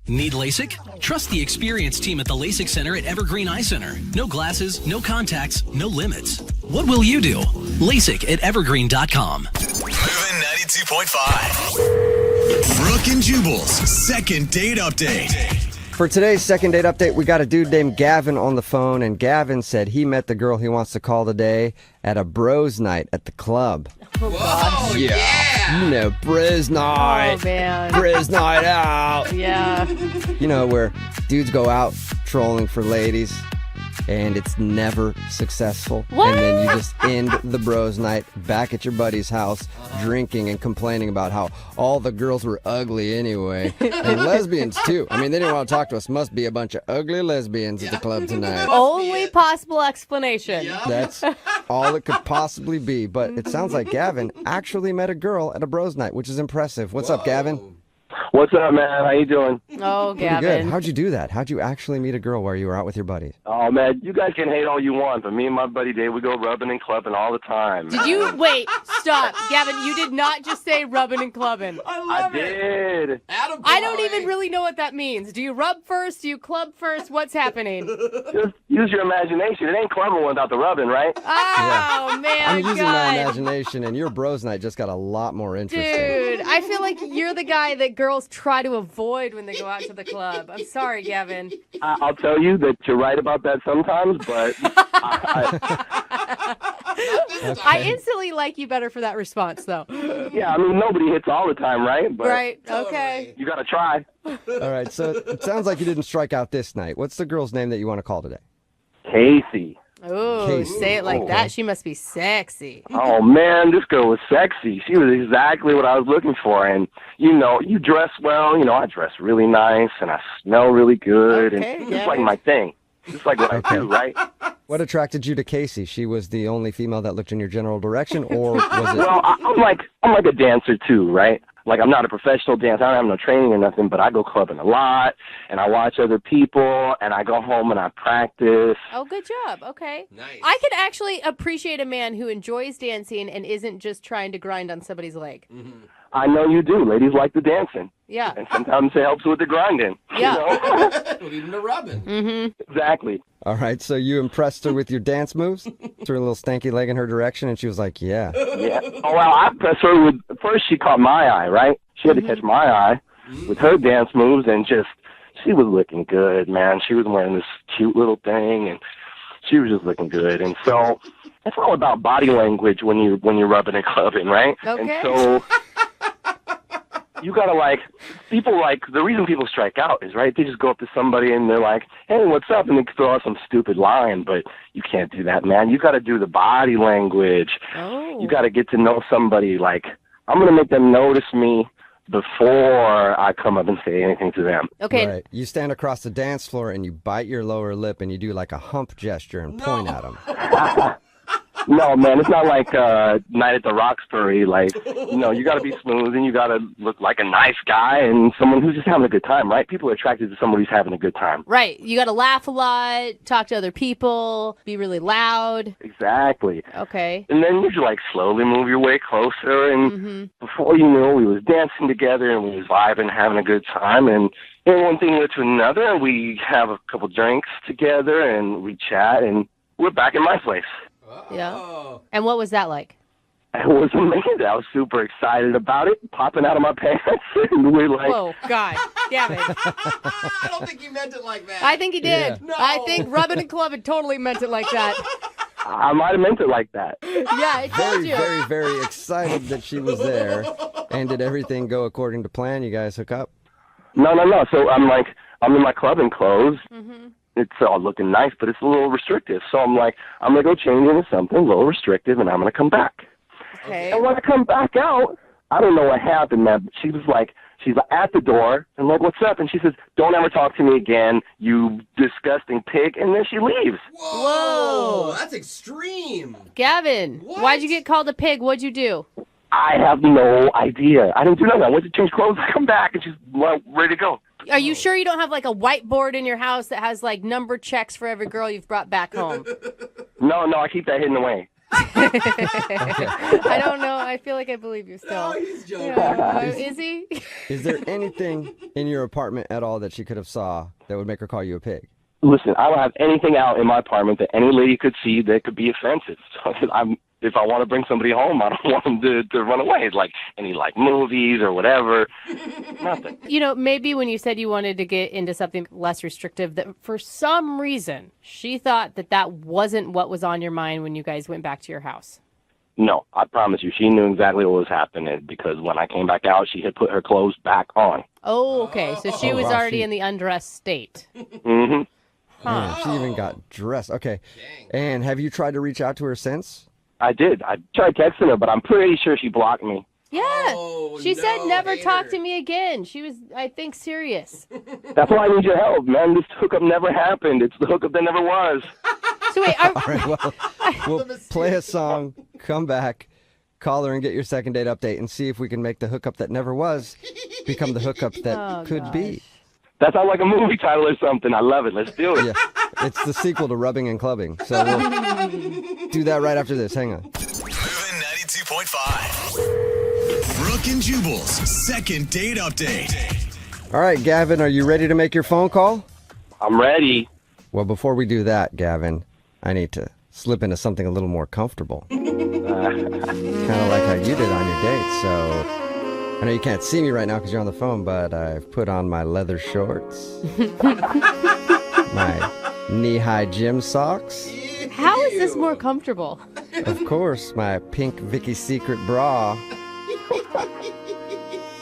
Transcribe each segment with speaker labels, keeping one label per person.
Speaker 1: Need LASIK? Trust the experienced team at the LASIK Center at Evergreen Eye Center. No glasses, no contacts, no limits. What will you do? LASIK at evergreen.com.
Speaker 2: Moving 92.5. Brooke and Jubal's second date update.
Speaker 3: For today's second date update, we got a dude named Gavin on the phone, and Gavin said he met the girl he wants to call today at a bros night at the club.
Speaker 4: Oh, gosh.
Speaker 3: Yeah. You know, bros night.
Speaker 4: Oh, man.
Speaker 3: Bros night out.
Speaker 4: Yeah.
Speaker 3: You know, where dudes go out trolling for ladies, and it's never successful.
Speaker 4: What?
Speaker 3: And then you just end the bros night back at your buddy's house, drinking and complaining about how all the girls were ugly anyway. And lesbians, too. I mean, they didn't want to talk to us. Must be a bunch of ugly lesbians at the club tonight.
Speaker 4: Only possible explanation.
Speaker 3: That's all it could possibly be. But it sounds like Gavin actually met a girl at a bros night, which is impressive. What's up, Gavin?
Speaker 5: What's up, man? How you doing?
Speaker 4: Oh,
Speaker 3: Pretty good.
Speaker 4: Gavin.
Speaker 3: How'd you do that? How'd you actually meet a girl while you were out with your buddies?
Speaker 5: Oh, man, you guys can hate all you want, but me and my buddy Dave, we go rubbing and clubbing all the time.
Speaker 4: Did you wait? Stop, Gavin. You did not just say rubbing and clubbing.
Speaker 5: I did.
Speaker 4: I don't even really know what that means. Do you rub first? Do you club first? What's happening?
Speaker 5: Just use your imagination. It ain't clubbing without the rubbing, right?
Speaker 4: Oh man,
Speaker 3: I'm using
Speaker 4: God.
Speaker 3: my imagination, and your bros night just got a lot more interesting.
Speaker 4: Dude, I feel like you're the guy that girls try to avoid when they go out to the club. I'm sorry, Gavin.
Speaker 5: I'll tell you that you're right about that sometimes, but
Speaker 4: I instantly like you better for that response, though.
Speaker 5: yeah, I mean, nobody hits all the time, right? But
Speaker 4: Right, okay.
Speaker 5: you got to try.
Speaker 3: All right, so it sounds like you didn't strike out this night. What's the girl's name that you want to call today?
Speaker 5: Casey.
Speaker 4: Ooh,
Speaker 3: Casey.
Speaker 4: say it like that. She must be sexy.
Speaker 5: Oh, man, this girl was sexy. She was exactly what I was looking for. And, you know, you dress well. You know, I dress really nice, and I smell really good.
Speaker 4: Okay,
Speaker 5: and
Speaker 4: yeah.
Speaker 5: it's like my thing. It's like what I do, right?
Speaker 3: What attracted you to Casey? She was the only female that looked in your general direction, or was it?
Speaker 5: Well, I'm like a dancer, too, right? Like, I'm not a professional dancer. I don't have no training or nothing, but I go clubbing a lot, and I watch other people, and I go home and I practice.
Speaker 4: Oh, good job. Okay.
Speaker 6: Nice.
Speaker 4: I could actually appreciate a man who enjoys dancing and isn't just trying to grind on somebody's leg.
Speaker 5: I know you do. Ladies like the dancing.
Speaker 4: Yeah.
Speaker 5: And sometimes it helps with the grinding.
Speaker 4: Yeah.
Speaker 5: You know?
Speaker 6: Even the rubbing.
Speaker 5: Exactly.
Speaker 3: All right, so you impressed her with your dance moves? Threw a little stanky leg in her direction, and she was like, yeah.
Speaker 5: Yeah. Oh, well, I pressed her with, first she caught my eye, right? She had to catch my eye with her dance moves, and just, she was looking good, man. She was wearing this cute little thing, and she was just looking good. And so it's all about body language when you're rubbing and clubbing, right?
Speaker 4: Okay.
Speaker 5: And so you gotta the reason people strike out is, right, they just go up to somebody and they're like, hey, what's up? And they throw out some stupid line, but you can't do that, man. You gotta do the body language.
Speaker 4: Oh.
Speaker 5: You gotta get to know somebody. Like, I'm gonna make them notice me before I come up and say anything to them.
Speaker 4: Okay.
Speaker 3: Right. You stand across the dance floor, and you bite your lower lip, and you do like a hump gesture and point at them.
Speaker 5: No, man, it's not like Night at the Roxbury. Like, you got to be smooth, and you got to look like a nice guy and someone who's just having a good time, right? People are attracted to somebody who's having a good time.
Speaker 4: Right. You got to laugh a lot, talk to other people, be really loud.
Speaker 5: Exactly.
Speaker 4: Okay.
Speaker 5: And then you just, slowly move your way closer, and before you knew, we was dancing together, and we was vibing, having a good time, and one thing led to another, and we have a couple drinks together, and we chat, and we're back in my place.
Speaker 4: Yeah. And what was that like?
Speaker 5: It was amazing. I was super excited about it, popping out of my pants, and we're like,
Speaker 4: Whoa, God. Damn it.
Speaker 6: I don't think you meant it like that.
Speaker 4: I think he did.
Speaker 3: Yeah.
Speaker 6: No.
Speaker 4: I think rubbing and clubbing totally meant it like that.
Speaker 5: I might have meant it like that.
Speaker 4: Yeah, I told
Speaker 3: Very,
Speaker 4: you.
Speaker 3: very, very excited that she was there. And did everything go according to plan? You guys hook up?
Speaker 5: No. So I'm in my clubbing clothes. It's all looking nice, but it's a little restrictive. So I'm going to go change into something a little restrictive, and I'm going to come back.
Speaker 4: Okay.
Speaker 5: And when I come back out, I don't know what happened, man, but she's at the door, and what's up? And she says, don't ever talk to me again, you disgusting pig, and then she leaves.
Speaker 4: Whoa.
Speaker 6: That's extreme.
Speaker 4: Gavin,
Speaker 6: What?
Speaker 4: why'd you get called a pig? What'd you do?
Speaker 5: I have no idea. I didn't do nothing. I went to change clothes, I come back, and she's ready to go.
Speaker 4: Are you sure you don't have a whiteboard in your house that has number checks for every girl you've brought back home?
Speaker 5: No, I keep that hidden away.
Speaker 4: I don't know. I feel like I believe you still.
Speaker 6: Oh, he's joking.
Speaker 4: Is he?
Speaker 3: Is there anything in your apartment at all that she could have saw that would make her call you a pig?
Speaker 5: Listen, I don't have anything out in my apartment that any lady could see that could be offensive. So if I want to bring somebody home, I don't want them to run away. It's like any movies or whatever. Nothing.
Speaker 4: Maybe when you said you wanted to get into something less restrictive, that for some reason she thought that wasn't what was on your mind when you guys went back to your house.
Speaker 5: No, I promise you, she knew exactly what was happening because when I came back out, she had put her clothes back on.
Speaker 4: Oh, okay. So she was already in the undressed state.
Speaker 5: Mm-hmm.
Speaker 3: Man, she even got dressed. Okay.
Speaker 6: Dang.
Speaker 3: And have you tried to reach out to her since?
Speaker 5: I did. I tried texting her, but I'm pretty sure she blocked me.
Speaker 4: Yeah.
Speaker 6: Oh,
Speaker 4: She said
Speaker 6: no,
Speaker 4: never
Speaker 6: hater.
Speaker 4: talk to me again. She was, I think, serious.
Speaker 5: That's why I need your help, man. This hookup never happened. It's the hookup that never was.
Speaker 4: So wait,
Speaker 3: All right, well, we'll play a song, come back, call her and get your second date update and see if we can make the hookup that never was become the hookup that could be.
Speaker 5: That sounds like a movie title or something. I love it. Let's do it.
Speaker 3: Yeah, it's the sequel to Rubbing and Clubbing. So we'll do that right after this. Hang on.
Speaker 2: Moving 92.5. Brooke and Jubal's second date update.
Speaker 3: All right, Gavin, are you ready to make your phone call?
Speaker 5: I'm ready.
Speaker 3: Well, before we do that, Gavin, I need to slip into something a little more comfortable. Kind of like how you did on your date. So I know you can't see me right now because you're on the phone, but I've put on my leather shorts, my knee-high gym socks,
Speaker 4: how is this more comfortable?
Speaker 3: of course, my pink Vicky's Secret bra,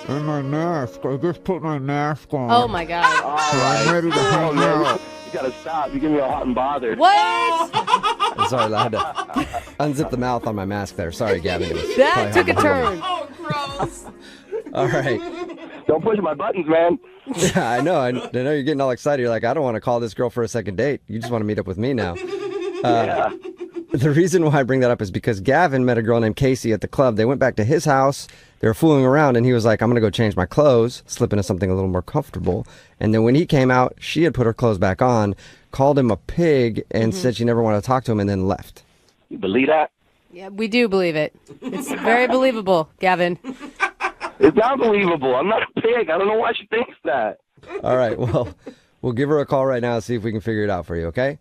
Speaker 3: and my mask. I just put my mask on.
Speaker 4: Oh my God.
Speaker 3: I'm ready to hang out.
Speaker 5: You gotta stop. You give me a hot and bothered.
Speaker 4: What?
Speaker 3: I'm sorry, I had to unzip the mouth on my mask there. Sorry, Gavin. It was
Speaker 4: That
Speaker 3: probably
Speaker 4: took a
Speaker 3: hard to hear.
Speaker 4: turn.
Speaker 6: Oh, gross.
Speaker 3: All right.
Speaker 5: Don't push my buttons, man.
Speaker 3: Yeah, I know. I know you're getting all excited. You're like, I don't want to call this girl for a second date. You just want to meet up with me now.
Speaker 5: Yeah.
Speaker 3: The reason why I bring that up is because Gavin met a girl named Casey at the club. They went back to his house. They were fooling around, and he was like, I'm going to go change my clothes, slip into something a little more comfortable. And then when he came out, she had put her clothes back on, called him a pig, and said she never wanted to talk to him, and then left.
Speaker 5: You believe that?
Speaker 4: Yeah, we do believe it. It's very believable, Gavin.
Speaker 5: It's not believable. I'm not a pig. I don't know why she thinks that.
Speaker 3: All right, well, we'll give her a call right now and see if we can figure it out for you, okay?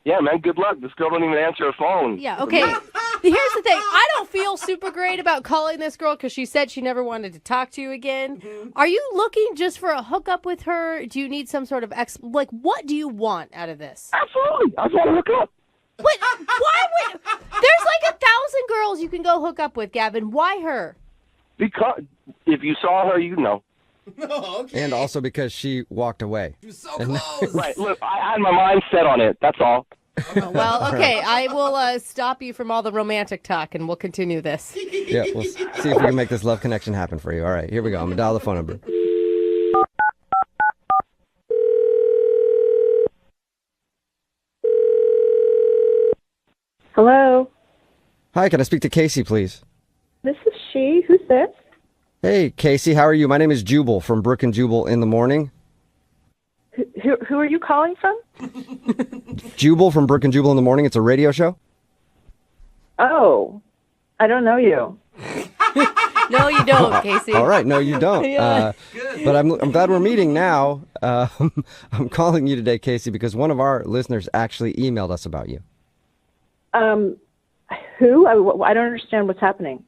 Speaker 5: Yeah, man, good luck. This girl don't even answer her phone.
Speaker 4: Yeah, okay. Here's the thing. I don't feel super great about calling this girl because she said she never wanted to talk to you again. Are you looking just for a hookup with her? Do you need some sort of what do you want out of this?
Speaker 5: Absolutely. I just want to hook up.
Speaker 4: What? Why would? There's like 1,000 girls you can go hook up with, Gavin. Why her?
Speaker 5: Because if you saw her, you'd know.
Speaker 6: Oh, okay.
Speaker 3: And also because she walked away.
Speaker 6: He was so close.
Speaker 5: Right. Look, I had my mind set on it. That's all.
Speaker 4: Well, okay. I will stop you from all the romantic talk, and we'll continue this.
Speaker 3: Yeah, we'll see if we can make this love connection happen for you. All right, here we go. I'm going to dial the phone number.
Speaker 7: Hello,
Speaker 3: Hi, can I speak to Casey, please?
Speaker 7: this is she. Who's this?
Speaker 3: Hey, Casey, how are you? My name is Jubal from Brooke and Jubal in the morning.
Speaker 7: Who are you calling from?
Speaker 3: Jubal from Brooke and Jubal in the morning. It's a radio show.
Speaker 7: Oh, I don't know you.
Speaker 4: No, you don't, Casey.
Speaker 3: All right, no, you don't.
Speaker 4: Yeah.
Speaker 3: But I'm glad we're meeting now. I'm calling you today, Casey, because one of our listeners actually emailed us about you.
Speaker 7: Who? I don't understand what's happening.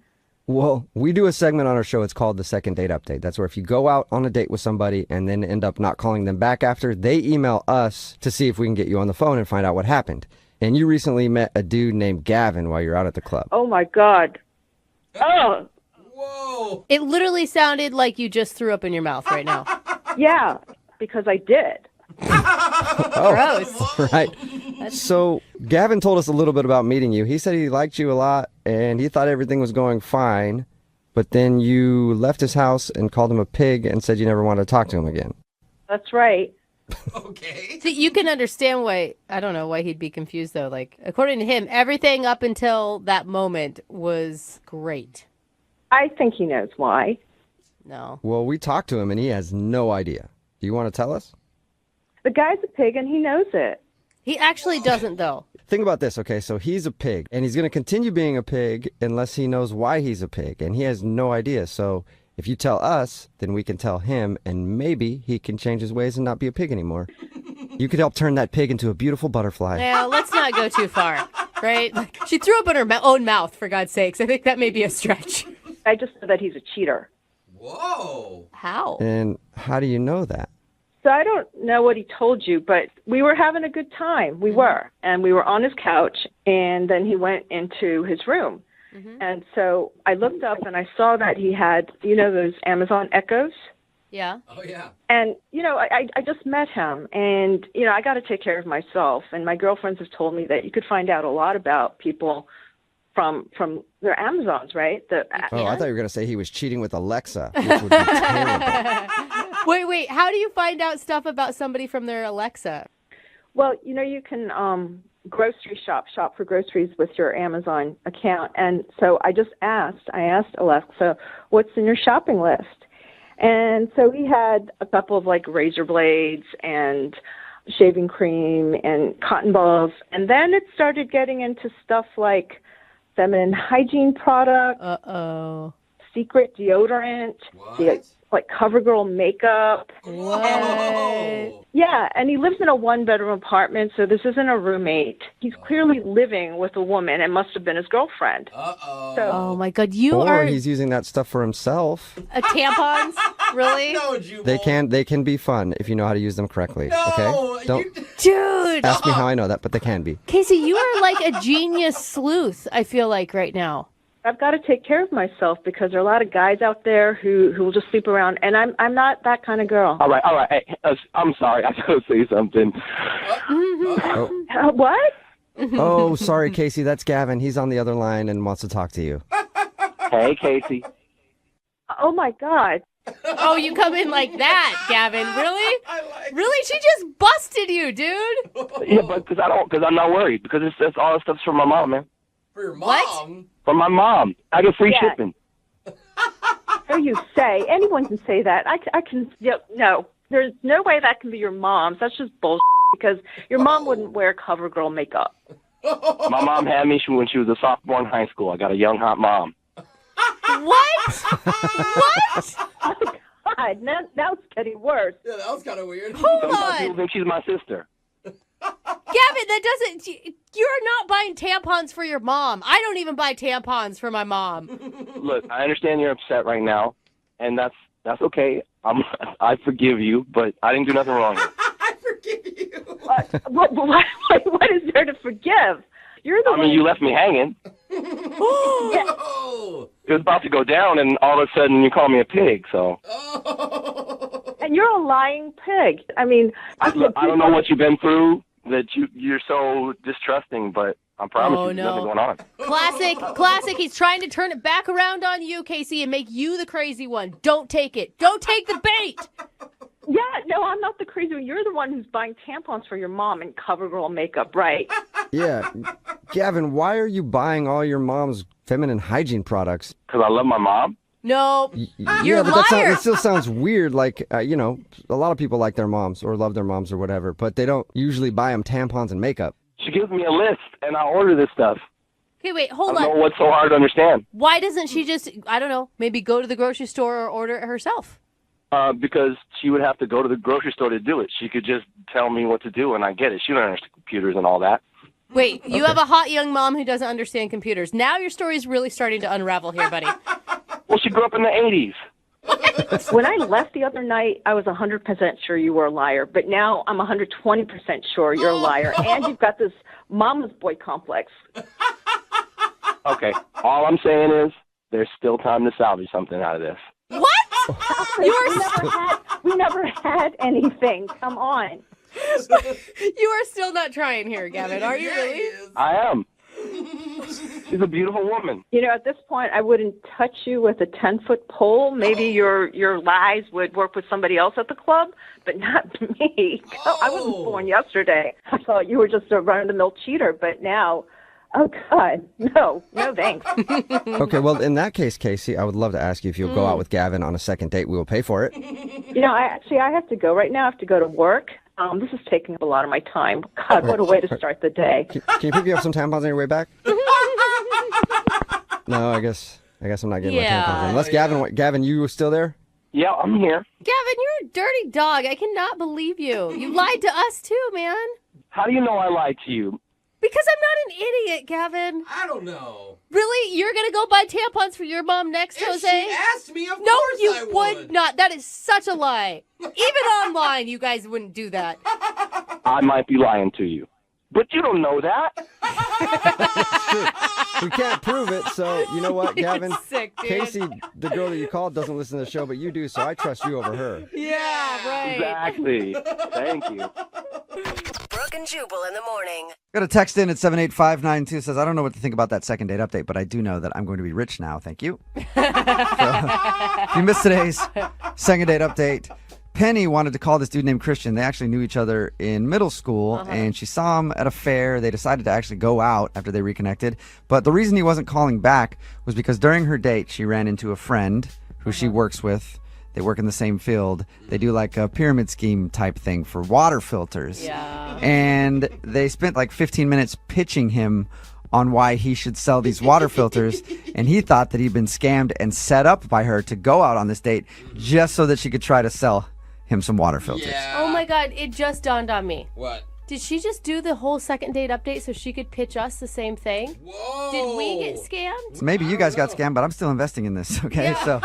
Speaker 3: Well, we do a segment on our show. It's called the Second Date Update. That's where if you go out on a date with somebody and then end up not calling them back after, they email us to see if we can get you on the phone and find out what happened. And you recently met a dude named Gavin while you're out at the club.
Speaker 7: Oh my God. Oh,
Speaker 6: Whoa.
Speaker 4: It literally sounded like you just threw up in your mouth right now.
Speaker 7: yeah, because I did.
Speaker 4: Gross.
Speaker 3: Right. So Gavin told us a little bit about meeting you. He said he liked you a lot and he thought everything was going fine. But then you left his house and called him a pig and said you never wanted to talk to him again.
Speaker 7: That's right.
Speaker 6: Okay.
Speaker 4: See, you can understand why, I don't know why he'd be confused though. Like, according to him, everything up until that moment was great.
Speaker 7: I think he knows why.
Speaker 4: No.
Speaker 3: Well, we talked to him and he has no idea. Do you want to tell us?
Speaker 7: The guy's a pig and he knows it.
Speaker 4: He actually doesn't, though.
Speaker 3: Think about this, okay? So he's a pig, and he's going to continue being a pig unless he knows why he's a pig, and he has no idea. So if you tell us, then we can tell him, and maybe he can change his ways and not be a pig anymore. You could help turn that pig into a beautiful butterfly.
Speaker 4: Now, let's not go too far, right? Like, she threw up in her own mouth, for God's sakes. I think that may be a stretch.
Speaker 7: I just know that he's a cheater.
Speaker 6: Whoa.
Speaker 4: How?
Speaker 3: And how do you know that?
Speaker 7: So I don't know what he told you, but we were having a good time. We were. And we were on his couch, and then he went into his room. And so I looked up, and I saw that he had, those Amazon Echoes.
Speaker 4: Yeah.
Speaker 6: Oh, yeah.
Speaker 7: And, I just met him, and, I got to take care of myself. And my girlfriends have told me that you could find out a lot about people from their Amazons, right?
Speaker 3: Oh, I thought you were going to say he was cheating with Alexa, which would be terrible.
Speaker 4: Wait. How do you find out stuff about somebody from their Alexa?
Speaker 7: Well, you can grocery shop for groceries with your Amazon account. And so I asked Alexa, what's in your shopping list? And so he had a couple of like razor blades and shaving cream and cotton balls. And then it started getting into stuff like feminine hygiene products, secret deodorant, like CoverGirl makeup.
Speaker 4: What?
Speaker 7: Yeah, and he lives in a one-bedroom apartment, so this isn't a roommate. He's clearly living with a woman and must have been his girlfriend.
Speaker 6: Uh-oh.
Speaker 7: So,
Speaker 4: Oh, my God.
Speaker 3: Or he's using that stuff for himself.
Speaker 4: Tampons? Really?
Speaker 6: No, Jubal.
Speaker 3: They can be fun if you know how to use them correctly.
Speaker 6: No,
Speaker 3: Okay? Don't
Speaker 4: Dude.
Speaker 3: ask me how I know that, but they can be.
Speaker 4: Casey, you are like a genius sleuth, I feel like, right now.
Speaker 7: I've got to take care of myself because there are a lot of guys out there who will just sleep around, and I'm not that kind of girl.
Speaker 5: All right. Hey, I'm sorry. I gotta say something.
Speaker 7: What?
Speaker 3: Oh, sorry, Casey. That's Gavin. He's on the other line and wants to talk to you.
Speaker 5: Hey, Casey.
Speaker 7: Oh, my God.
Speaker 4: Oh, you come in like that, Gavin. Really? Really? She just busted you, dude.
Speaker 5: Yeah, but because I'm not worried because it's all the stuff's from my mom, man.
Speaker 6: For your mom?
Speaker 4: What?
Speaker 5: From my mom. I get free
Speaker 7: Yeah.
Speaker 5: shipping.
Speaker 7: So you say. Anyone can say that. I can. No. There's no way that can be your mom's. That's just bullshit because your mom wouldn't wear CoverGirl makeup.
Speaker 5: My mom had me when she was a sophomore in high school. I got a young, hot mom.
Speaker 4: What? What?
Speaker 7: God, now it's getting worse.
Speaker 6: Yeah, that was kind of weird.
Speaker 4: Hold
Speaker 5: Sometimes people
Speaker 4: on.
Speaker 5: think she's my sister.
Speaker 4: Gavin, that doesn't... You're not buying tampons for your mom. I don't even buy tampons for my mom.
Speaker 5: Look, I understand you're upset right now, and that's okay. I forgive you, but I didn't do nothing wrong.
Speaker 6: I forgive you.
Speaker 7: What is there to forgive? You're the one.
Speaker 5: You left me hanging.
Speaker 6: Oh.
Speaker 5: It was about to go down, and all of a sudden you call me a pig, so...
Speaker 6: Oh.
Speaker 7: And you're a lying pig. I mean,
Speaker 5: Look, I don't know what you've been through that you're so distrusting, but I promise
Speaker 4: Oh,
Speaker 5: you there's
Speaker 4: no.
Speaker 5: nothing going on.
Speaker 4: Classic. He's trying to turn it back around on you, Casey, and make you the crazy one. Don't take it. Don't take the bait.
Speaker 7: Yeah, no, I'm not the crazy one. You're the one who's buying tampons for your mom and CoverGirl makeup, right?
Speaker 3: Yeah. Gavin, why are you buying all your mom's feminine hygiene products?
Speaker 5: Because I love my mom.
Speaker 4: No,
Speaker 3: Yeah,
Speaker 4: you're a
Speaker 3: but
Speaker 4: liar.
Speaker 3: it still sounds weird. Like, a lot of people like their moms or love their moms or whatever, but they don't usually buy them tampons and makeup.
Speaker 5: She gives me a list, and I order this stuff.
Speaker 4: Okay, wait,
Speaker 5: I
Speaker 4: hold
Speaker 5: don't know
Speaker 4: on.
Speaker 5: what's so hard to understand.
Speaker 4: Why doesn't she just, I don't know, maybe go to the grocery store or order it herself?
Speaker 5: Because she would have to go to the grocery store to do it. She could just tell me what to do, and I get it. She don't understand computers and all that.
Speaker 4: Wait, you have a hot young mom who doesn't understand computers. Now your story is really starting to unravel here, buddy.
Speaker 5: Well, she grew up in the 80s.
Speaker 7: When I left the other night, I was 100% sure you were a liar, but now I'm 120% sure you're a liar, and you've got this mama's boy complex.
Speaker 5: Okay, all I'm saying is there's still time to salvage something out of this.
Speaker 4: What?
Speaker 7: We never had anything. Come on.
Speaker 4: You are still not trying here, Gavin, are you
Speaker 6: Yeah,
Speaker 4: really?
Speaker 6: he is.
Speaker 5: I am. She's a beautiful woman.
Speaker 7: At this point, I wouldn't touch you with a 10-foot pole. Maybe your lies would work with somebody else at the club, but not me. I wasn't born yesterday. I thought you were just a run-of-the-mill cheater, but now, oh, God, no thanks.
Speaker 3: Okay, well, in that case, Casey, I would love to ask you if you'll go out with Gavin on a second date. We will pay for it.
Speaker 7: I have to go right now. I have to go to work. This is taking up a lot of my time. God, what a way to start the day.
Speaker 3: Can you pick me up some tampons on your way back? No, I guess I'm not getting my tampons in. Unless Gavin, you still there?
Speaker 5: Yeah, I'm here.
Speaker 4: Gavin, you're a dirty dog. I cannot believe you. You lied to us too, man.
Speaker 5: How do you know I lied to you?
Speaker 4: Because I'm not an idiot, Gavin.
Speaker 6: I don't know.
Speaker 4: Really? You're going to go buy tampons for your mom next,
Speaker 6: If
Speaker 4: Jose?
Speaker 6: she asked me, of
Speaker 4: No,
Speaker 6: course
Speaker 4: you
Speaker 6: I
Speaker 4: would not. That is such a lie. Even online, you guys wouldn't do that.
Speaker 5: I might be lying to you. But you don't know that.
Speaker 3: We can't prove it, so you know what, Gavin?
Speaker 4: You're sick, dude.
Speaker 3: Casey, the girl that you called, doesn't listen to the show, but you do, so I trust you over her.
Speaker 4: Yeah, right.
Speaker 5: Exactly. Thank you.
Speaker 8: Brooke and Jubal in the morning.
Speaker 9: Got a text in at 78592 says, I don't know what to think about that second date update, but I do know that I'm going to be rich now. Thank you. So, if you missed today's second date update, Penny wanted to call this dude named Christian. They actually knew each other in middle school, and she saw him at a fair. They decided to actually go out after they reconnected. But the reason he wasn't calling back was because during her date, she ran into a friend who she works with. They work in the same field. They do like a pyramid scheme type thing for water filters.
Speaker 4: Yeah.
Speaker 9: And they spent like 15 minutes pitching him on why he should sell these water filters, and he thought that he'd been scammed and set up by her to go out on this date just so that she could try to sell him some water filters.
Speaker 6: Yeah.
Speaker 4: Oh my God, it just dawned on me.
Speaker 6: What?
Speaker 4: Did she just do the whole second date update so she could pitch us the same thing?
Speaker 6: Whoa.
Speaker 4: Did we get scammed?
Speaker 9: Maybe you guys got scammed, but I'm still investing in this, okay?
Speaker 4: Yeah.
Speaker 9: So,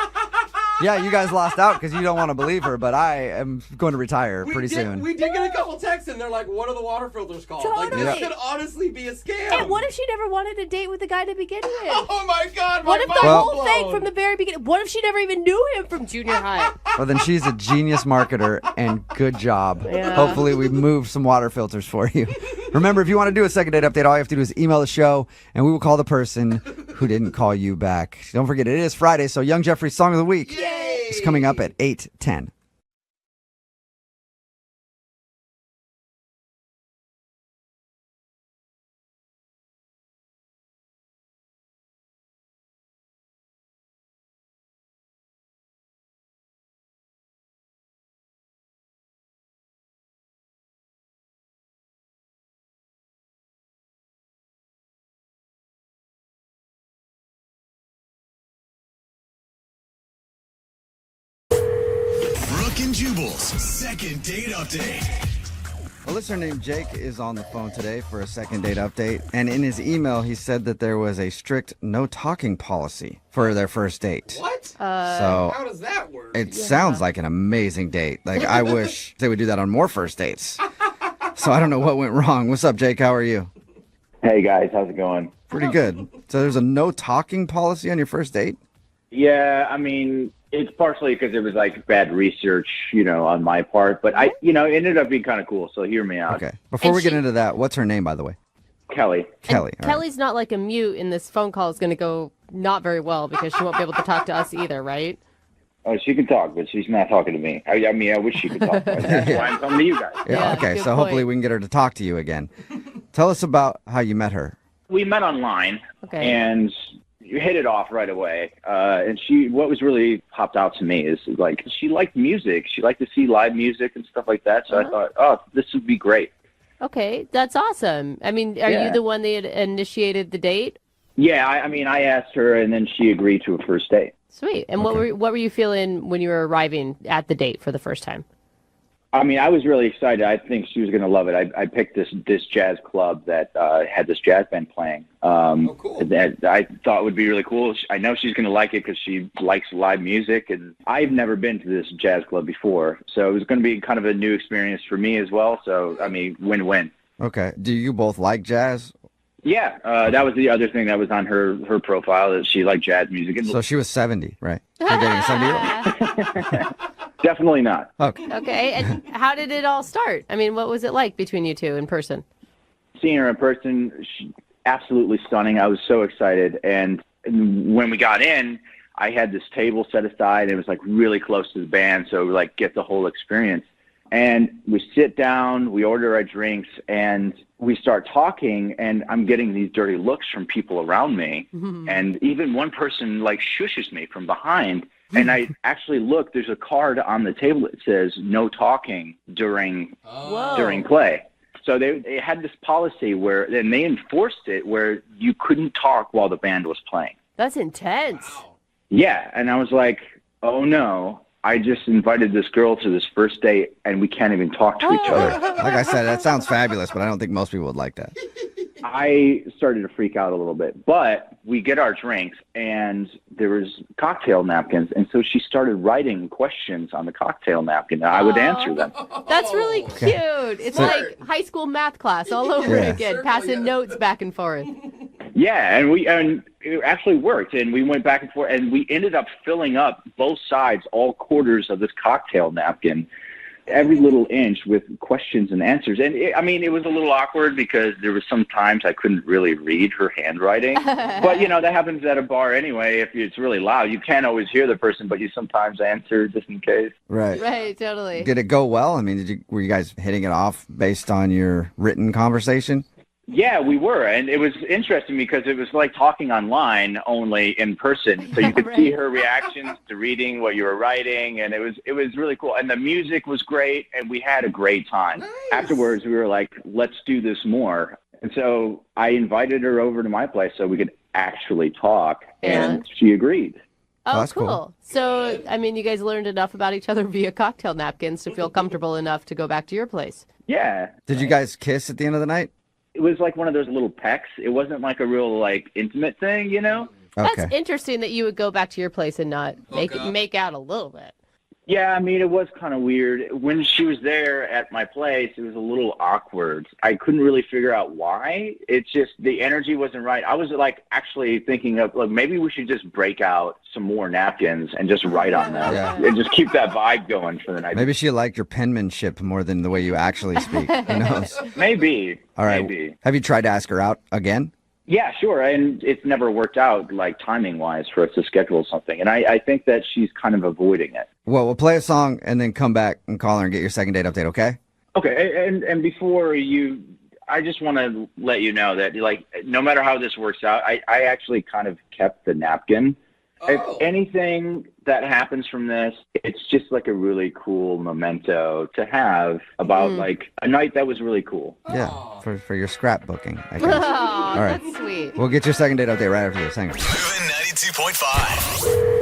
Speaker 9: yeah, you guys lost out because you don't want to believe her, but I am going to retire pretty soon.
Speaker 6: We did get a couple texts, and they're like, what are the water filters called? Like,
Speaker 4: Totally.
Speaker 6: this could honestly be a scam.
Speaker 4: And what if she never wanted to date with the guy to begin with?
Speaker 6: Oh, my God.
Speaker 4: What if the
Speaker 6: mind
Speaker 4: whole
Speaker 6: blown.
Speaker 4: thing from the very beginning? What if she never even knew him from junior high?
Speaker 9: Well, then she's a genius marketer, and good job.
Speaker 4: Yeah.
Speaker 9: Hopefully we moved some water filters for you. Remember, if you want to do a second date update, all you have to do is email the show, and we will call the person who didn't call you back. Don't forget, it is Friday, so Young Jeffrey's Song of the Week is coming up at 8:10.
Speaker 2: Brooke and Jubal's second date update.
Speaker 9: A listener named Jake is on the phone today for a second date update, and in his email, he said that there was a strict no talking policy for their first date.
Speaker 6: What?
Speaker 9: So
Speaker 6: How does that work?
Speaker 9: it sounds like an amazing date. Like, I wish they would do that on more first dates. So I don't know what went wrong. What's up, Jake? How are you?
Speaker 10: Hey guys, how's it going?
Speaker 9: Pretty good. So there's a no talking policy on your first date?
Speaker 10: Yeah, I mean, it's partially because it was like bad research, on my part, but it ended up being kind of cool. So hear me out.
Speaker 9: Okay. Before we get into that, what's her name, by the way?
Speaker 10: Kelly.
Speaker 9: Kelly. all right.
Speaker 4: Kelly's not like a mute, and this phone call is going to go not very well because she won't be able to talk to us either, right?
Speaker 10: Oh, she can talk, but she's not talking to me. I mean, I wish she could talk. That's why I'm coming to you guys.
Speaker 9: Yeah,
Speaker 4: Yeah,
Speaker 9: okay.
Speaker 4: good
Speaker 9: So hopefully
Speaker 4: point.
Speaker 9: we can get her to talk to you again. Tell us about how you met her.
Speaker 10: We met online,
Speaker 4: Okay.
Speaker 10: and you hit it off right away. And what was really popped out to me is like she liked music. She liked to see live music and stuff like that. So I thought, oh, this would be great.
Speaker 4: Okay, that's awesome. I mean, are you
Speaker 10: Yeah.
Speaker 4: the one that initiated the date?
Speaker 10: Yeah, I mean, I asked her, and then she agreed to a first date.
Speaker 4: Sweet. And what were you feeling when you were arriving at the date for the first time?
Speaker 10: I mean, I was really excited. I think she was going to love it. I picked this jazz club that had this jazz band playing.
Speaker 6: Cool.
Speaker 10: That I thought would be really cool. I know she's going to like it because she likes live music, and I've never been to this jazz club before, so it was going to be kind of a new experience for me as well. So, I mean, win-win.
Speaker 9: Okay. Do you both like jazz?
Speaker 10: Yeah, that was the other thing that was on her profile, that she liked jazz music. And
Speaker 9: So she was 70, right? You're dating a 70-year-old?
Speaker 10: definitely not.
Speaker 9: Okay.
Speaker 4: Okay, and how did it all start? I mean, what was it like between you two in person?
Speaker 10: Seeing her in person, she, absolutely stunning. I was so excited. And when we got in, I had this table set aside. It was like really close to the band, so we like get the whole experience. And we sit down, we order our drinks, and we start talking, and I'm getting these dirty looks from people around me. And even one person like shushes me from behind. And I actually looked, there's a card on the table that says no talking during play. So they had this policy where, and they enforced it where you couldn't talk while the band was playing.
Speaker 4: That's intense.
Speaker 6: Wow.
Speaker 10: Yeah, and I was like, oh no, I just invited this girl to this first date and we can't even talk to each other.
Speaker 3: Like I said, that sounds fabulous, but I don't think most people would like that.
Speaker 10: I started to freak out a little bit, but we get our drinks and there was cocktail napkins. And so she started writing questions on the cocktail napkin and I would answer them.
Speaker 4: That's really cute. It's like high school math class all over again, passing notes back and forth.
Speaker 10: Yeah, and it actually worked, and we went back and forth, and we ended up filling up both sides, all quarters of this cocktail napkin, every little inch with questions and answers. And it was a little awkward because there was some times I couldn't really read her handwriting. But, that happens at a bar anyway. If it's really loud, you can't always hear the person, but you sometimes answer just in case.
Speaker 3: Right.
Speaker 4: Right, totally.
Speaker 3: Did it go well? I mean, were you guys hitting it off based on your written conversation?
Speaker 10: Yeah, we were, and it was interesting because it was like talking online, only in person. So you could see her reactions to reading what you were writing, and it was really cool. And the music was great, and we had a great time. Nice. Afterwards, we were like, let's do this more. And so I invited her over to my place so we could actually talk, and she agreed.
Speaker 4: Oh,
Speaker 3: that's cool.
Speaker 4: So, you guys learned enough about each other via cocktail napkins to feel comfortable enough to go back to your place.
Speaker 10: Yeah.
Speaker 3: Did you guys kiss at the end of the night?
Speaker 10: It was like one of those little pecks. It wasn't like a real intimate thing,
Speaker 3: Okay.
Speaker 4: That's interesting that you would go back to your place and not make out a little bit.
Speaker 10: Yeah, it was kind of weird. When she was there at my place, it was a little awkward. I couldn't really figure out why. It's just the energy wasn't right. I was actually thinking of maybe we should just break out some more napkins and just write on them and just keep that vibe going for the night.
Speaker 3: Maybe she liked your penmanship more than the way you actually speak. Who knows?
Speaker 10: Maybe.
Speaker 3: All right.
Speaker 10: Maybe.
Speaker 3: Have you tried to ask her out again?
Speaker 10: Yeah, sure. And it's never worked out timing-wise for us to schedule something. And I think that she's kind of avoiding it.
Speaker 3: Well, we'll play a song and then come back and call her and get your second date update, okay?
Speaker 10: Okay. And before I just want to let you know that, no matter how this works out, I actually kind of kept the napkin. If anything that happens from this, it's just a really cool memento to have about a night that was really cool.
Speaker 3: Yeah, for your scrapbooking, I guess. All right.
Speaker 4: That's sweet.
Speaker 3: We'll get your second date update right after this. Hang on.
Speaker 2: Moving 92.5.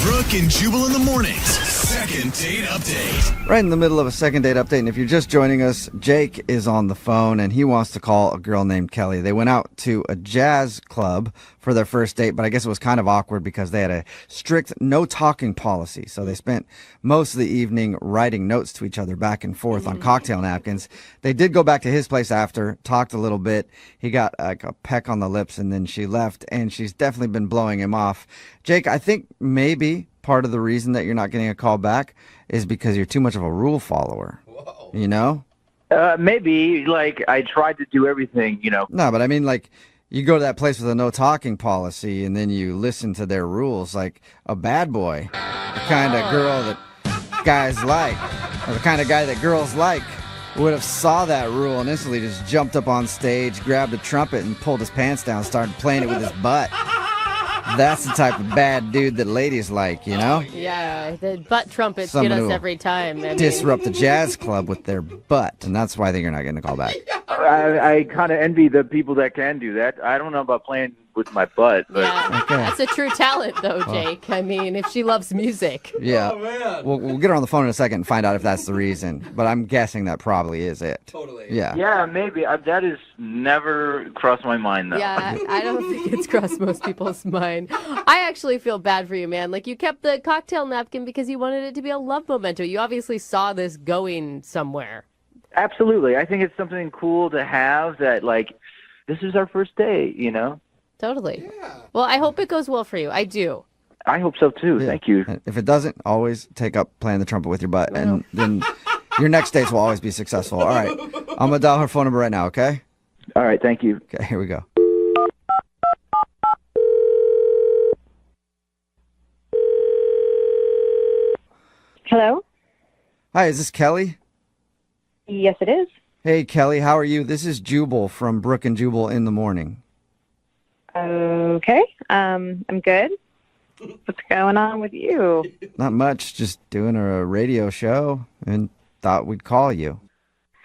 Speaker 2: Brooke and Jubal in the mornings. Second date update.
Speaker 3: Right in the middle of a second date update, and if you're just joining us, Jake is on the phone, and he wants to call a girl named Kelly. They went out to a jazz club for their first date, but I guess it was kind of awkward because they had a strict no-talking policy. So they spent most of the evening writing notes to each other back and forth on cocktail napkins. They did go back to his place after, talked a little bit. He got a peck on the lips, and then she left, and she's definitely been blowing him off. Jake, I think maybe part of the reason that you're not getting a call back is because you're too much of a rule follower. Whoa. You know?
Speaker 10: Maybe. I tried to do everything, No,
Speaker 3: but you go to that place with a no talking policy and then you listen to their rules like a bad boy, the kind of girl that guys like, or the kind of guy that girls like, would have saw that rule and instantly just jumped up on stage, grabbed a trumpet and pulled his pants down, started playing it with his butt. That's the type of bad dude that ladies like,
Speaker 4: Yeah, the butt trumpets get us every time.
Speaker 3: Disrupt the jazz club with their butt, and that's why I think you're not getting a call back.
Speaker 10: I kind of envy the people that can do that. I don't know about playing with my butt. But.
Speaker 4: Yeah, that's a true talent, though, Jake. If she loves music.
Speaker 3: Yeah.
Speaker 6: Oh, man.
Speaker 3: We'll get her on the phone in a second and find out if that's the reason, but I'm guessing that probably is it.
Speaker 6: Totally.
Speaker 3: Yeah.
Speaker 10: Yeah, maybe. That has never crossed my mind, though.
Speaker 4: Yeah, I don't think it's crossed most people's mind. I actually feel bad for you, man. You kept the cocktail napkin because you wanted it to be a love memento. You obviously saw this going somewhere.
Speaker 10: Absolutely. I think it's something cool to have that, this is our first date,
Speaker 4: Totally. Yeah. Well, I hope it goes well for you. I do.
Speaker 10: I hope so, too. Yeah. Thank you.
Speaker 3: And if it doesn't, always take up playing the trumpet with your butt, and then your next dates will always be successful. All right. I'm going to dial her phone number right now, okay?
Speaker 10: All right. Thank you.
Speaker 3: Okay, here we go.
Speaker 11: Hello?
Speaker 3: Hi, is this Kelly?
Speaker 11: Yes, it is.
Speaker 3: Hey, Kelly, how are you? This is Jubal from Brooke and Jubal in the morning.
Speaker 11: Okay. I'm good. What's going on with you?
Speaker 9: Not much, just doing a radio show and thought we'd call you.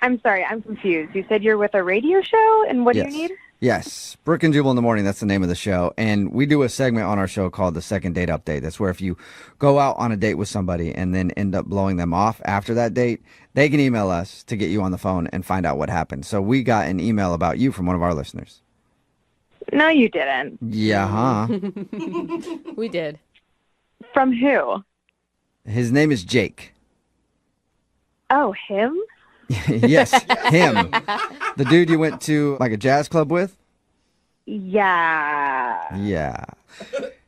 Speaker 11: I'm sorry, I'm confused. You said you're with a radio show, and what do
Speaker 9: Yes.
Speaker 11: you need?
Speaker 9: Yes, Brooke and Jubal in the morning. That's the name of the show. And we do a segment on our show called the Second Date Update. That's where if you go out on a date with somebody and then end up blowing them off after that date, they can email us to get you on the phone and find out what happened. So we got an email about you from one of our listeners.
Speaker 11: No, you didn't.
Speaker 9: Yeah, huh?
Speaker 4: We did.
Speaker 11: From who?
Speaker 9: His name is Jake.
Speaker 11: Oh, him?
Speaker 9: Yes, him. The dude you went to like a jazz club with?
Speaker 11: Yeah.
Speaker 9: Yeah.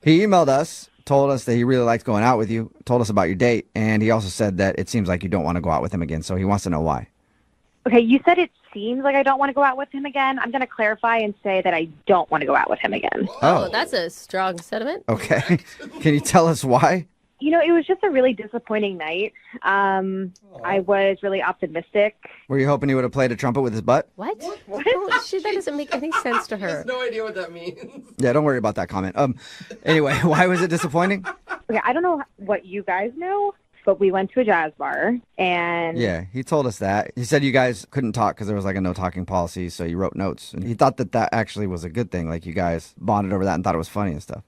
Speaker 9: He emailed us, told us that he really liked going out with you, told us about your date, and he also said that it seems like you don't want to go out with him again, so he wants to know why.
Speaker 11: Okay, you said it seems like I don't want to go out with him again. I'm going to clarify and say that I don't want to go out with him again.
Speaker 4: Oh, that's a strong sentiment.
Speaker 9: Okay. Can you tell us why?
Speaker 11: You know, it was just a really disappointing night. I was really optimistic.
Speaker 9: Were you hoping he would have played a trumpet with his butt?
Speaker 4: What? That doesn't make any sense to
Speaker 6: He has
Speaker 4: her.
Speaker 6: no idea what that means.
Speaker 9: Yeah, don't worry about that comment. Anyway, why was it disappointing?
Speaker 11: Okay, I don't know what you guys know, but we went to a jazz bar, and
Speaker 9: Yeah, he told us that. He said you guys couldn't talk because there was like a no talking policy, so you wrote notes. And he thought that that actually was a good thing. Like you guys bonded over that and thought it was funny and stuff.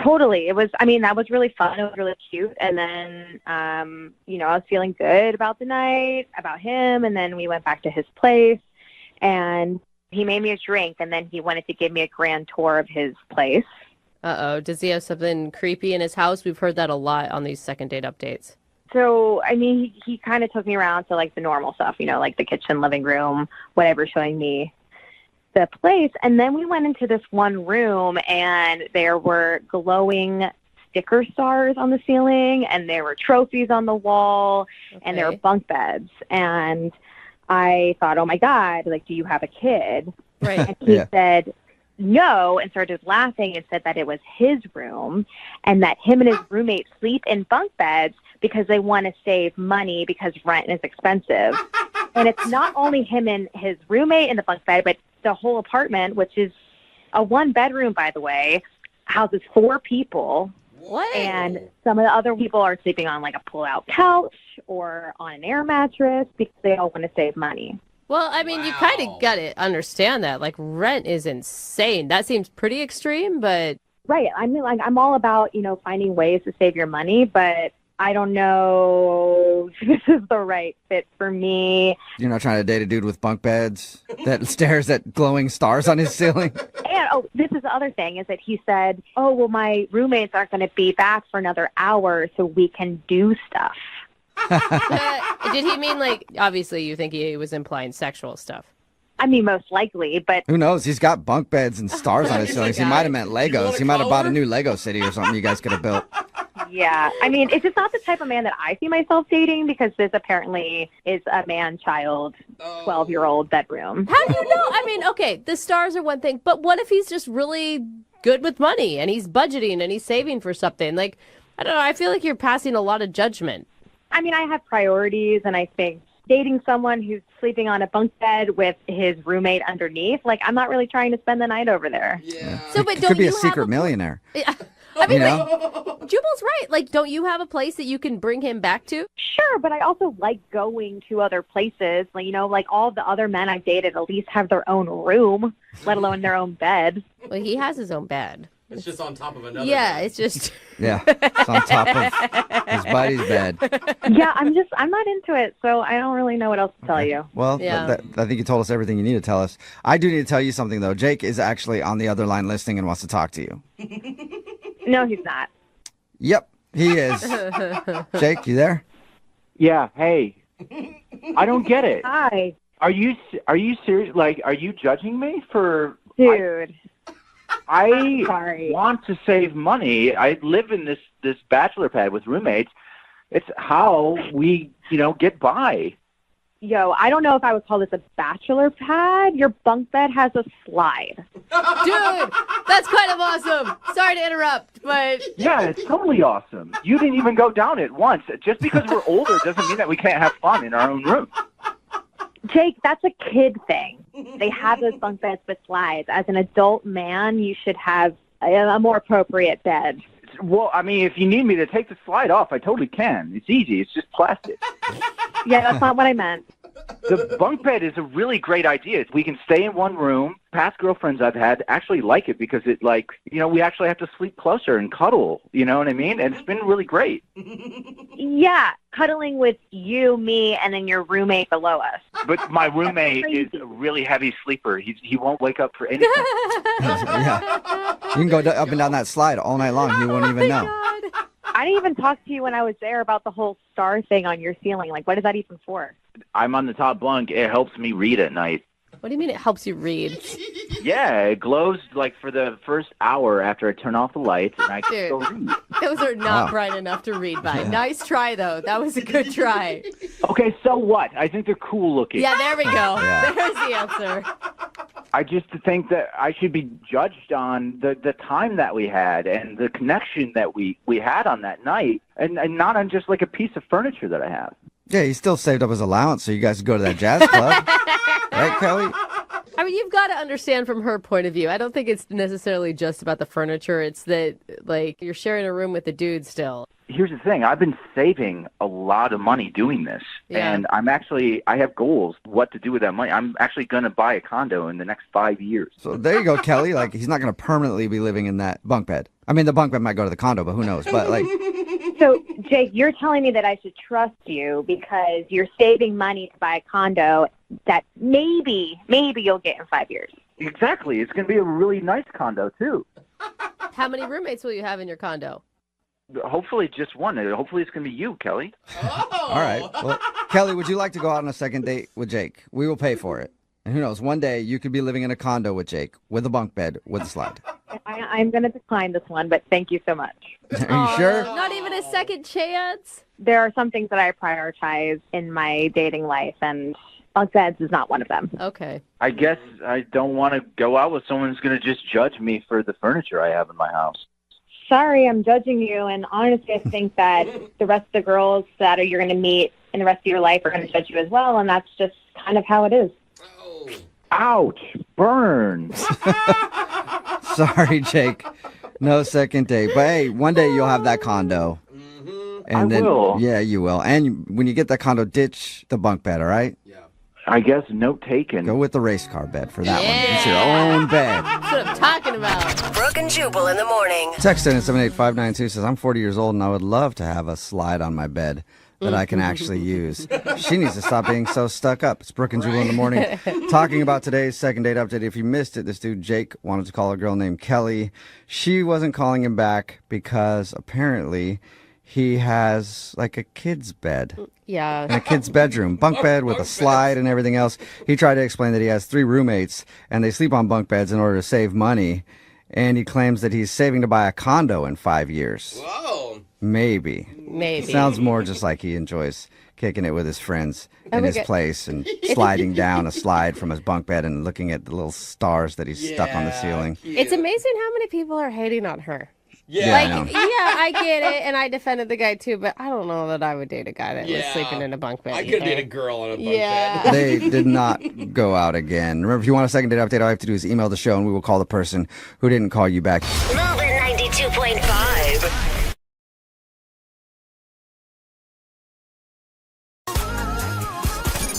Speaker 11: totally. It was, I mean, that was really fun. It was really cute. And then, you know, I was feeling good about the night, about him. And then we went back to his place, and he made me a drink, and then he wanted to give me a grand tour of his place.
Speaker 4: Uh-oh. Does he have something creepy in his house? We've heard that a lot on these second date updates.
Speaker 11: So, I mean, he kind of took me around to, like, the normal stuff, you know, like the kitchen, living room, whatever, showing me the place. And then we went into this one room, and there were glowing sticker stars on the ceiling, and there were trophies on the wall, and there were bunk beds. And I thought, oh, my God, like, do you have a kid?
Speaker 4: Right.
Speaker 11: And he said no, and started laughing and said that it was his room and that him and his roommate sleep in bunk beds because they want to save money because rent is expensive. And it's not only him and his roommate in the bunk bed, but the whole apartment, which is a one-bedroom, by the way, houses 4 people.
Speaker 4: What?
Speaker 11: And some of the other people are sleeping on like a pull-out couch or on an air mattress because they all want to save money.
Speaker 4: Well, I mean, you kind of got to understand that. Like, rent is insane. That seems pretty extreme, but...
Speaker 11: Right. I mean, like, I'm all about, you know, finding ways to save your money, but I don't know if this is the right fit for me.
Speaker 9: You're not trying to date a dude with bunk beds that stares at glowing stars on his ceiling?
Speaker 11: And, oh, this is the other thing, is that he said, oh, well, my roommates aren't going to be back for another hour, so we can do stuff.
Speaker 4: Did he mean, like, obviously you think he was implying sexual stuff?
Speaker 11: I mean, most likely, but...
Speaker 9: Who knows? He's got bunk beds and stars on his ceilings. He might have meant
Speaker 6: You
Speaker 9: Legos.
Speaker 6: want
Speaker 9: He
Speaker 6: a
Speaker 9: might have bought a
Speaker 6: collar?
Speaker 9: new Lego city or something you guys could have built.
Speaker 11: Yeah, I mean, it's just not the type of man that I see myself dating, because this apparently is a man-child, 12-year-old bedroom.
Speaker 4: How do you know? I mean, okay, the stars are one thing, but what if he's just really good with money and he's budgeting and he's saving for something? Like, I don't know, I feel like you're passing a lot of judgment.
Speaker 11: I mean, I have priorities, and I think dating someone who's sleeping on a bunk bed with his roommate underneath, like, I'm not really trying to spend the night over there.
Speaker 6: Yeah.
Speaker 4: So, but
Speaker 9: He
Speaker 4: don't
Speaker 9: could be
Speaker 4: you
Speaker 9: a
Speaker 4: have
Speaker 9: secret millionaire.
Speaker 4: Yeah. I mean,
Speaker 9: You
Speaker 4: like,
Speaker 9: know?
Speaker 4: Jubal's right. Like, don't you have a place that you can bring him back to?
Speaker 11: Sure, but I also like going to other places. Like, you know, like all the other men I've dated at least have their own room, let alone their own bed.
Speaker 4: Well, he has his own bed.
Speaker 6: It's just on top of another.
Speaker 4: Yeah,
Speaker 6: bed.
Speaker 4: it's just...
Speaker 9: Yeah, it's on top of his buddy's bed.
Speaker 11: Yeah, I'm not into it, so I don't really know what else to tell you.
Speaker 9: Well,
Speaker 4: Yeah.
Speaker 9: I think you told us everything you need to tell us. I do need to tell you something, though. Jake is actually on the other line listening and wants to talk to you.
Speaker 11: No, he's not.
Speaker 9: Yep, he is. Jake, you there?
Speaker 10: Yeah. Hey, I don't get it.
Speaker 11: Hi,
Speaker 10: Are you serious? Like, are you judging me for?
Speaker 11: dude.
Speaker 10: I
Speaker 11: Sorry.
Speaker 10: want to save money. I live in this bachelor pad with roommates. It's how we, get by.
Speaker 11: Yo, I don't know if I would call this a bachelor pad. Your bunk bed has a slide.
Speaker 4: Dude, that's kind of awesome. Sorry to interrupt, but...
Speaker 10: Yeah, it's totally awesome. You didn't even go down it once. Just because we're older doesn't mean that we can't have fun in our own room.
Speaker 11: Jake, that's a kid thing. They have those bunk beds with slides. As an adult man, you should have a more appropriate bed.
Speaker 10: Well, I mean, if you need me to take the slide off, I totally can. It's easy. It's just plastic.
Speaker 11: Yeah, that's not what I meant.
Speaker 10: The bunk bed is a really great idea. We can stay in one room. Past girlfriends I've had actually like it because it, like, you know, we actually have to sleep closer and cuddle. You know what I mean? And it's been really great.
Speaker 11: Yeah, cuddling with you, me, and then your roommate below us.
Speaker 10: But my roommate is a really heavy sleeper. He won't wake up for anything.
Speaker 9: Yeah. You can go up and down that slide all night long. He won't even know.
Speaker 11: I didn't even talk to you when I was there about the whole star thing on your ceiling. Like, what is that even for?
Speaker 10: I'm on the top bunk. It helps me read at night.
Speaker 4: What do you mean it helps you read?
Speaker 10: Yeah, it glows like for the first hour after I turn off the lights, and I can still read.
Speaker 4: Those are not bright enough to read by. Nice try, though. That was a good try.
Speaker 10: Okay, so what? I think they're cool looking.
Speaker 4: Yeah, there we go. Yeah. There's the answer.
Speaker 10: I just think that I should be judged on the time that we had and the connection that we had on that night, and not on just like a piece of furniture that I have.
Speaker 9: Yeah, he still saved up his allowance so you guys could go to that jazz club. Right, Kelly?
Speaker 4: I mean, you've got to understand from her point of view. I don't think it's necessarily just about the furniture. It's that, like, you're sharing a room with the dude still.
Speaker 10: Here's the thing. I've been saving a lot of money doing this.
Speaker 4: Yeah.
Speaker 10: And I have goals what to do with that money. I'm actually going to buy a condo in the next 5 years.
Speaker 9: So there you go, Kelly. Like, he's not going to permanently be living in that bunk bed. I mean, the bunk bed might go to the condo, but who knows? But, like...
Speaker 11: So, Jake, you're telling me that I should trust you because you're saving money to buy a condo that maybe you'll get in 5 years.
Speaker 10: Exactly. It's going to be a really nice condo, too.
Speaker 4: How many roommates will you have in your condo?
Speaker 10: Hopefully just one. Hopefully it's going to be you, Kelly.
Speaker 9: All right. Well, Kelly, would you like to go out on a second date with Jake? We will pay for it. And who knows, one day you could be living in a condo with Jake, with a bunk bed, with a slide.
Speaker 11: I'm going to decline this one, but thank you so much.
Speaker 9: Are you sure?
Speaker 4: Not even a second chance?
Speaker 11: There are some things that I prioritize in my dating life, and bunk beds is not one of them.
Speaker 4: Okay.
Speaker 10: I guess I don't want to go out with someone who's going to just judge me for the furniture I have in my house.
Speaker 11: Sorry, I'm judging you, and honestly, I think that the rest of the girls that you're going to meet in the rest of your life are going to judge you as well, and that's just kind of how it is.
Speaker 10: Ouch, burn.
Speaker 9: Sorry, Jake. No second date. But hey, one day you'll have that condo. And
Speaker 10: I
Speaker 9: then,
Speaker 10: will.
Speaker 9: Yeah, you will. And when you get that condo, ditch the bunk bed, all right?
Speaker 10: Yeah. I guess note taken.
Speaker 9: Go with the race car bed for that one. It's your own bed.
Speaker 4: That's what I'm talking about.
Speaker 8: Brooke and Jubal in the morning.
Speaker 9: Text in at 78592 says, I'm 40 years old and I would love to have a slide on my bed that I can actually use. She needs to stop being so stuck up. It's Brooke and Jubal in the morning. Talking about today's second date update. If you missed it, this dude, Jake, wanted to call a girl named Kelly. She wasn't calling him back because apparently he has like a kid's bed.
Speaker 4: Yeah.
Speaker 9: In a kid's bedroom. Bunk bed with a slide and everything else. He tried to explain that he has 3 roommates and they sleep on bunk beds in order to save money. And he claims that he's saving to buy a condo in 5 years.
Speaker 6: Whoa.
Speaker 9: Maybe. Sounds more just like he enjoys kicking it with his friends in his place and sliding down a slide from his bunk bed and looking at the little stars that he's stuck on the ceiling.
Speaker 6: Cute.
Speaker 4: It's amazing how many people are hating on her.
Speaker 6: Yeah.
Speaker 4: Like, I get it, and I defended the guy too, but I don't know that I would date a guy that was sleeping in a bunk bed.
Speaker 6: I could date a girl on a bunk bed.
Speaker 9: They did not go out again. Remember, if you want a second date update, all you have to do is email the show and we will call the person who didn't call you back.
Speaker 8: Moving 92.5.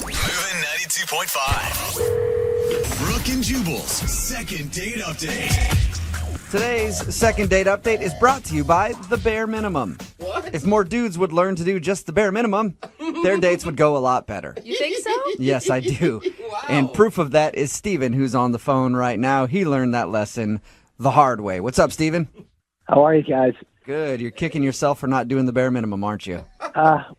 Speaker 2: Moving 92.5. Brooke and Jubal's second date update.
Speaker 9: Today's second date update is brought to you by the bare minimum.
Speaker 6: What?
Speaker 9: If more dudes would learn to do just the bare minimum, their dates would go a lot better.
Speaker 4: You think so?
Speaker 9: Yes, I do.
Speaker 6: Wow.
Speaker 9: And proof of that is Steven, who's on the phone right now. He learned that lesson the hard way. What's up, Steven?
Speaker 12: How are you guys?
Speaker 9: Good. You're kicking yourself for not doing the bare minimum, aren't you?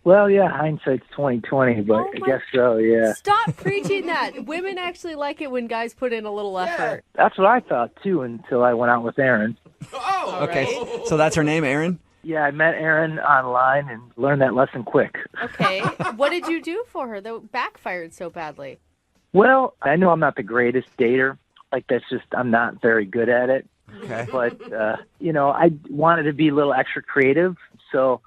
Speaker 12: Well, yeah, hindsight's 20/20, but I guess so, yeah.
Speaker 4: Stop preaching that. Women actually like it when guys put in a little effort.
Speaker 12: That's what I thought, too, until I went out with Erin.
Speaker 6: Oh,
Speaker 9: Okay,
Speaker 6: right.
Speaker 9: so that's her name, Erin?
Speaker 12: Yeah, I met Erin online and learned that lesson quick.
Speaker 4: Okay. What did you do for her that backfired so badly?
Speaker 12: Well, I know I'm not the greatest dater. Like, that's just, I'm not very good at it.
Speaker 9: Okay.
Speaker 12: But, I wanted to be a little extra creative, so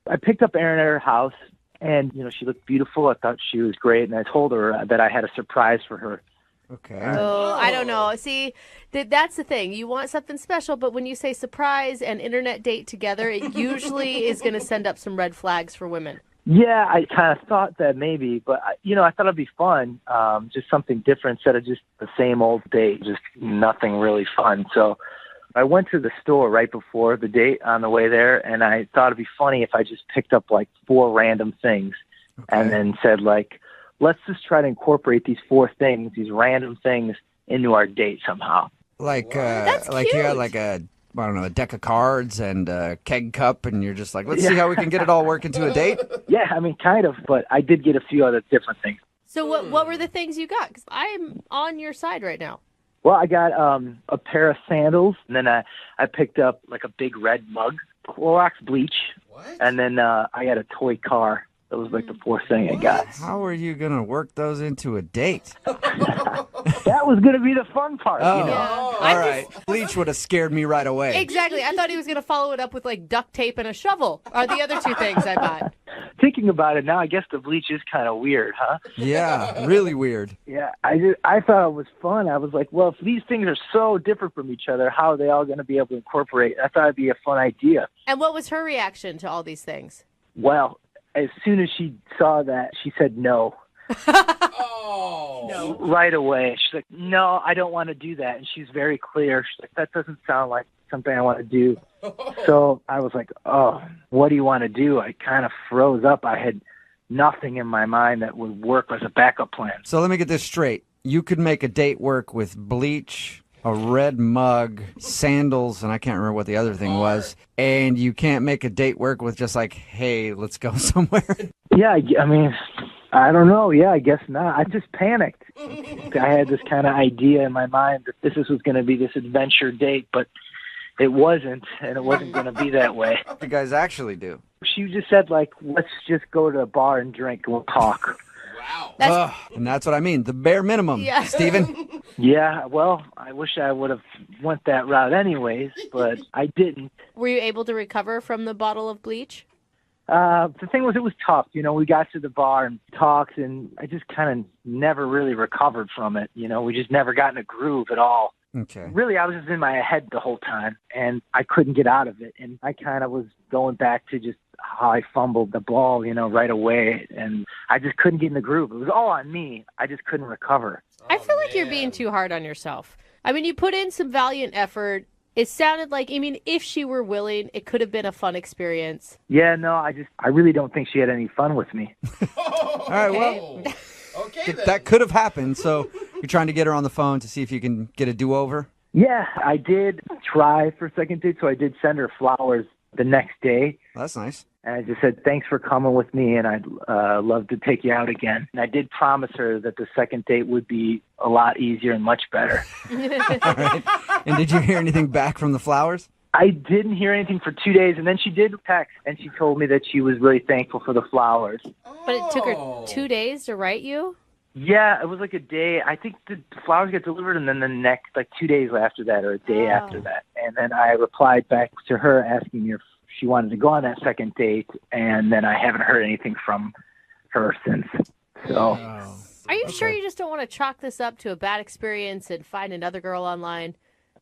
Speaker 12: I picked up Erin at her house, and, she looked beautiful. I thought she was great, and I told her that I had a surprise for her.
Speaker 9: Okay.
Speaker 4: Oh, I don't know. See, that's the thing. You want something special, but when you say surprise and internet date together, it usually is going to send up some red flags for women.
Speaker 12: Yeah, I kind of thought that maybe, but I thought it'd be fun, just something different instead of just the same old date, just nothing really fun. So I went to the store right before the date on the way there, and I thought it'd be funny if I just picked up like 4 random things and then said like, let's just try to incorporate these 4 things, these random things, into our date somehow.
Speaker 9: Like,
Speaker 4: That's
Speaker 9: like
Speaker 4: cute.
Speaker 9: you got like a deck of cards and a keg cup, and you're just like, let's see how we can get it all work into a date.
Speaker 12: Yeah, I mean, kind of, but I did get a few other different things.
Speaker 4: So what were the things you got? 'Cause I'm on your side right now.
Speaker 12: Well, I got a pair of sandals, and then I picked up like a big red mug, Clorox bleach, and then I got a toy car. That was like the 4th thing I got.
Speaker 9: How are you going to work those into a date?
Speaker 12: That was going to be the fun part.
Speaker 9: Oh,
Speaker 12: You know?
Speaker 9: all right. Bleach would have scared me right away.
Speaker 4: Exactly. I thought he was going to follow it up with like duct tape and a shovel are the other 2 things I bought.
Speaker 12: Thinking about it now, I guess the bleach is kind of weird, huh?
Speaker 9: Yeah, really weird.
Speaker 12: Yeah, I thought it was fun. I was like, well, if these things are so different from each other, how are they all going to be able to incorporate? I thought it'd be a fun idea.
Speaker 4: And what was her reaction to all these things?
Speaker 12: Well, as soon as she saw that, she said no.
Speaker 6: No.
Speaker 12: Right away. She's like, no, I don't want to do that. And she's very clear. She's like, that doesn't sound like something I want to do. So I was like, oh, what do you want to do? I kind of froze up. I had nothing in my mind that would work as a backup plan.
Speaker 9: So let me get this straight. You could make a date work with bleach, a red mug, sandals, and I can't remember what the other thing was. And you can't make a date work with just like, hey, let's go somewhere.
Speaker 12: Yeah, I mean, I don't know. Yeah, I guess not. I just panicked. I had this kind of idea in my mind that this was going to be this adventure date, but it wasn't, and it wasn't going to be that way.
Speaker 9: What do you guys actually do?
Speaker 12: She just said, like, let's just go to a bar and drink and we'll talk.
Speaker 6: Wow.
Speaker 9: And that's what I mean, the bare minimum,
Speaker 4: Yeah.
Speaker 9: Steven.
Speaker 12: Yeah, well, I wish I would have went that route anyways, but I didn't.
Speaker 4: Were you able to recover from the bottle of bleach?
Speaker 12: The thing was, it was tough. We got to the bar and talked, and I just kind of never really recovered from it. We just never got in a groove at all.
Speaker 9: Okay.
Speaker 12: Really, I was just in my head the whole time, and I couldn't get out of it. And I kind of was going back to just how I fumbled the ball, right away, and I just couldn't get in the groove. It was all on me. I just couldn't recover.
Speaker 4: I feel like you're being too hard on yourself. I mean, you put in some valiant effort. It sounded like, if she were willing, it could have been a fun experience.
Speaker 12: Yeah, no, I really don't think she had any fun with me.
Speaker 9: All right, well,
Speaker 6: Okay, then.
Speaker 9: that could have happened. So you're trying to get her on the phone to see if you can get a do-over?
Speaker 12: Yeah, I did try for a second date, so I did send her flowers the next day.
Speaker 9: That's nice.
Speaker 12: And I just said, thanks for coming with me, and I'd love to take you out again. And I did promise her that the second date would be a lot easier and much better.
Speaker 9: All right. And did you hear anything back from the flowers?
Speaker 12: I didn't hear anything for 2 days, and then she did text, and she told me that she was really thankful for the flowers.
Speaker 4: But it took her 2 days to write you?
Speaker 12: Yeah, it was like a day. I think the flowers get delivered, and then the next, 2 days after that, or a day after that. And then I replied back to her asking her if she wanted to go on that second date, and then I haven't heard anything from her since. So,
Speaker 4: Are you sure you just don't want to chalk this up to a bad experience and find another girl online?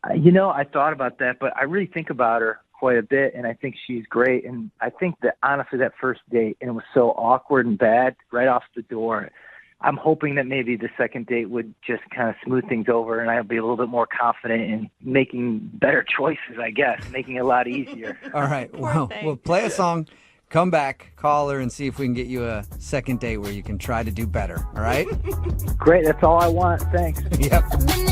Speaker 12: I thought about that, but I really think about her quite a bit, and I think she's great. And I think that, honestly, that first date, and it was so awkward and bad right off the door, I'm hoping that maybe the second date would just kind of smooth things over, and I'll be a little bit more confident in making better choices, I guess, making it a lot easier.
Speaker 9: All right. Well, we'll play a song, come back, call her, and see if we can get you a second date where you can try to do better. All right?
Speaker 12: Great. That's all I want. Thanks.
Speaker 9: Yep.
Speaker 2: Moving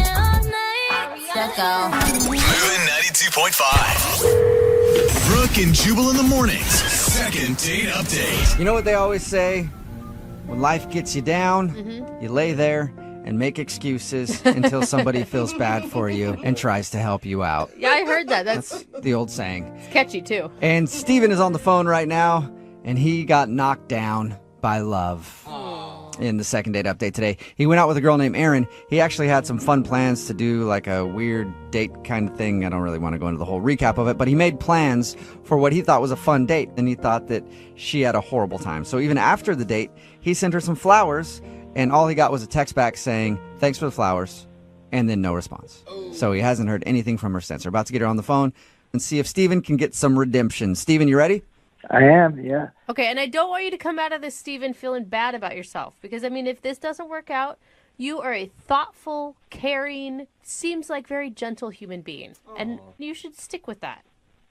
Speaker 2: 92.5. Brooke and Jubal in the mornings. Second date update.
Speaker 9: You know what they always say? When life gets you down, you lay there and make excuses until somebody feels bad for you and tries to help you out.
Speaker 4: Yeah, I heard that. That's
Speaker 9: The old saying.
Speaker 4: it's catchy, too.
Speaker 9: And Steven is on the phone right now, and he got knocked down by love in the second date update today. He went out with a girl named Erin. He actually had some fun plans to do like a weird date kind of thing. I don't really want to go into the whole recap of it, but he made plans for what he thought was a fun date, and he thought that she had a horrible time. So even after the date, he sent her some flowers And all he got was a text back saying, thanks for the flowers, and then no response. So he hasn't heard anything from her since. We're about to get her on the phone and see if Steven can get some redemption. Steven, you ready?
Speaker 12: I am, yeah.
Speaker 4: Okay, and I don't want you to come out of this, Steven, feeling bad about yourself. Because, I mean, if this doesn't work out, you are a thoughtful, caring, seems like very gentle human being. And you should stick with that.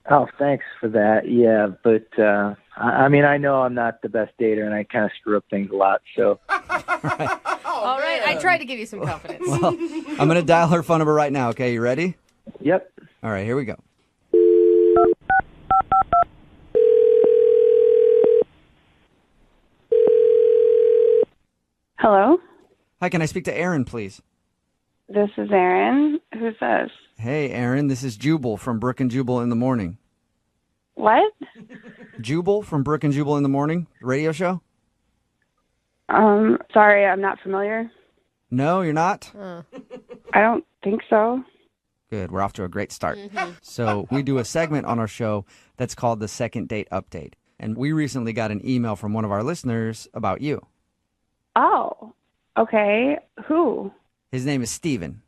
Speaker 12: Oh, thanks for that. Yeah, but I mean, I know I'm not the best dater, and I kind of screw up things a lot. So.
Speaker 4: All right, I tried to give you some confidence.
Speaker 9: Well, I'm going to dial her phone number right now. Okay, you ready?
Speaker 12: Yep.
Speaker 9: All right, here we go.
Speaker 13: Hello?
Speaker 9: Hi, can I speak to Aaron, please?
Speaker 13: This is Aaron. Who's this?
Speaker 9: Hey, Aaron, this is Jubal from Brooke and Jubal in the Morning.
Speaker 13: What?
Speaker 9: Jubal from Brooke and Jubal in the Morning, radio show?
Speaker 13: Sorry, I'm not familiar.
Speaker 9: No, you're not?
Speaker 13: I don't think so.
Speaker 9: Good, we're off to a great start. So we do a segment on our show that's called the Second Date Update. And we recently got an email from one of our listeners about you.
Speaker 13: Oh, okay. Who?
Speaker 9: His name is Steven.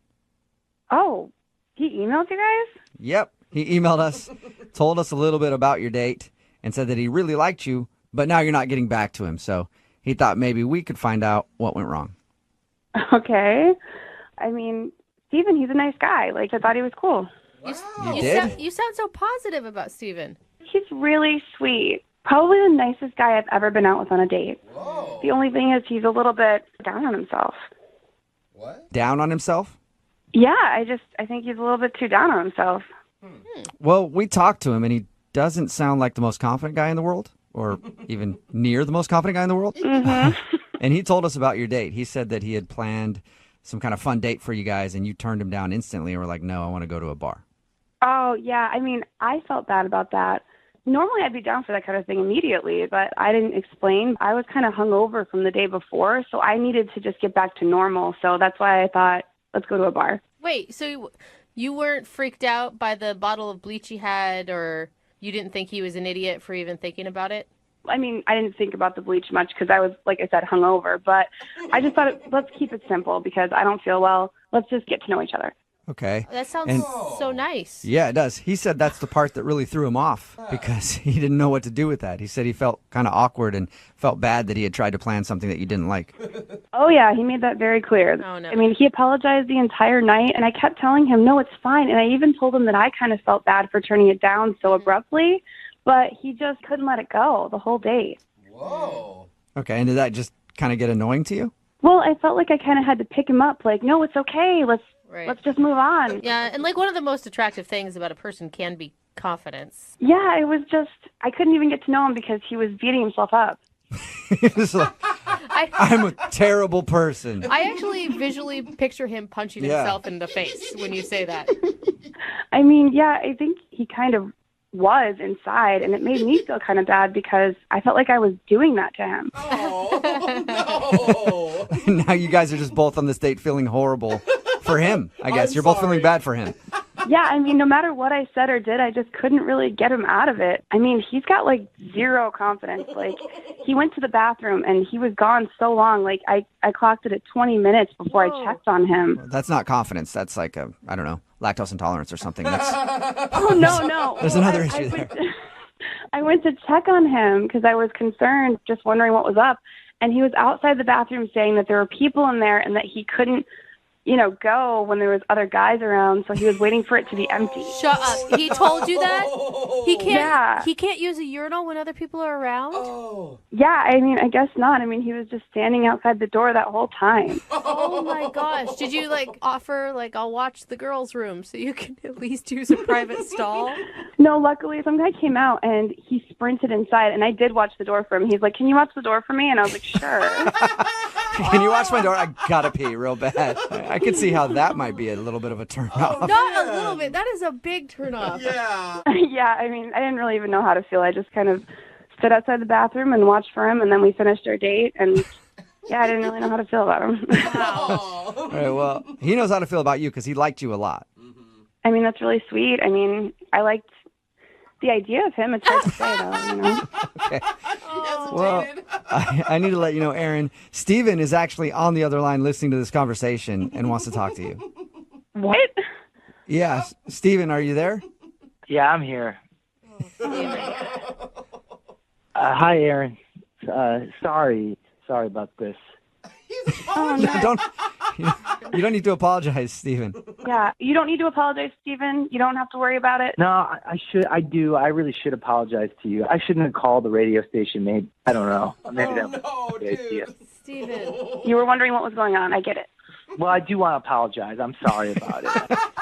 Speaker 13: Oh, he emailed you guys?
Speaker 9: Yep. He emailed us, told us a little bit about your date, and said that he really liked you, but now you're not getting back to him. So he thought maybe we could find out what went wrong.
Speaker 13: Okay. I mean, Steven, he's a nice guy. Like, I thought he was cool.
Speaker 9: You did?
Speaker 4: You sound so positive about Steven.
Speaker 13: He's really sweet. Probably the nicest guy I've ever been out with on a date. Whoa. The only thing is he's a little bit down on himself.
Speaker 9: What? Down on himself?
Speaker 13: Yeah, I think he's a little bit too down on himself.
Speaker 9: Well, we talked to him, and he doesn't sound like the most confident guy in the world, or even near the most confident guy in the world.
Speaker 13: Mm-hmm.
Speaker 9: And he told us about your date. He said that he had planned some kind of fun date for you guys, and you turned him down instantly and were like, no, I want to go to a bar.
Speaker 13: Oh, yeah. I mean, I felt bad about that. Normally, I'd be down for that kind of thing immediately, but I didn't explain. I was kind of hungover from the day before, so I needed to just get back to normal. So that's why I thought, let's go to a bar.
Speaker 4: Wait, so you weren't freaked out by the bottle of bleach he had, or you didn't think he was an idiot for even thinking about it?
Speaker 13: I mean, I didn't think about the bleach much because I was, like I said, hungover. But I just thought, let's keep it simple because I don't feel well. Let's just get to know each other.
Speaker 9: Okay.
Speaker 4: That sounds so nice.
Speaker 9: Yeah, it does. He said that's the part that really threw him off because he didn't know what to do with that. He said he felt kind of awkward and felt bad that he had tried to plan something that you didn't like.
Speaker 13: Oh, yeah, he made that very clear.
Speaker 4: Oh, no.
Speaker 13: I mean, he apologized the entire night, and I kept telling him, no, it's fine. And I even told him that I kind of felt bad for turning it down so abruptly, but he just couldn't let it go the whole date.
Speaker 6: Whoa.
Speaker 9: Okay, and did that just kind of get annoying to you?
Speaker 13: Well, I felt like I kind of had to pick him up, like, no, it's okay. Let's just move on.
Speaker 4: Yeah, and like one of the most attractive things about a person can be confidence.
Speaker 13: Yeah, it was just, I couldn't even get to know him because he was beating himself up.
Speaker 9: He was like, I'm a terrible person.
Speaker 4: I actually visually picture him punching himself in the face when you say that.
Speaker 13: I mean, yeah, I think he kind of was inside, and it made me feel kind of bad because I felt like I was doing that to him.
Speaker 6: Oh, no.
Speaker 9: Now you guys are just both on this date feeling horrible for him, I guess. You're both feeling bad for him.
Speaker 13: Yeah, I mean, no matter what I said or did, I just couldn't really get him out of it. I mean, he's got, like, zero confidence. Like, he went to the bathroom, and he was gone so long. Like, I clocked it at 20 minutes before I checked on him.
Speaker 9: Well, that's not confidence. That's like a, I don't know, lactose intolerance or something. That's
Speaker 13: Oh, no.
Speaker 9: There's another issue there.
Speaker 13: I went to check on him because I was concerned, just wondering what was up. And he was outside the bathroom saying that there were people in there and that he couldn't, go when there was other guys around. So he was waiting for it to be empty.
Speaker 4: Shut up. He told you that? He can't
Speaker 13: Yeah.
Speaker 4: He can't use a urinal when other people are around?
Speaker 13: Yeah, I mean, I guess not. I mean, he was just standing outside the door that whole time.
Speaker 4: Oh my gosh. Did you offer I'll watch the girls' room so you can at least use a private stall?
Speaker 13: No, luckily some guy came out and he sprinted inside, and I did watch the door for him. He's like, "Can you watch the door for me?" And I was like, "Sure."
Speaker 9: Can you watch my door? I gotta pee real bad. I could see how that might be a little bit of a turn off.
Speaker 4: Not a little bit. That is a big turn off.
Speaker 6: Yeah.
Speaker 13: Yeah, I mean, I didn't really even know how to feel. I just kind of stood outside the bathroom and watched for him, and then we finished our date, and yeah, I didn't really know how to feel about him.
Speaker 9: All right, well, he knows how to feel about you because he liked you a lot.
Speaker 13: I mean, that's really sweet. I mean, I liked the idea of him. It's hard to say, though, you know?
Speaker 9: Okay. Well, I need to let you know, Aaron, Steven is actually on the other line listening to this conversation and wants to talk to you.
Speaker 13: What?
Speaker 9: Yeah. Steven, are you there?
Speaker 12: Yeah, I'm here. Hi, Aaron. Sorry about this.
Speaker 13: Oh, no.
Speaker 9: You don't need to apologize, Steven.
Speaker 13: Yeah, you don't need to apologize, Steven. You don't have to worry about it.
Speaker 12: No, I should. I do. I really should apologize to you. I shouldn't have called the radio station. Maybe I don't know. Maybe that was a good idea.
Speaker 4: Steven.
Speaker 13: You were wondering what was going on. I get it.
Speaker 12: Well, I do want to apologize. I'm sorry about it.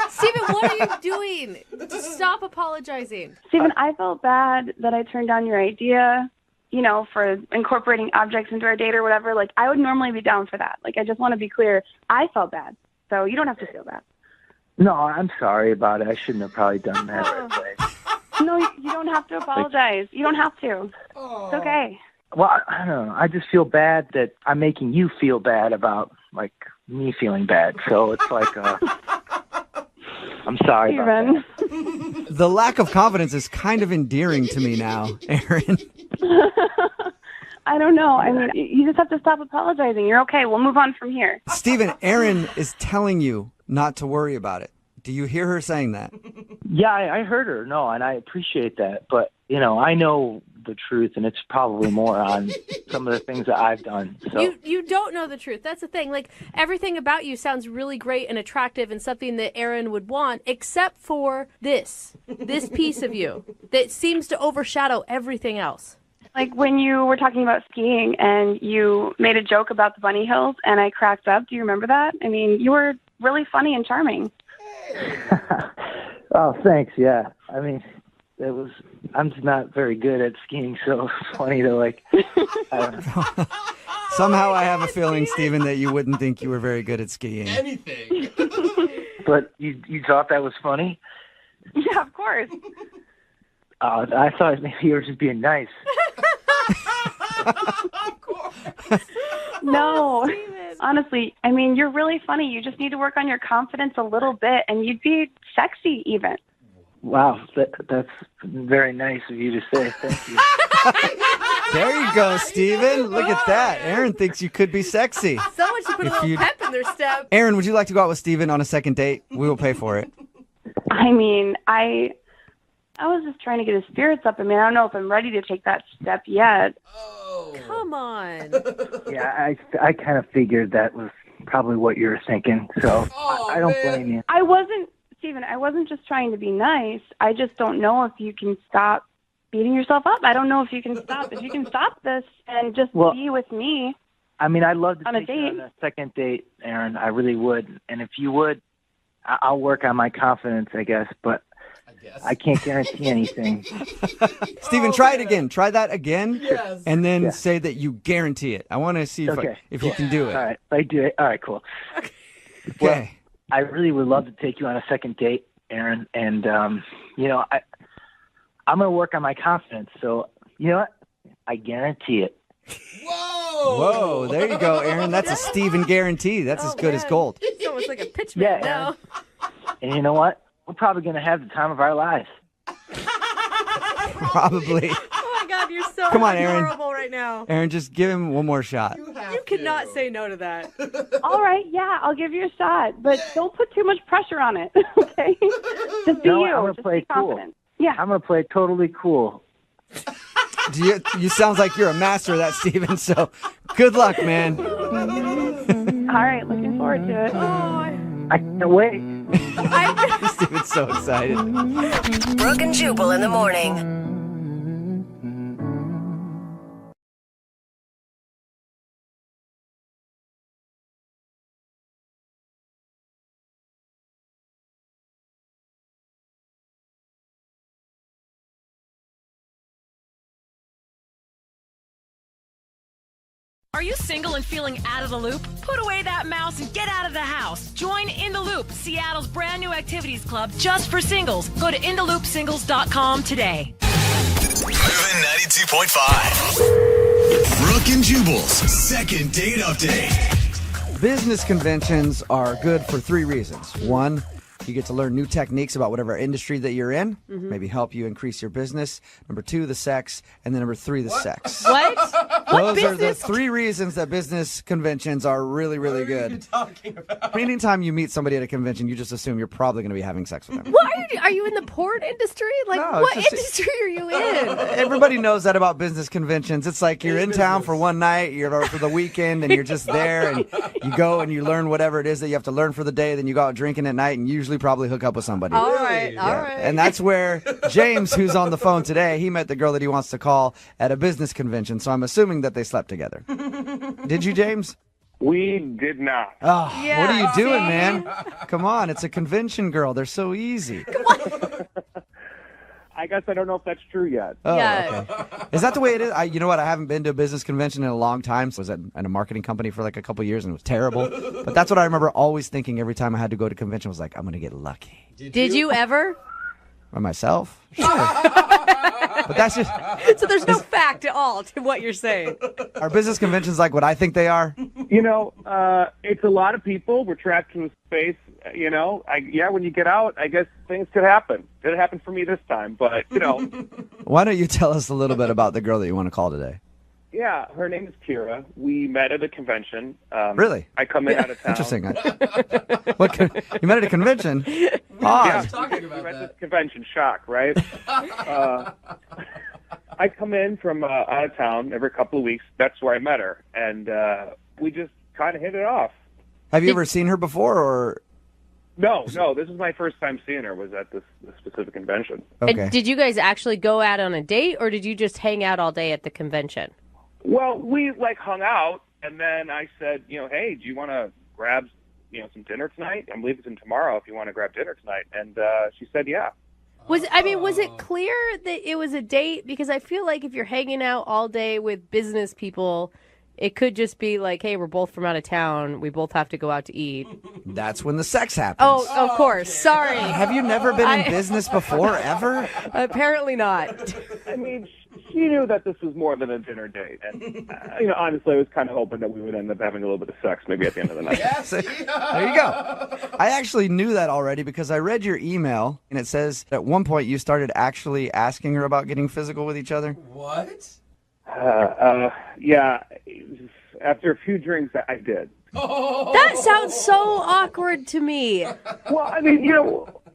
Speaker 4: Steven, what are you doing? Stop apologizing.
Speaker 13: Steven, I felt bad that I turned down your idea, you know, for incorporating objects into our date or whatever. Like, I would normally be down for that. Like, I just want to be clear. I felt bad. So you don't have to feel bad.
Speaker 12: No, I'm sorry about it. I shouldn't have probably done that right away.
Speaker 13: No, you don't have to apologize. You don't have to. It's okay.
Speaker 12: Well, I don't know. I just feel bad that I'm making you feel bad about, like, me feeling bad. So it's like, I'm sorry about that.
Speaker 9: The lack of confidence is kind of endearing to me now, Aaron.
Speaker 13: I don't know. I mean, you just have to stop apologizing. You're okay. We'll move on from here.
Speaker 9: Steven, Aaron is telling you not to worry about it. Do you hear her saying that?
Speaker 12: Yeah, I heard her. No, and I appreciate that. But, you know, I know the truth, and it's probably more on some of the things that I've done. So
Speaker 4: You don't know the truth. That's the thing. Like, everything about you sounds really great and attractive and something that Aaron would want, except for this piece of you that seems to overshadow everything else.
Speaker 13: Like when you were talking about skiing and you made a joke about the bunny hills and I cracked up. Do you remember that? I mean, you were really funny and charming.
Speaker 12: Oh, thanks. Yeah. I mean, I'm just not very good at skiing, so it's funny to, like, I don't know.
Speaker 9: Somehow I have a feeling, Steven, that you wouldn't think you were very good at skiing.
Speaker 6: Anything.
Speaker 12: But you thought that was funny?
Speaker 13: Yeah, of course.
Speaker 12: I thought maybe you were just being nice.
Speaker 6: Of course.
Speaker 13: No, honestly, I mean, you're really funny. You just need to work on your confidence a little bit, and you'd be sexy even.
Speaker 12: Wow, that's very nice of you to say. Thank you.
Speaker 9: There you go, Steven. Look at that. Aaron thinks you could be sexy.
Speaker 4: Someone should put a little pep in their step.
Speaker 9: Aaron, would you like to go out with Steven on a second date? We will pay for it.
Speaker 13: I mean, I was just trying to get his spirits up. I mean, I don't know if I'm ready to take that step yet.
Speaker 6: Oh.
Speaker 4: Come on.
Speaker 12: Yeah, I kind of figured that was probably what you were thinking, so I don't blame you.
Speaker 13: Steven, I wasn't just trying to be nice. I just don't know if you can stop beating yourself up. I don't know if you can stop. If you can stop this and just be with me.
Speaker 12: I mean, I'd love to
Speaker 13: on a
Speaker 12: take you
Speaker 13: date.
Speaker 12: on a second date, Aaron. I really would. And if you would, I'll work on my confidence, I guess, but I can't guarantee anything.
Speaker 9: Steven, try it again. Try that again,
Speaker 6: Yes.
Speaker 9: and then say that you guarantee it. I want to see if you can do it.
Speaker 12: All right, I do it. All right, cool.
Speaker 9: Okay.
Speaker 12: Well, I really would love to take you on a second date, Aaron, and you know, I'm going to work on my confidence. So, you know what? I guarantee it.
Speaker 9: Whoa, there you go, Aaron. That's a Steven guarantee. That's as good as gold.
Speaker 4: It's almost like a pitch man now.
Speaker 12: And you know what? We're probably going to have the time of our lives.
Speaker 9: Probably.
Speaker 4: Oh my God, you're so
Speaker 9: Come on, Aaron.
Speaker 4: adorable right now.
Speaker 9: Aaron, just give him one more shot.
Speaker 4: You cannot say no to that.
Speaker 13: All right, yeah, I'll give you a shot, but don't put too much pressure on it, okay? Just be
Speaker 12: No,
Speaker 13: you.
Speaker 12: I'm gonna
Speaker 13: Just
Speaker 12: play
Speaker 13: be confident.
Speaker 12: cool.
Speaker 13: Yeah.
Speaker 12: I'm going to play totally cool.
Speaker 9: You sounds like you're a master of that, Steven, so good luck, man.
Speaker 13: All right, looking forward to it.
Speaker 12: I can't wait.
Speaker 9: Steven's so excited.
Speaker 8: Brooke and Jubal in the morning.
Speaker 14: Are you single and feeling out of the loop? Put away that mouse and get out of the house. Join In the Loop, Seattle's brand new activities club just for singles. Go to intheloopsingles.com today.
Speaker 2: Moving 92.5. Brooke and Jubal's second date update.
Speaker 9: Business conventions are good for three reasons. One, You get to learn new techniques about whatever industry that you're in, maybe help you increase your business. Number 2, the sex. And then number 3, the sex.
Speaker 4: What?
Speaker 9: Those are the 3 reasons that business conventions are really, really good.
Speaker 6: What are you talking about?
Speaker 9: Anytime you meet somebody at a convention, you just assume you're probably going to be having sex with them.
Speaker 4: What are you in the porn industry? Like,
Speaker 9: No,
Speaker 4: what
Speaker 9: it's just-
Speaker 4: industry are you in?
Speaker 9: Everybody knows that about business conventions. It's like you're in town for one night, you're for the weekend, and you're just there, and you go and you learn whatever it is that you have to learn for the day. Then you go out drinking at night, and usually probably hook up with somebody.
Speaker 4: All right.
Speaker 9: And that's where James, who's on the phone today, he met the girl that he wants to call at a business convention. So I'm assuming that they slept together. Did you, James?
Speaker 15: We did not.
Speaker 9: Oh,
Speaker 4: Yeah,
Speaker 9: what are you doing,
Speaker 4: see?
Speaker 9: man? Come on, it's a convention girl. They're so easy.
Speaker 15: I guess I don't know if that's true yet.
Speaker 9: Oh,
Speaker 4: Yeah.
Speaker 9: okay. Is that the way it is? You know what? I haven't been to a business convention in a long time. So I was at a marketing company for like a couple years, and it was terrible. But that's what I remember always thinking every time I had to go to convention was like, I'm going to get lucky.
Speaker 4: Did you ever?
Speaker 9: By myself? Sure. But that's just...
Speaker 4: So there's no fact at all to what you're saying.
Speaker 9: Are business conventions like what I think they are?
Speaker 15: You know, it's a lot of people. We're trapped in space. You know, when you get out, I guess things could happen. It happened for me this time, but, you know.
Speaker 9: Why don't you tell us a little bit about the girl that you want to call today?
Speaker 15: Yeah, her name is Kira. We met at a convention.
Speaker 9: Really?
Speaker 15: I come in out of town.
Speaker 9: Interesting. You met at a convention?
Speaker 15: Yeah,
Speaker 9: Odd.
Speaker 6: Talking
Speaker 15: we
Speaker 6: about
Speaker 15: met at
Speaker 6: that.
Speaker 15: this convention. Shock, right? I come in from out of town every couple of weeks. That's where I met her, and we just kind of hit it off.
Speaker 9: Have you ever seen her before, or...
Speaker 15: No, this is my first time seeing her. Was at this specific convention.
Speaker 9: Okay.
Speaker 4: And did you guys actually go out on a date, or did you just hang out all day at the convention?
Speaker 15: Well, we hung out, and then I said, hey, do you want to grab, some dinner tonight? I'm leaving tomorrow if you want to grab dinner tonight. And she said, yeah.
Speaker 4: Was it clear that it was a date? Because I feel like if you're hanging out all day with business people, it could just be like, hey, we're both from out of town. We both have to go out to eat.
Speaker 9: That's when the sex happens.
Speaker 4: Oh, of course. Sorry.
Speaker 9: Have you never been in business before, ever?
Speaker 4: Apparently not.
Speaker 15: I mean, she knew that this was more than a dinner date. And, honestly, I was kind of hoping that we would end up having a little bit of sex maybe at the end of the night.
Speaker 6: Yes.
Speaker 9: There you go. I actually knew that already because I read your email, and it says at one point you started actually asking her about getting physical with each other.
Speaker 6: What?
Speaker 15: Yeah. After a few drinks, I did.
Speaker 4: That sounds so awkward to me.
Speaker 15: Well, I mean,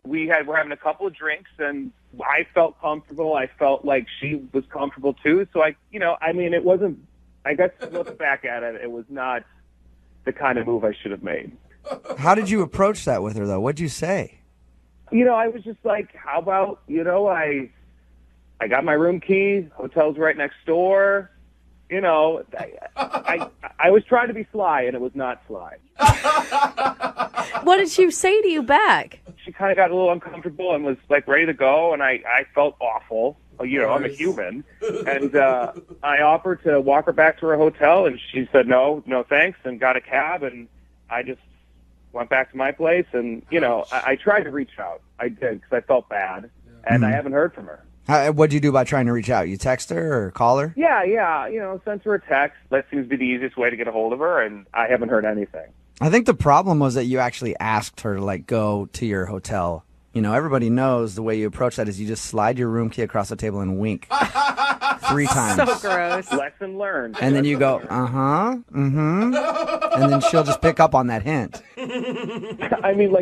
Speaker 15: we're having a couple of drinks, and I felt comfortable. I felt like she was comfortable too. So it wasn't. I guess look back at it, it was not the kind of move I should have made.
Speaker 9: How did you approach that with her, though? What'd you say?
Speaker 15: I was just like, how about I got my room key. Hotel's right next door. I was trying to be sly, and it was not sly.
Speaker 4: What did she say to you back?
Speaker 15: She kind of got a little uncomfortable and was like ready to go, and I felt awful. I'm a human, and I offered to walk her back to her hotel, and she said no thanks, and got a cab, and I just went back to my place, and I tried to reach out. I did because I felt bad, and I haven't heard from her.
Speaker 9: What'd you do by trying to reach out? You text her or call her?
Speaker 15: Yeah, sent her a text. That seems to be the easiest way to get a hold of her, and I haven't heard anything.
Speaker 9: I think the problem was that you actually asked her to go to your hotel. Everybody knows the way you approach that is you just slide your room key across the table and wink 3 times.
Speaker 4: So gross.
Speaker 15: Lesson learned.
Speaker 9: And then you go, and then she'll just pick up on that hint.
Speaker 15: I mean,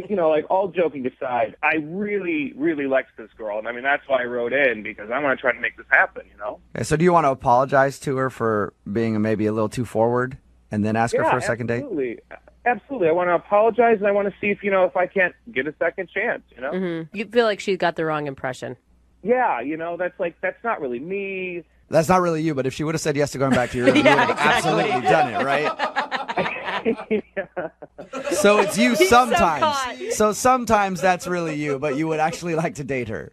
Speaker 15: all joking aside, I really, really liked this girl. And I mean, that's why I wrote in, because I want to try to make this happen,
Speaker 9: Okay, so do you want to apologize to her for being maybe a little too forward and then ask her for a second date?
Speaker 15: Absolutely. I want to apologize, and I want to see if I can't get a second chance,
Speaker 4: Mm-hmm. You feel like she got the wrong impression.
Speaker 15: Yeah, that's not really me.
Speaker 9: That's not really you, but if she would have said yes to going back to your room, you would have absolutely done it, right? So it's you sometimes. So sometimes that's really you, but you would actually like to date her.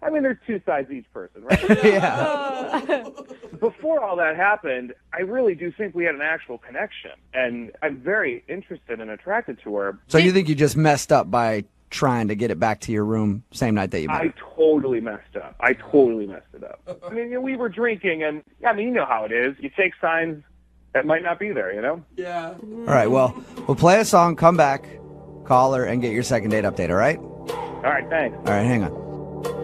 Speaker 15: I mean, there's 2 sides to each person, right?
Speaker 9: Yeah.
Speaker 15: Before all that happened, I really do think we had an actual connection, and I'm very interested and attracted to her.
Speaker 9: So you think you just messed up by trying to get it back to your room same night that you met?
Speaker 15: I totally messed up. I totally messed it up. I mean, we were drinking, and you know how it is. You take signs that might not be there,
Speaker 6: Yeah.
Speaker 9: All right, well, we'll play a song, come back, call her and get your second date update, all right?
Speaker 15: All right, thanks.
Speaker 9: All right, hang on.
Speaker 2: Moving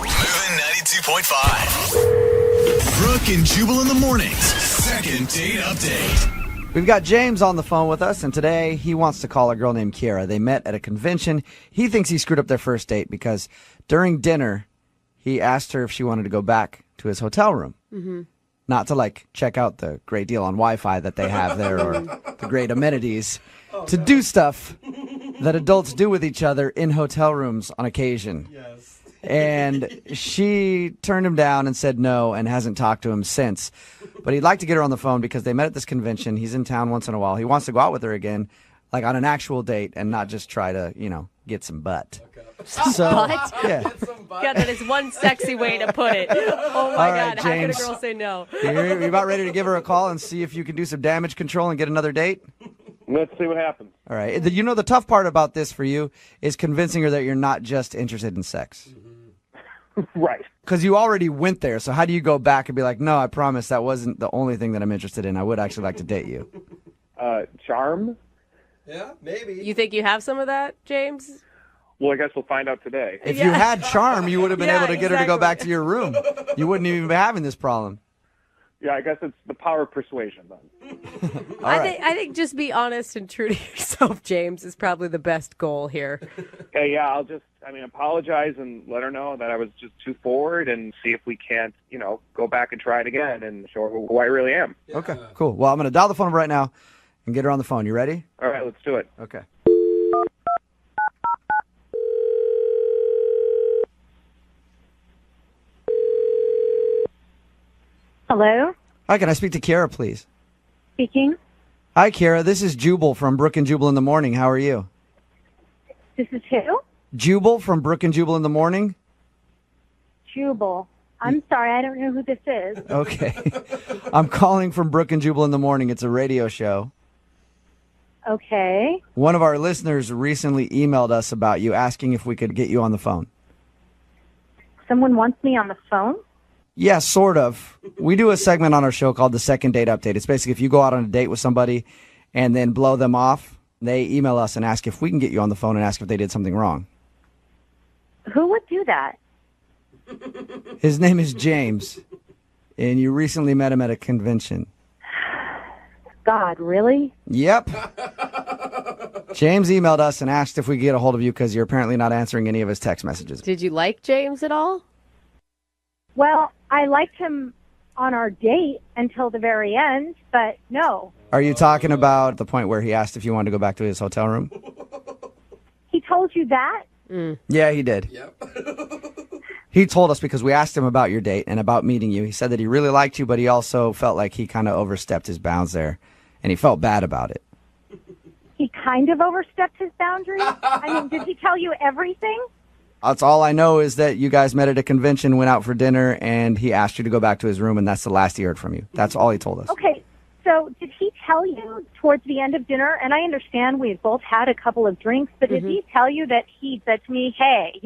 Speaker 2: 92.5. Brooke and Jubal in the mornings. Second date update.
Speaker 9: We've got James on the phone with us, and today he wants to call a girl named Kiera. They met at a convention. He thinks he screwed up their first date because during dinner, he asked her if she wanted to go back to his hotel room.
Speaker 4: Mm-hmm.
Speaker 9: Not to, like, check out the great deal on Wi-Fi that they have there or the great amenities. To do stuff that adults do with each other in hotel rooms on occasion. Yes. And she turned him down and said no and hasn't talked to him since. But he'd like to get her on the phone because they met at this convention. He's in town once in a while. He wants to go out with her again, like on an actual date and not just try to, get some butt. So,
Speaker 4: Butt?
Speaker 9: yeah.
Speaker 4: God, that is one sexy way to put it. Oh, my
Speaker 9: All right,
Speaker 4: God. How could a
Speaker 9: James.
Speaker 4: girl say no?
Speaker 9: You're about ready to give her a call and see if you can do some damage control and get another date?
Speaker 15: Let's see what happens.
Speaker 9: All right. The tough part about this for you is convincing her that you're not just interested in sex.
Speaker 15: Right.
Speaker 9: Because you already went there, so how do you go back and be like, no, I promise that wasn't the only thing that I'm interested in. I would actually like to date you.
Speaker 15: Charm?
Speaker 6: Yeah, maybe.
Speaker 4: You think you have some of that, James?
Speaker 15: Well, I guess we'll find out today.
Speaker 9: If you had charm, you would have been
Speaker 4: Yeah,
Speaker 9: able to get her to go
Speaker 4: exactly.
Speaker 9: back to your room. You wouldn't even be having this problem.
Speaker 15: Yeah, I guess it's the power of persuasion then.
Speaker 4: I think just be honest and true to yourself, James, is probably the best goal here.
Speaker 15: Okay, yeah, I'll just, apologize and let her know that I was just too forward and see if we can't, go back and try it again and show her who I really am.
Speaker 9: Okay, cool. Well, I'm going to dial the phone right now and get her on the phone. You ready?
Speaker 15: All right, let's do it.
Speaker 9: Okay.
Speaker 11: Hello?
Speaker 9: Hi, can I speak to Kiera, please?
Speaker 11: Speaking.
Speaker 9: Hi, Kiera. This is Jubal from Brooke and Jubal in the Morning. How are you?
Speaker 11: This is who?
Speaker 9: Jubal from Brooke and Jubal in the Morning?
Speaker 11: Jubal. I'm sorry, I don't know who this is.
Speaker 9: Okay. I'm calling from Brooke and Jubal in the Morning. It's a radio show.
Speaker 11: Okay.
Speaker 9: One of our listeners recently emailed us about you, asking if we could get you on the phone.
Speaker 11: Someone wants me on the phone?
Speaker 9: Yeah, sort of. We do a segment on our show called the Second Date Update. It's basically if you go out on a date with somebody and then blow them off, they email us and ask if we can get you on the phone and ask if they did something wrong.
Speaker 11: Who would do that?
Speaker 9: His name is James, and you recently met him at a convention.
Speaker 11: God, really?
Speaker 9: Yep. James emailed us and asked if we could get a hold of you because you're apparently not answering any of his text messages.
Speaker 4: Did you like James at all?
Speaker 11: Well, I liked him on our date until the very end, but no.
Speaker 9: Are you talking about the point where he asked if you wanted to go back to his hotel room?
Speaker 11: He told you that?
Speaker 9: Yeah, he did.
Speaker 6: Yep.
Speaker 9: He told us because we asked him about your date and about meeting you. He said that he really liked you, but he also felt like he kind of overstepped his bounds there, and he felt bad about it.
Speaker 11: He kind of overstepped his boundaries? Did he tell you everything?
Speaker 9: That's all I know is that you guys met at a convention, went out for dinner, and he asked you to go back to his room, and that's the last he heard from you. That's all he told us.
Speaker 11: Okay, so did he tell you towards the end of dinner, and I understand we had both had a couple of drinks, but did he tell you that he said to me, hey,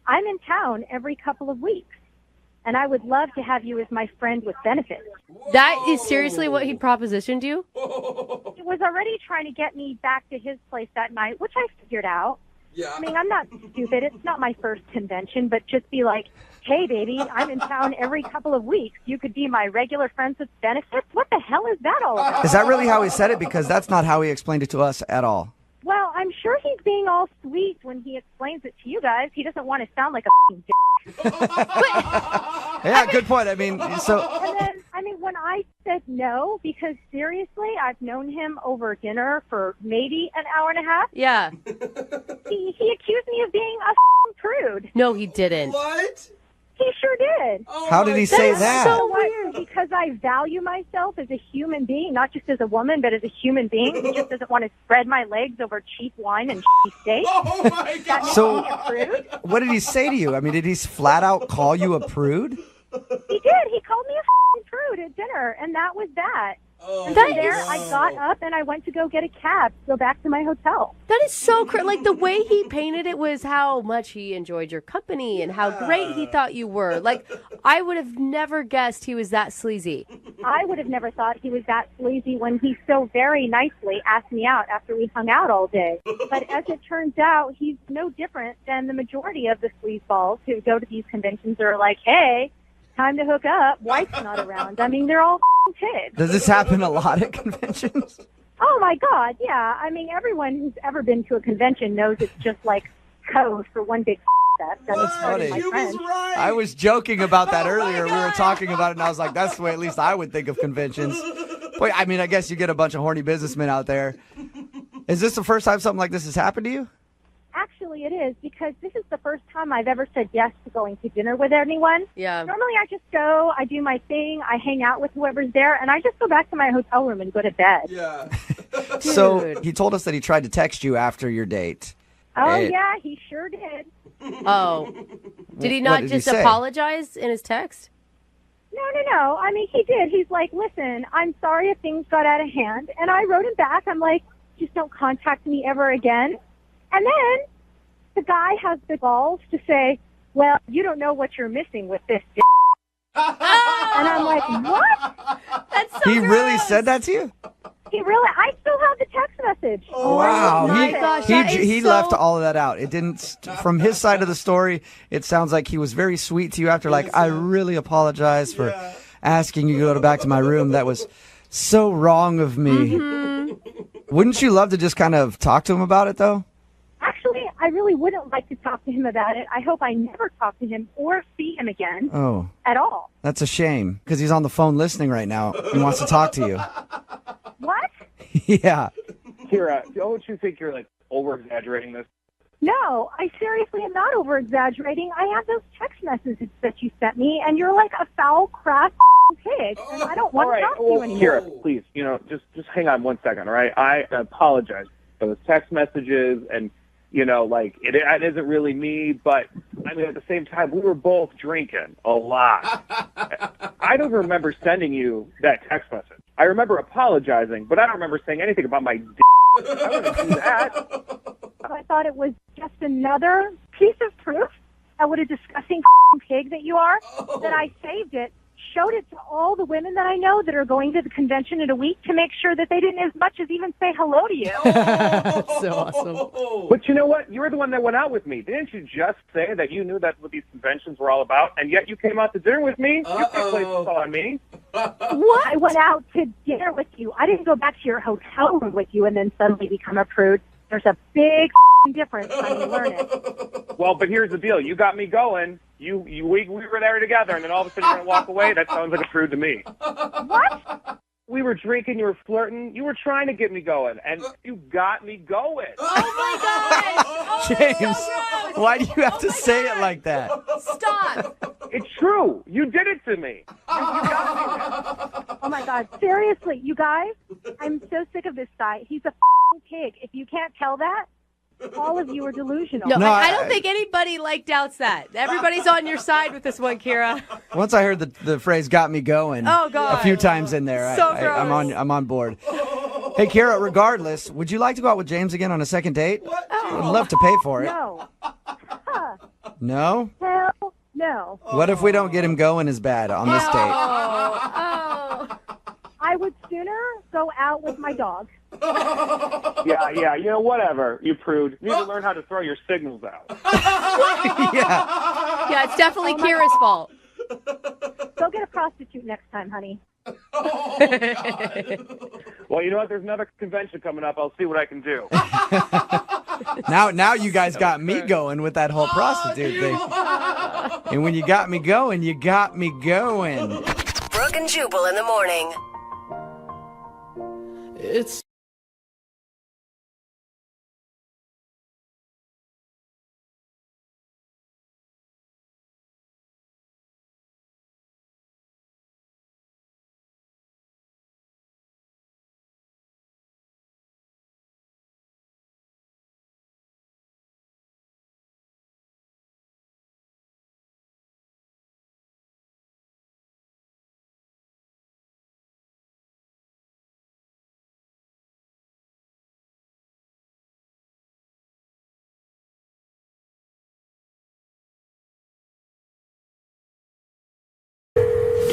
Speaker 11: I'm in town every couple of weeks, and I would love to have you as my friend with benefits.
Speaker 4: That is seriously what he propositioned you?
Speaker 11: He was already trying to get me back to his place that night, which I figured out.
Speaker 6: Yeah.
Speaker 11: I'm not stupid. It's not my first convention, but just be like, hey, baby, I'm in town every couple of weeks. You could be my regular friends with benefits? What the hell is that all about?
Speaker 9: Is that really how he said it? Because that's not how he explained it to us at all.
Speaker 11: Well, I'm sure he's being all sweet when he explains it to you guys. He doesn't want to sound like a f***ing dick.
Speaker 9: Yeah, good point. And then,
Speaker 11: when I said no, because seriously, I've known him over dinner for maybe an hour and a half.
Speaker 4: Yeah.
Speaker 11: He accused me of being a f***ing prude.
Speaker 4: No, he didn't.
Speaker 6: What?
Speaker 11: He sure did.
Speaker 9: How did he say that?
Speaker 11: So weird, because I value myself as a human being, not just as a woman, but as a human being who just doesn't want to spread my legs over cheap wine and shitty steak.
Speaker 6: Oh, my God.
Speaker 9: So,
Speaker 11: me a prude?
Speaker 9: what did he say to you? Did he flat out call you a prude?
Speaker 11: He did. He called me a f***ing prude at dinner, and that was that.
Speaker 16: And
Speaker 4: That
Speaker 16: from there,
Speaker 4: is-
Speaker 16: I got up and I went to go get a cab to go back to my hotel.
Speaker 4: That is so like the way he painted it was how much he enjoyed your company and how great he thought you were. Like, I would have never guessed he was that sleazy.
Speaker 16: I would have never thought he was that sleazy when he so very nicely asked me out after we hung out all day. But as it turns out, he's no different than the majority of the sleazeballs who go to these conventions and are like, hey, time to hook up. Wife's not around. I mean, they're all kids.
Speaker 9: Does this happen a lot at conventions?
Speaker 16: Oh, my God, yeah. I mean, everyone who's ever been to a convention knows it's just like code for one big fest.
Speaker 9: That's funny.
Speaker 16: My friends.
Speaker 9: I was joking about that earlier. We were talking about it, and I was like, that's the way at least I would think of conventions. Wait, I mean, I guess you get a bunch of horny businessmen out there. Is this the first time something like this has happened to you?
Speaker 16: Actually, it is, because this is the first time I've ever said yes to going to dinner with anyone.
Speaker 4: Yeah.
Speaker 16: Normally, I just go, I do my thing, I hang out with whoever's there, and I just go back to my hotel room and go to bed.
Speaker 6: Yeah.
Speaker 9: So he told us that he tried to text you after your date.
Speaker 16: Oh,
Speaker 9: Hey.
Speaker 16: yeah, he sure did.
Speaker 4: Oh. Did he
Speaker 9: What
Speaker 4: not
Speaker 9: did he
Speaker 4: just
Speaker 9: say?
Speaker 4: apologize in his text?
Speaker 16: No. I mean, he did. He's like, listen, I'm sorry if things got out of hand. And I wrote him back. I'm like, just don't contact me ever again. And then the guy has the balls to say, well, you don't know what you're missing with this d-. And I'm like, what?
Speaker 4: That's so
Speaker 9: He really said that to you?
Speaker 16: He really, I still have the text message.
Speaker 9: Wow.
Speaker 4: my gosh, that is
Speaker 9: he
Speaker 4: so-
Speaker 9: left all of that out. It didn't, from his side of the story, it sounds like he was very sweet to you after, like, I really apologize for asking you to go back to my room. That was so wrong of me. Wouldn't you love to just kind of talk to him about it, though?
Speaker 16: Actually, I really wouldn't like to talk to him about it. I hope I never talk to him or see him again
Speaker 9: Oh,
Speaker 16: at all.
Speaker 9: that's a shame, because he's on the phone listening right now and wants to talk to you.
Speaker 16: What?
Speaker 9: Yeah.
Speaker 15: Kira, don't you think you're like over-exaggerating this?
Speaker 16: No, I seriously am not over-exaggerating. I have those text messages that you sent me, and you're like a foul, crass pig, and I don't want
Speaker 15: All right,
Speaker 16: to talk to you anymore.
Speaker 15: Kira, please, just hang on 1 second, all right? I apologize for the text messages, and it isn't really me, but I mean at the same time we were both drinking a lot. I don't remember sending you that text message. I remember apologizing, but I don't remember saying anything about my d. I wouldn't do that.
Speaker 16: I thought it was just another piece of proof of what a disgusting pig that you are, that I saved it, showed it to all the women that I know that are going to the convention in a week to make sure that they didn't as much as even say hello to you.
Speaker 4: That's so awesome.
Speaker 15: But you know what? You were the one that went out with me. Didn't you just say that you knew that's what these conventions were all about, and yet you came out to dinner with me? You can't place this on me.
Speaker 16: What? I went out to dinner with you. I didn't go back to your hotel room with you and then suddenly become a prude. There's a big difference. I mean, learn it.
Speaker 15: Well, but here's the deal. You got me going. We were there together, and then all of a sudden you're going to walk away? That sounds like a prude to me.
Speaker 16: What?
Speaker 15: We were drinking, you were flirting, you were trying to get me going, and you got me going.
Speaker 4: Oh my gosh!
Speaker 9: James, why do you have to say it like that?
Speaker 4: Stop!
Speaker 15: It's true. You did it to me. You got me there.
Speaker 16: Oh my God. Seriously, you guys, I'm so sick of this guy. He's a pig. If you can't tell that, all of you are delusional.
Speaker 4: No,
Speaker 9: No,
Speaker 4: I don't think anybody doubts that. Everybody's on your side with this one, Kira.
Speaker 9: Once I heard the phrase "got me going"
Speaker 4: Oh, God.
Speaker 9: a few times in there,
Speaker 4: So
Speaker 9: I'm on board. Hey, Kira, regardless, would you like to go out with James again on a second date? I'd love to pay for it.
Speaker 16: No. Huh.
Speaker 9: No?
Speaker 16: Hell no.
Speaker 9: What if we don't get him going as bad on this date?
Speaker 4: Oh.
Speaker 16: I would sooner go out with my dog.
Speaker 15: Yeah, whatever, you prude. You need to learn how to throw your signals out.
Speaker 9: Yeah.
Speaker 4: Yeah, it's definitely Kira's fault.
Speaker 16: Go get a prostitute next time, honey.
Speaker 15: Well, you know what? There's another convention coming up. I'll see what I can do.
Speaker 9: Now you guys got me going with that whole prostitute thing. And when you got me going, you got me going.
Speaker 8: Brooke and Jubal in the morning.
Speaker 1: It's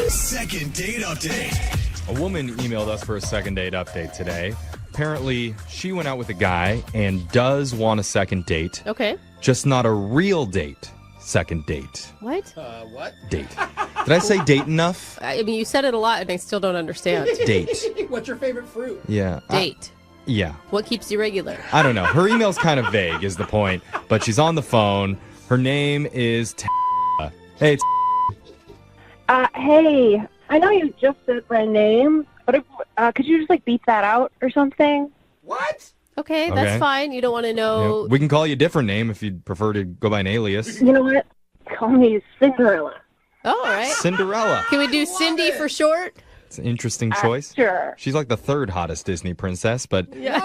Speaker 2: Second date update.
Speaker 17: A woman emailed us for a second date update today. Apparently, she went out with a guy and does want a second date.
Speaker 4: Okay.
Speaker 17: Just not a real date. Second date.
Speaker 4: What?
Speaker 6: What?
Speaker 17: Date. Did I say date enough?
Speaker 4: I mean, you said it a lot, and I still don't understand.
Speaker 17: Date.
Speaker 6: What's your favorite fruit?
Speaker 17: Yeah.
Speaker 4: Date.
Speaker 17: Yeah.
Speaker 4: What keeps you regular?
Speaker 17: I don't know. Her email's kind of vague is the point, but she's on the phone. Her name is Hey, it's
Speaker 11: Hey, I know you just said my name, but could you just like beep that out or something?
Speaker 6: What?
Speaker 4: Okay, that's
Speaker 17: Okay.
Speaker 4: fine. You don't want to know.
Speaker 17: We can call you a different name if you'd prefer to go by an alias.
Speaker 11: You know what? Call me Cinderella.
Speaker 4: Oh, all right.
Speaker 17: Cinderella.
Speaker 4: Can we do Cindy for short?
Speaker 17: It's an interesting choice.
Speaker 11: Sure.
Speaker 17: She's like the third hottest Disney princess, but
Speaker 4: Yeah.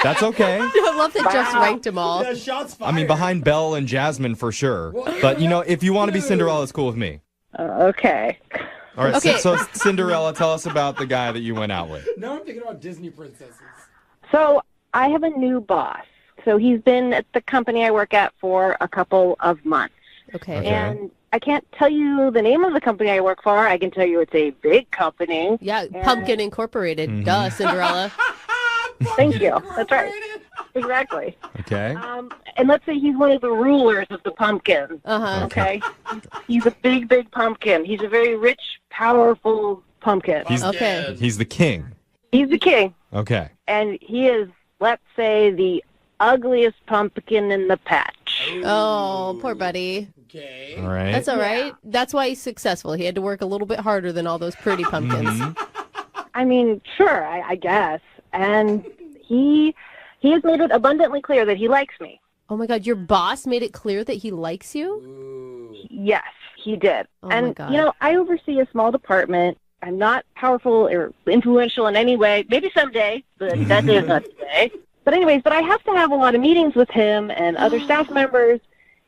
Speaker 17: that's okay.
Speaker 4: I love that Jeff's ranked them all.
Speaker 6: Yeah, shots fired.
Speaker 17: I mean, behind Belle and Jasmine for sure. But, if you want to be Cinderella, it's cool with me.
Speaker 11: Okay.
Speaker 17: All right,
Speaker 4: Okay.
Speaker 17: so Cinderella, tell us about the guy that you went out with.
Speaker 6: Now I'm thinking about Disney princesses.
Speaker 11: So I have a new boss. So he's been at the company I work at for a couple of months.
Speaker 4: Okay.
Speaker 11: And I can't tell you the name of the company I work for. I can tell you it's a big company.
Speaker 4: Yeah, Pumpkin Incorporated. Duh, Cinderella.
Speaker 11: Thank you. That's right. Exactly.
Speaker 17: Okay.
Speaker 11: And let's say he's one of the rulers of the pumpkin.
Speaker 4: Uh-huh.
Speaker 11: Okay. He's a big, big pumpkin. He's a very rich, powerful pumpkin.
Speaker 17: He's the king.
Speaker 11: He's the king.
Speaker 17: Okay.
Speaker 11: And he is, let's say, the ugliest pumpkin in the patch.
Speaker 4: Oh, poor buddy.
Speaker 6: Okay.
Speaker 17: All right.
Speaker 4: That's all right. That's why he's successful. He had to work a little bit harder than all those pretty pumpkins.
Speaker 11: I mean, sure, I guess. And he has made it abundantly clear that he likes me.
Speaker 4: Oh my God, your boss made it clear that he likes you?
Speaker 11: Yes, he did.
Speaker 4: Oh
Speaker 11: and,
Speaker 4: my God.
Speaker 11: I oversee a small department. I'm not powerful or influential in any way. Maybe someday, but that is not today. But anyways, I have to have a lot of meetings with him and other staff members.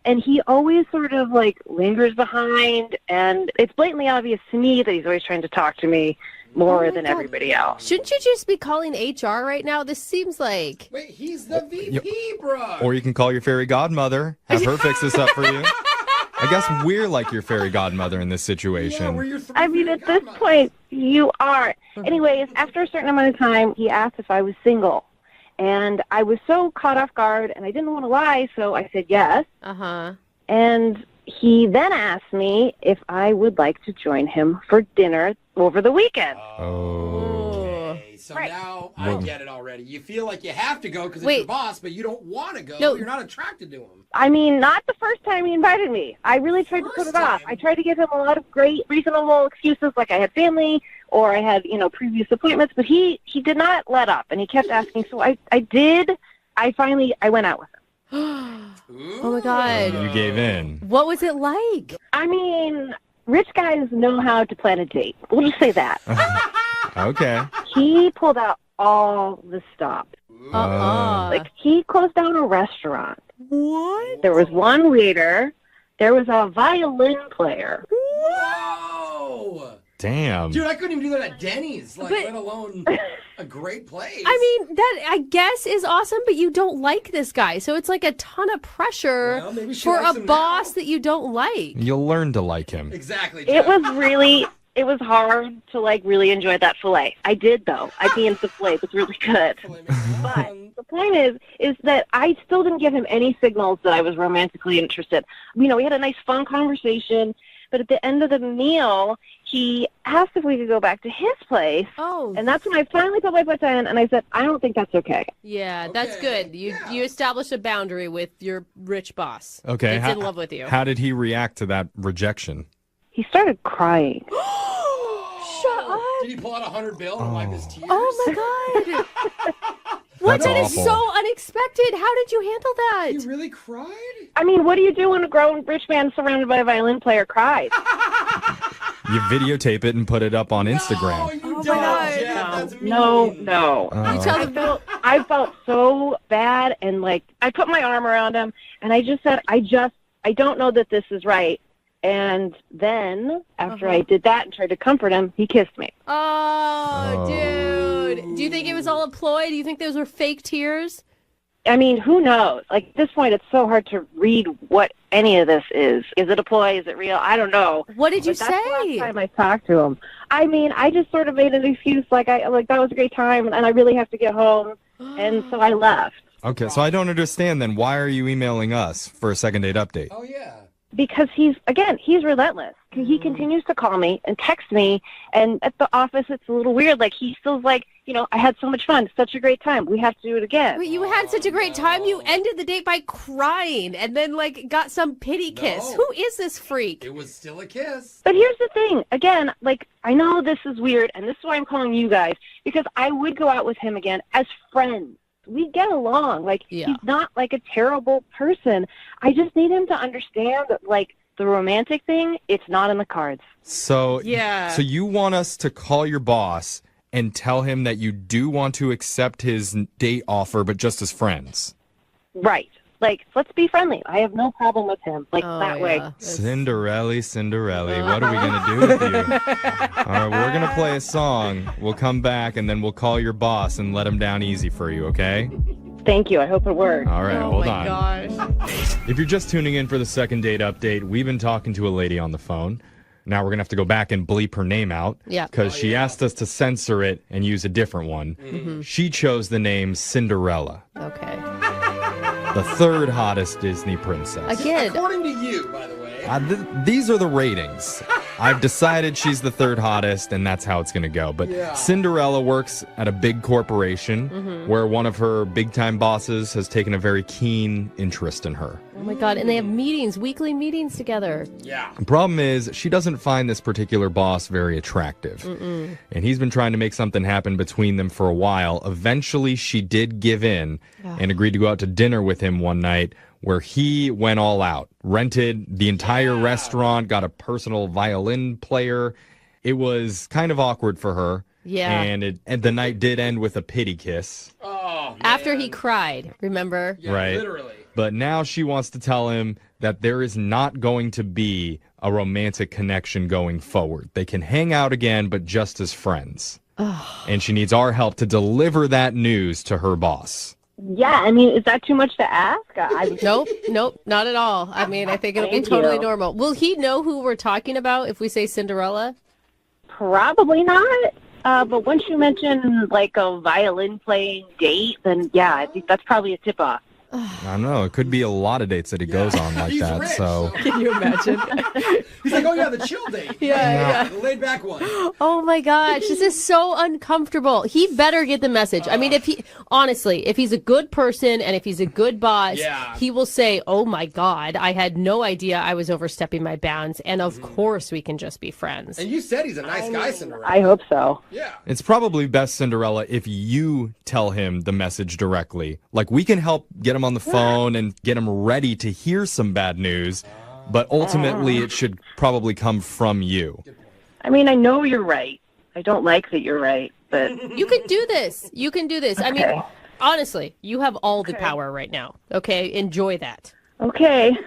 Speaker 11: And he always sort of lingers behind. And it's blatantly obvious to me that he's always trying to talk to me more than everybody else.
Speaker 4: Shouldn't you just be calling HR right now? This seems like...
Speaker 6: Wait, he's the VP, bro.
Speaker 17: Or you can call your fairy godmother, have her fix this up for you. I guess we're like your fairy godmother in this situation.
Speaker 11: I mean, at this point, you are. Anyways, after a certain amount of time, he asked if I was single. And I was so caught off guard, and I didn't want to lie, so I said yes.
Speaker 4: Uh-huh.
Speaker 11: And he then asked me if I would like to join him for dinner over the weekend.
Speaker 6: Okay, so now I get it already. You feel like you have to go because it's
Speaker 11: Wait.
Speaker 6: your boss, but you don't want to go.
Speaker 11: No.
Speaker 6: You're not attracted to him.
Speaker 11: I mean, not the first time he invited me. I really tried to put it off. I tried to give him a lot of great, reasonable excuses, like I had family or I had, previous appointments, but he did not let up, and he kept asking. So I went out with him.
Speaker 4: Oh my God.
Speaker 17: You gave in.
Speaker 4: What was it like?
Speaker 11: I mean, rich guys know how to plan a date. We'll just say that.
Speaker 17: Okay.
Speaker 11: He pulled out all the stops. Like, he closed down a restaurant.
Speaker 4: What?
Speaker 11: There was one waiter. There was a violin player.
Speaker 6: Whoa!
Speaker 17: Damn.
Speaker 6: Dude, I couldn't even do that at Denny's, let alone a great place.
Speaker 4: I mean, that I guess is awesome, but you don't like this guy. So it's like a ton of pressure
Speaker 6: maybe she
Speaker 4: for
Speaker 6: likes
Speaker 4: a
Speaker 6: him
Speaker 4: boss that you don't like.
Speaker 17: You'll learn to like him.
Speaker 6: Exactly.
Speaker 11: It was hard to really enjoy that filet. I did though. I mean, the filet was really good. But the point is that I still didn't give him any signals that I was romantically interested. We had a nice fun conversation, but at the end of the meal, he asked if we could go back to his place.
Speaker 4: Oh.
Speaker 11: And that's when I finally put my foot down and I said, I don't think that's okay.
Speaker 4: Yeah, that's good. You established a boundary with your rich boss.
Speaker 17: Okay.
Speaker 4: That's in love with you.
Speaker 17: How did he react to that rejection?
Speaker 11: He started crying.
Speaker 4: Shut up.
Speaker 6: Did he pull out $100 bill and wipe his tears?
Speaker 4: Oh my God. What?
Speaker 17: That's
Speaker 4: That is
Speaker 17: awful.
Speaker 4: so unexpected. How did you handle that?
Speaker 6: He really cried?
Speaker 11: I mean, what do you do when a grown rich man surrounded by a violin player cries?
Speaker 17: You videotape it and put it up on Instagram.
Speaker 6: You
Speaker 4: Oh my God.
Speaker 6: Jeff, that's mean.
Speaker 11: No.
Speaker 17: Oh.
Speaker 11: I felt so bad, and I put my arm around him, and I just said, I don't know that this is right. And then, after I did that and tried to comfort him, he kissed me.
Speaker 4: Oh, dude. Do you think it was all a ploy? Do you think those were fake tears?
Speaker 11: I mean, who knows? Like, at this point, it's so hard to read what any of this is. Is it a ploy? Is it real? I don't know.
Speaker 4: What did you
Speaker 11: But that's the
Speaker 4: say?
Speaker 11: last time I talked to him. I mean, I just sort of made an excuse, like that was a great time, and I really have to get home, and so I left.
Speaker 17: Okay, so I don't understand then. Why are you emailing us for a second date update?
Speaker 6: Oh, yeah.
Speaker 11: Because he's relentless. He continues to call me and text me, and at the office it's a little weird. Like, he still's like, I had so much fun, such a great time. We have to do it again.
Speaker 4: Wait, you had such a great time. You ended the date by crying and then, like, got some pity kiss. Who is this freak?
Speaker 6: It was still a kiss.
Speaker 11: But here's the thing. Again, like, I know this is weird, and this is why I'm calling you guys, because I would go out with him again as friends. We get along. Like, he's not, like, a terrible person. I just need him to understand that, like, the romantic thing, it's not in the cards.
Speaker 17: So you want us to call your boss and tell him that you do want to accept his date offer, but just as friends?
Speaker 11: Right. Like, let's be friendly. I have no problem with him. Like, that way.
Speaker 17: Cinderella, what are we going to do with you? All right, we're going to play a song. We'll come back, and then we'll call your boss and let him down easy for you, okay?
Speaker 11: Thank you. I hope it works.
Speaker 17: All right, hold on.
Speaker 4: Gosh.
Speaker 17: If you're just tuning in for the second date update, we've been talking to a lady on the phone. Now we're going to have to go back and bleep her name out.
Speaker 4: Yeah.
Speaker 17: Because she asked us to censor it and use a different one.
Speaker 4: Mm-hmm.
Speaker 17: She chose the name Cinderella.
Speaker 4: Okay.
Speaker 17: The third hottest Disney princess.
Speaker 4: Again.
Speaker 6: According to you, by the way.
Speaker 17: These are the ratings. I've decided she's the third hottest, and that's how it's going to go. But Cinderella works at a big corporation where one of her big-time bosses has taken a very keen interest in her.
Speaker 4: Oh, my God. And they have meetings, weekly meetings together.
Speaker 6: Yeah.
Speaker 17: The problem is she doesn't find this particular boss very attractive. And he's been trying to make something happen between them for a while. Eventually, she did give in and agreed to go out to dinner with him one night, where he went all out, rented the entire restaurant, got a personal violin player. It was kind of awkward for her.
Speaker 4: Yeah.
Speaker 17: And the night did end with a pity kiss.
Speaker 6: Oh, man.
Speaker 4: After he cried, remember?
Speaker 6: Yeah,
Speaker 17: right.
Speaker 6: Literally.
Speaker 17: But now she wants to tell him that there is not going to be a romantic connection going forward. They can hang out again, but just as friends. And she needs our help to deliver that news to her boss.
Speaker 11: Yeah, I mean, is that too much to ask?
Speaker 4: Nope, not at all. I mean, I think it'll be totally normal. Will he know who we're talking about if we say Cinderella?
Speaker 11: Probably not. But once you mention, like, a violin-playing date, then, yeah, I think that's probably a tip-off.
Speaker 17: I don't know. It could be a lot of dates that he goes on like that.
Speaker 6: Rich,
Speaker 17: so
Speaker 4: Can you imagine?
Speaker 6: He's like, oh, yeah, the chill date.
Speaker 4: Yeah.
Speaker 6: The laid-back one.
Speaker 4: Oh my gosh, this is so uncomfortable. He better get the message. I mean, if he's a good person and if he's a good boss, he will say, oh my God, I had no idea I was overstepping my bounds. And of course we can just be friends.
Speaker 6: And you said he's a nice guy, Cinderella.
Speaker 11: I hope so.
Speaker 6: Yeah.
Speaker 17: it's probably best, Cinderella, if you tell him the message directly. Like, we can help get him on the phone and get him ready to hear some bad news, but ultimately it should probably come from you.
Speaker 11: I mean, I know you're right. I don't like that you're right, but...
Speaker 4: You can do this. I mean, honestly, you have all the power right now. Okay? Enjoy that.
Speaker 11: Okay.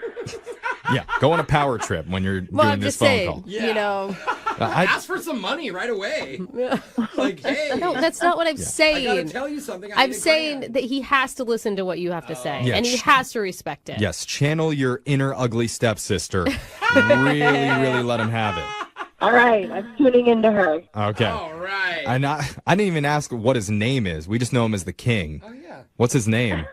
Speaker 17: Yeah, go on a power trip when you're
Speaker 4: Well,
Speaker 17: doing
Speaker 4: I'm
Speaker 17: this
Speaker 4: just
Speaker 17: phone
Speaker 4: saying,
Speaker 17: call.
Speaker 4: you know.
Speaker 6: Ask for some money right away. Like, hey.
Speaker 4: No, that's not what I'm saying.
Speaker 6: I gotta tell you something.
Speaker 4: I'm saying that he has to listen to what you have to say,
Speaker 17: Yeah,
Speaker 4: and he has to respect it.
Speaker 17: Yes, channel your inner ugly stepsister. Really, really let him have it.
Speaker 11: All right, I'm tuning into her.
Speaker 17: Okay.
Speaker 6: All right.
Speaker 17: And I didn't even ask what his name is. We just know him as the King.
Speaker 6: Oh, yeah.
Speaker 17: What's his name?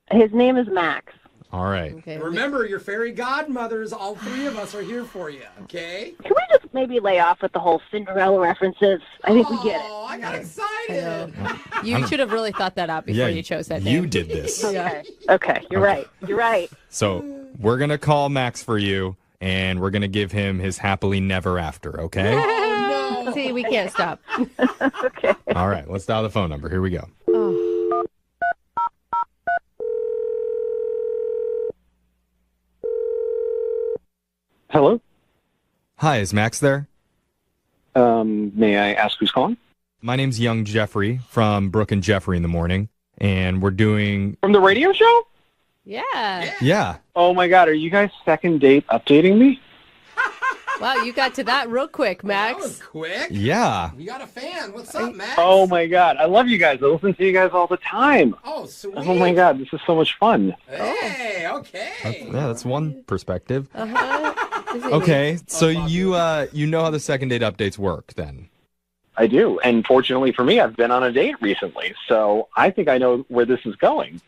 Speaker 11: His name is Max.
Speaker 17: All right.
Speaker 4: Okay.
Speaker 6: Remember, your fairy godmothers, all three of us are here for you, okay?
Speaker 11: Can we just maybe lay off with the whole Cinderella references? I think we get it.
Speaker 6: Oh, I got excited.
Speaker 4: You should have really thought that out before you chose that name.
Speaker 17: You did this.
Speaker 11: Okay, you're right. You're right.
Speaker 17: So we're going to call Max for you, and we're going to give him his happily never after, okay?
Speaker 6: Oh, no.
Speaker 4: See, we can't stop.
Speaker 11: Okay.
Speaker 17: All right, let's dial the phone number. Here we go.
Speaker 18: Hello?
Speaker 17: Hi, is Max there?
Speaker 18: May I ask who's calling?
Speaker 17: My name's young Jeffrey from Brooke and Jeffrey in the morning, and we're doing...
Speaker 18: From the radio show?
Speaker 4: Yeah.
Speaker 17: Yeah.
Speaker 18: Oh my god, are you guys second date updating me?
Speaker 4: Wow, you got to that real quick, Max.
Speaker 6: That was quick.
Speaker 17: Yeah.
Speaker 6: We got a fan. What's up, Max?
Speaker 18: Oh my God, I love you guys. I listen to you guys all the time.
Speaker 6: Oh, sweet.
Speaker 18: Oh my God, this is so much fun.
Speaker 6: Hey, okay.
Speaker 17: That's one perspective.
Speaker 4: Uh-huh.
Speaker 17: Okay, so you know how the second date updates work then?
Speaker 18: I do, and fortunately for me, I've been on a date recently, so I think I know where this is going.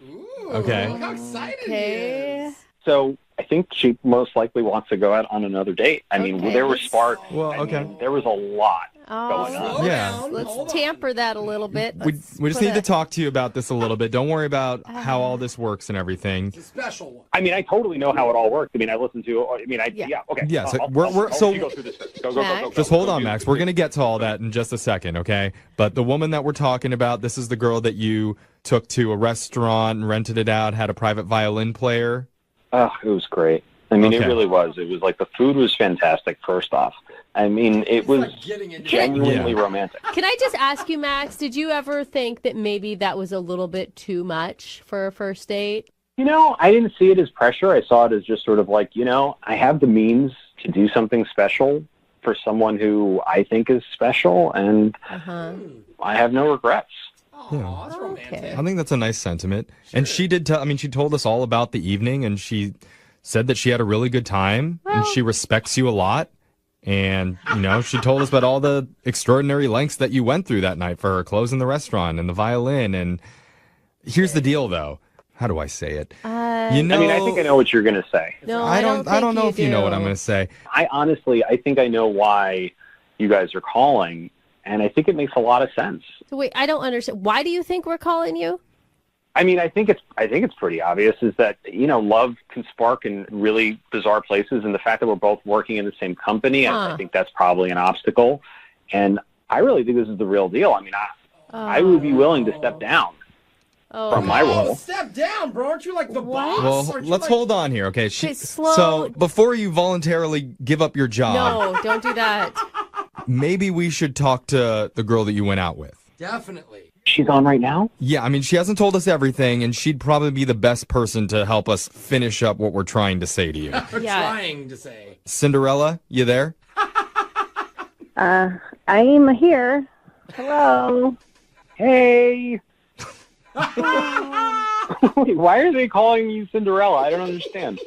Speaker 17: Okay.
Speaker 6: Look how excited he
Speaker 4: Okay.
Speaker 6: is.
Speaker 18: So I think she most likely wants to go out on another date. I mean, there were sparks.
Speaker 17: Well, okay.
Speaker 18: There was a lot
Speaker 4: Oh,
Speaker 18: going on.
Speaker 17: Yeah.
Speaker 4: let's tamper that a little bit.
Speaker 17: We just need to talk to you about this a little bit. Don't worry about
Speaker 4: Uh-huh.
Speaker 17: how all this works and everything.
Speaker 6: It's a special one.
Speaker 18: I mean, I totally know how it all works. I mean, I listened to. Okay.
Speaker 17: Yeah, so
Speaker 18: I'll
Speaker 17: we're
Speaker 18: let
Speaker 17: so
Speaker 18: you go through this. Go.
Speaker 17: just hold on, Max. We're gonna get to all that in just a second, okay? But the woman that we're talking about, this is the girl that you took to a restaurant and rented it out, had a private violin player.
Speaker 18: Oh, it was great. I mean,
Speaker 17: Okay.
Speaker 18: it really was. It was like the food was fantastic, first off. I mean, it was genuinely romantic.
Speaker 4: Can I just ask you, Max, did you ever think that maybe that was a little bit too much for a first date?
Speaker 18: You know, I didn't see it as pressure. I saw it as just sort of like, I have the means to do something special for someone who I think is special, and I have no regrets.
Speaker 17: Yeah.
Speaker 6: That's romantic.
Speaker 17: I think that's a nice sentiment. And she did tell, she told us all about the evening, and she said that she had a really good time, and she respects you a lot. And, she told us about all the extraordinary lengths that you went through that night for her, closing the restaurant and the violin. And here's the deal, though. How do I say it?
Speaker 18: I mean, I think I know what you're going to say.
Speaker 4: No,
Speaker 17: I don't know if you know what I'm going to say.
Speaker 18: I think I know why you guys are calling, and I think it makes a lot of sense.
Speaker 4: So wait, I don't understand. Why do you think we're calling you?
Speaker 18: I mean, I think it's pretty obvious is that, love can spark in really bizarre places, and the fact that we're both working in the same company, I think that's probably an obstacle. And I really think this is the real deal. I mean, I would be willing to step down from my role.
Speaker 6: Step down, bro. Aren't you like the boss?
Speaker 17: Well,
Speaker 6: Aren't you
Speaker 17: let's
Speaker 6: like-
Speaker 17: hold on here, okay?
Speaker 4: slow.
Speaker 17: So before you voluntarily give up your job,
Speaker 4: No, don't do that.
Speaker 17: maybe we should talk to the girl that you went out with.
Speaker 6: Definitely.
Speaker 18: She's on right now?
Speaker 17: Yeah, she hasn't told us everything, and she'd probably be the best person to help us finish up what we're trying to say to you.
Speaker 6: Trying to say.
Speaker 17: Cinderella, you there?
Speaker 7: I'm here. Hello.
Speaker 18: Hey. Why are they calling you Cinderella? I don't understand.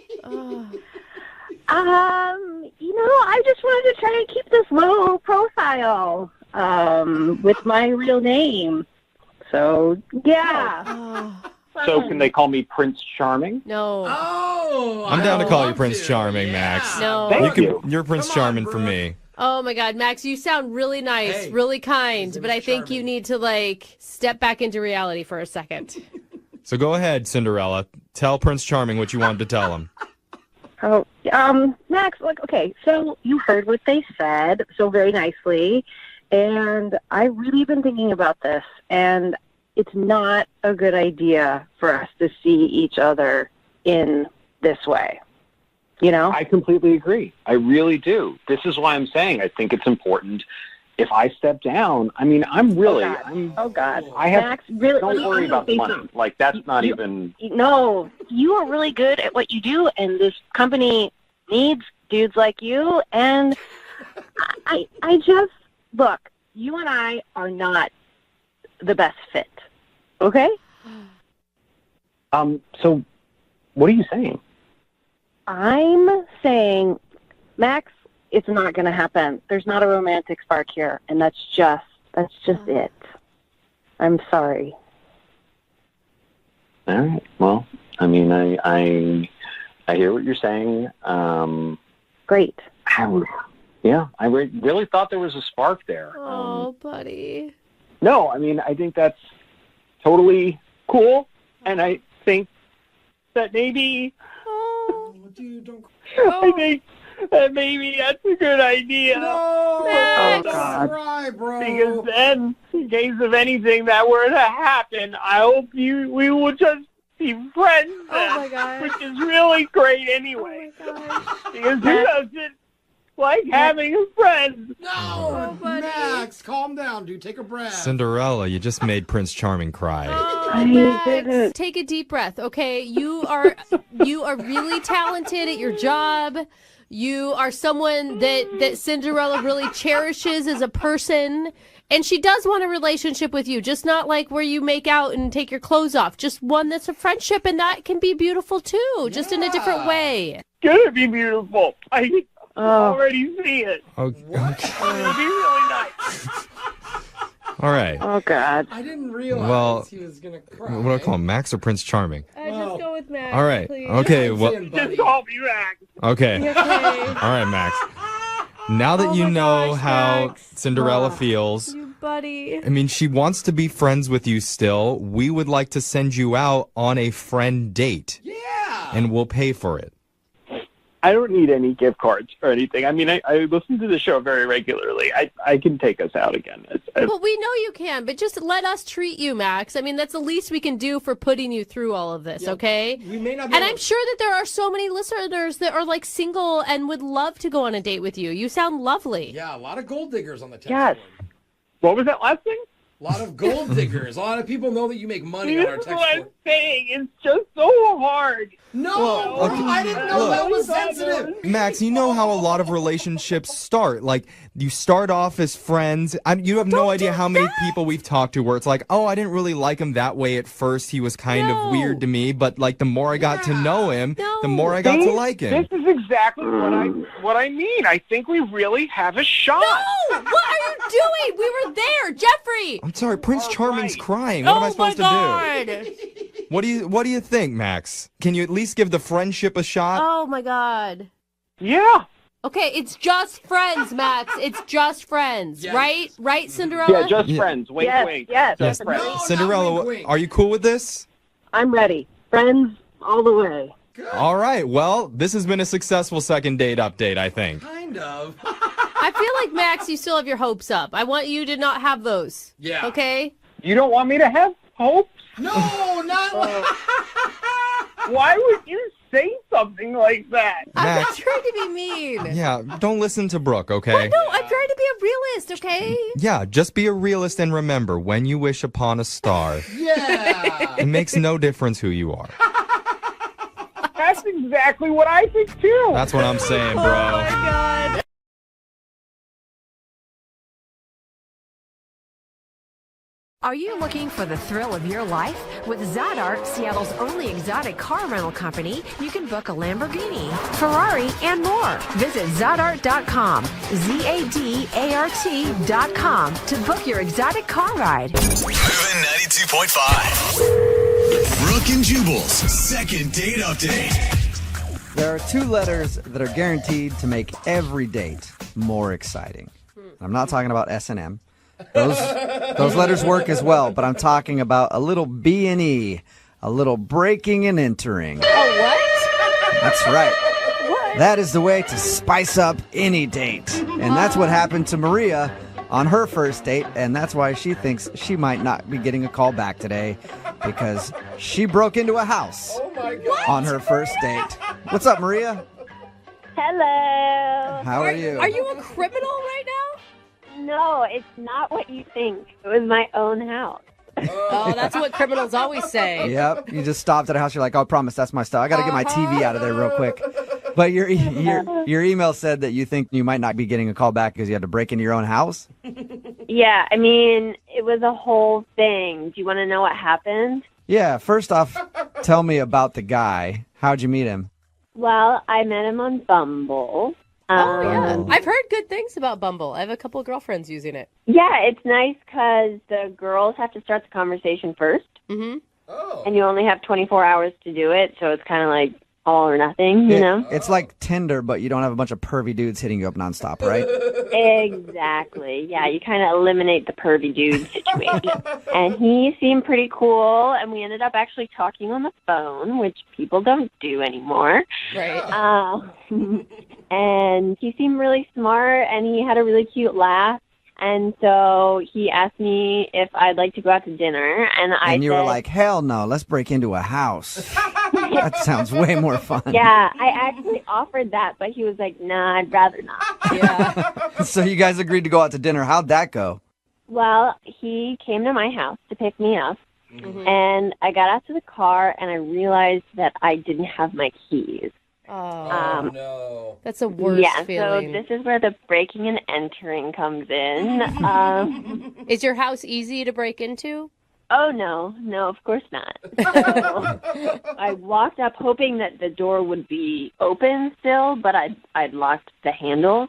Speaker 16: I just wanted to try and keep this low profile with my real name. So, yeah.
Speaker 18: So can they call me Prince Charming?
Speaker 4: No.
Speaker 6: Oh,
Speaker 17: I'm down to call you Prince Charming, Max.
Speaker 4: No.
Speaker 18: Thank you.
Speaker 17: You're Prince Charming for me.
Speaker 4: Oh my God, Max, you sound really nice, really kind, but I think you need to step back into reality for a second.
Speaker 17: So go ahead, Cinderella. Tell Prince Charming what you wanted to tell him.
Speaker 16: Oh, Max, okay, so you heard what they said so very nicely, and I've really been thinking about this, and it's not a good idea for us to see each other in this way.
Speaker 18: I completely agree. I really do. This is why I'm saying I think it's important. If I step down, I'm really.
Speaker 16: Oh God.
Speaker 18: I have.
Speaker 16: Max, really,
Speaker 18: don't worry about the money. That's not even.
Speaker 16: No, you are really good at what you do, and this company needs dudes like you. And I just look. You and I are not the best fit. Okay.
Speaker 18: So, what are you saying?
Speaker 16: I'm saying, Max, it's not going to happen. There's not a romantic spark here, and that's just it. I'm sorry.
Speaker 18: All right. Well, I hear what you're saying.
Speaker 16: Great.
Speaker 18: I really thought there was a spark there.
Speaker 4: Oh, buddy.
Speaker 18: No, I think that's totally cool, and I think that maybe. I think that maybe that's a good idea.
Speaker 6: No,
Speaker 16: Max.
Speaker 6: don't cry, bro.
Speaker 18: Because then, in case of anything that were to happen, I hope we will just be friends.
Speaker 4: Oh my God.
Speaker 18: Which is really great anyway.
Speaker 4: Oh my gosh.
Speaker 18: Because who doesn't like having a friend?
Speaker 6: No, Max, calm down, dude. Take a breath.
Speaker 17: Cinderella, you just made Prince Charming cry.
Speaker 4: Oh, Max, take a deep breath, okay? You are really talented at your job. You are someone that Cinderella really cherishes as a person. And she does want a relationship with you, just not like where you make out and take your clothes off. Just one that's a friendship, and that can be beautiful too, just in a different way.
Speaker 15: It's gonna be beautiful. I already see it.
Speaker 17: Okay.
Speaker 15: It's gonna be really nice.
Speaker 17: All right.
Speaker 11: Oh, God.
Speaker 6: I didn't realize
Speaker 17: Well,
Speaker 6: he was going to cry.
Speaker 17: What do I call him? Max or Prince Charming?
Speaker 4: Just go with Max.
Speaker 17: All right.
Speaker 4: Please.
Speaker 17: Okay. Well.
Speaker 15: Just call me back.
Speaker 17: Okay.
Speaker 4: Okay.
Speaker 17: All right, Max. Now that you know how Cinderella feels,
Speaker 4: You buddy.
Speaker 17: I mean, she wants to be friends with you still. We would like to send you out on a friend date. Yeah. And we'll pay for it.
Speaker 10: I don't need any gift cards or anything. I mean, I listen to the show very regularly. I can take us out again.
Speaker 4: Well, we know you can, but just let us treat you, Max. I mean, that's the least we can do for putting you through all of this, okay?
Speaker 6: We may not be
Speaker 4: And
Speaker 6: able
Speaker 4: I'm sure that there are so many listeners that are like single and would love to go on a date with you. You sound lovely.
Speaker 6: Yeah, a lot of gold diggers on the text
Speaker 10: Yes.
Speaker 6: board.
Speaker 10: What was that last thing?
Speaker 6: A lot of gold diggers. A lot of people know that you make money on our
Speaker 15: This is
Speaker 6: text
Speaker 15: what I'm
Speaker 6: board.
Speaker 15: saying. It's just so hard.
Speaker 6: No,
Speaker 17: okay.
Speaker 6: I didn't know that was sensitive.
Speaker 17: Max, you know how a lot of relationships start. Like, you start off as friends. You have no idea how many people we've talked to where it's like, oh, I didn't really like him that way at first. He was kind of weird to me. But, like, the more I got to know him, the more I got to like him.
Speaker 15: This is exactly what I mean. I think we really have a shot.
Speaker 4: No! What are you doing? We were there, Jeffrey!
Speaker 17: I'm sorry, Prince Charming's crying. What am I supposed to do? What do you think, Max? Can you at least give the friendship a shot?
Speaker 4: Oh my God.
Speaker 15: Yeah.
Speaker 4: Okay, it's just friends, Max. It's just friends, right? Right, Cinderella?
Speaker 10: Yeah, just friends. Wait.
Speaker 11: Yes.
Speaker 10: Just friends.
Speaker 6: No,
Speaker 17: Cinderella, are you cool with this?
Speaker 11: I'm ready. Friends all the way.
Speaker 17: All right. Well, this has been a successful second date update, I think.
Speaker 6: Kind of.
Speaker 4: I feel like, Max, you still have your hopes up. I want you to not have those.
Speaker 6: Yeah.
Speaker 4: Okay?
Speaker 10: You don't want me to have hope?
Speaker 6: No, not like...
Speaker 15: Why would you say something like that?
Speaker 4: I'm not
Speaker 17: Max.
Speaker 4: trying to be mean.
Speaker 17: Yeah, don't listen to Brooke, okay?
Speaker 4: No, I'm trying to be a realist, okay?
Speaker 17: Yeah, just be a realist and remember, when you wish upon a star,
Speaker 6: Yeah.
Speaker 17: it makes no difference who you are.
Speaker 15: That's exactly what I think, too.
Speaker 17: That's what I'm saying, bro.
Speaker 4: Oh my God.
Speaker 19: Are you looking for the thrill of your life? With Zadart, Seattle's only exotic car rental company, you can book a Lamborghini, Ferrari, and more. Visit Zadart.com, ZADART.com to book your exotic car ride.
Speaker 2: Moving 92.5. Brooke and Jubal's second date update.
Speaker 9: There are two letters that are guaranteed to make every date more exciting. I'm not talking about S&M. Those letters work as well, but I'm talking about a little B&E, a little breaking and entering.
Speaker 4: Oh, what?
Speaker 9: That's right.
Speaker 4: What?
Speaker 9: That is the way to spice up any date. And that's what happened to Maria on her first date, and that's why she thinks she might not be getting a call back today, because she broke into a house on her first date. What's up, Maria?
Speaker 11: Hello.
Speaker 9: How are you?
Speaker 4: Are you a criminal right now?
Speaker 11: No, it's not what you think. It was my own house.
Speaker 4: Oh, that's what criminals always say.
Speaker 9: Yep. You just stopped at a house. You're like, oh, I promise that's my stuff. I got to get my TV out of there real quick. But your email said that you think you might not be getting a call back because you had to break into your own house?
Speaker 11: Yeah, I mean, it was a whole thing. Do you want to know what happened?
Speaker 9: Yeah. First off, tell me about the guy. How'd you meet him?
Speaker 11: Well, I met him on Bumble.
Speaker 4: Oh, yeah. I've heard good things about Bumble. I have a couple of girlfriends using it.
Speaker 11: Yeah, it's nice because the girls have to start the conversation first.
Speaker 4: Mm-hmm.
Speaker 6: Oh.
Speaker 11: And you only have 24 hours to do it, so it's kind of like all or nothing, you know?
Speaker 9: It's like Tinder, but you don't have a bunch of pervy dudes hitting you up nonstop, right?
Speaker 11: Exactly. Yeah, you kind of eliminate the pervy dude situation. And he seemed pretty cool, and we ended up actually talking on the phone, which people don't do anymore.
Speaker 4: Right.
Speaker 11: And he seemed really smart, and he had a really cute laugh. And so he asked me if I'd like to go out to dinner, and I
Speaker 9: you
Speaker 11: said,
Speaker 9: were like, hell no, let's break into a house. That sounds way more fun.
Speaker 11: yeah, I actually offered that, but he was like, nah, I'd rather not.
Speaker 4: Yeah.
Speaker 9: So you guys agreed to go out to dinner. How'd that go?
Speaker 11: Well, he came to my house to pick me up, and I got out to the car, and I realized that I didn't have my keys.
Speaker 4: Oh,
Speaker 6: no.
Speaker 4: That's a worse
Speaker 11: Yeah,
Speaker 4: feeling.
Speaker 11: so this is where the breaking and entering comes in.
Speaker 4: Is your house easy to break into?
Speaker 11: Oh, no, of course not. So I walked up hoping that the door would be open still, but I'd locked the handle.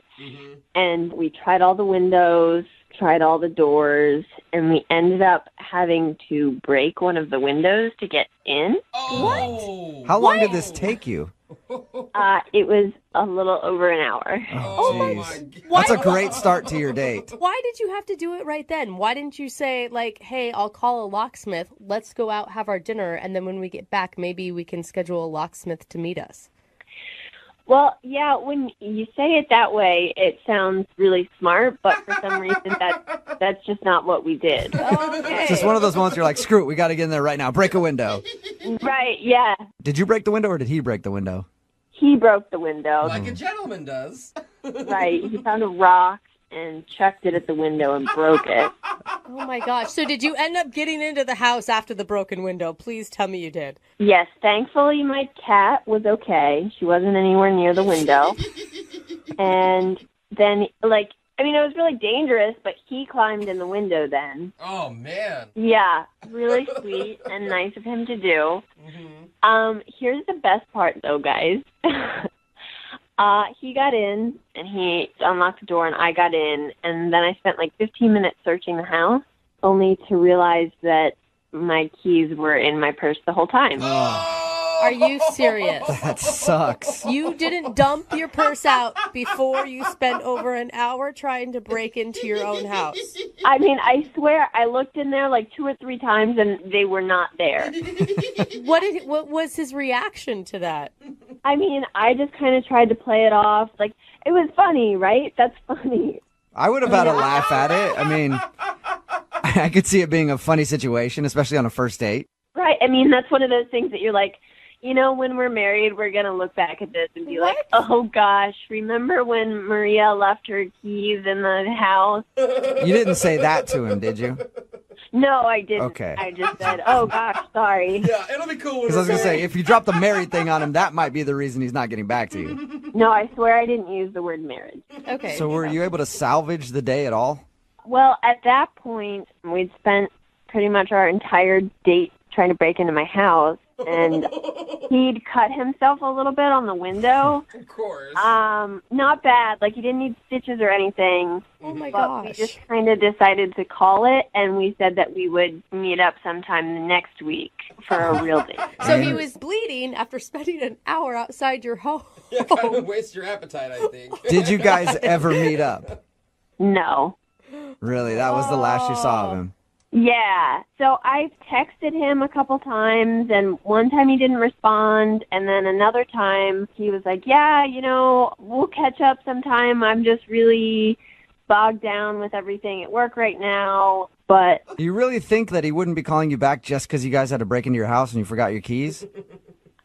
Speaker 11: And we tried all the windows, tried all the doors, and we ended up having to break one of the windows to get in.
Speaker 6: Oh.
Speaker 9: How long did this take you?
Speaker 11: It was a little over an hour.
Speaker 9: Oh, jeez. That's a great start to your date.
Speaker 4: Why did you have to do it right then? Why didn't you say, like, hey, I'll call a locksmith, let's go out, have our dinner, and then when we get back, maybe we can schedule a locksmith to meet us?
Speaker 11: Well, yeah, when you say it that way, it sounds really smart, but for some reason that's just not what we did.
Speaker 9: It's just one of those moments you're like, screw it, we got to get in there right now. Break a window.
Speaker 11: Right, yeah.
Speaker 9: Did you break the window or did he break the window?
Speaker 11: He broke the window.
Speaker 6: Like a gentleman does.
Speaker 11: Right, he found a rock and chucked it at the window and broke it.
Speaker 4: Oh, my gosh. So did you end up getting into the house after the broken window? Please tell me you did.
Speaker 11: Yes, thankfully my cat was okay. She wasn't anywhere near the window. And then, it was really dangerous, but he climbed in the window then.
Speaker 6: Oh, man.
Speaker 11: Yeah, really sweet and nice of him to do. Here's the best part, though, guys. He got in, and he unlocked the door, and I got in, and then I spent 15 minutes searching the house, only to realize that my keys were in my purse the whole time.
Speaker 4: Are you serious?
Speaker 9: That sucks.
Speaker 4: You didn't dump your purse out before you spent over an hour trying to break into your own house?
Speaker 11: I mean, I swear I looked in there 2 or 3 times, and they were not there.
Speaker 4: What was his reaction to that?
Speaker 11: I mean, I just kind of tried to play it off. It was funny, right? That's funny.
Speaker 9: I would have had a laugh at it. I mean, I could see it being a funny situation, especially on a first date.
Speaker 11: Right. I mean, that's one of those things that you're like, when we're married, we're going to look back at this and be like, oh, gosh, remember when Maria left her keys in the house?
Speaker 9: You didn't say that to him, did you?
Speaker 11: No, I didn't.
Speaker 9: Okay.
Speaker 11: I just said, oh, gosh, sorry.
Speaker 6: Yeah, it'll be cool.
Speaker 9: Because I was going to say, if you drop the married thing on him, that might be the reason he's not getting back to you.
Speaker 11: No, I swear I didn't use the word marriage.
Speaker 4: Okay.
Speaker 9: So were you able to salvage the day at all?
Speaker 11: Well, at that point, we'd spent pretty much our entire date trying to break into my house, and he'd cut himself a little bit on the window.
Speaker 6: Of course.
Speaker 11: Not bad. He didn't need stitches or anything.
Speaker 4: Oh, my
Speaker 11: but
Speaker 4: gosh.
Speaker 11: we just kind of decided to call it, and we said that we would meet up sometime the next week for a real date.
Speaker 4: So he was bleeding after spending an hour outside your home.
Speaker 6: Yeah, kind of waste your appetite, I think.
Speaker 9: Did you guys ever meet up?
Speaker 11: No.
Speaker 9: Really? That was the last you saw of him?
Speaker 11: Yeah. So I texted him a couple times, and one time he didn't respond, and then another time he was like, yeah, we'll catch up sometime. I'm just really bogged down with everything at work right now. But
Speaker 9: Do you really think that he wouldn't be calling you back just because you guys had to break into your house and you forgot your keys?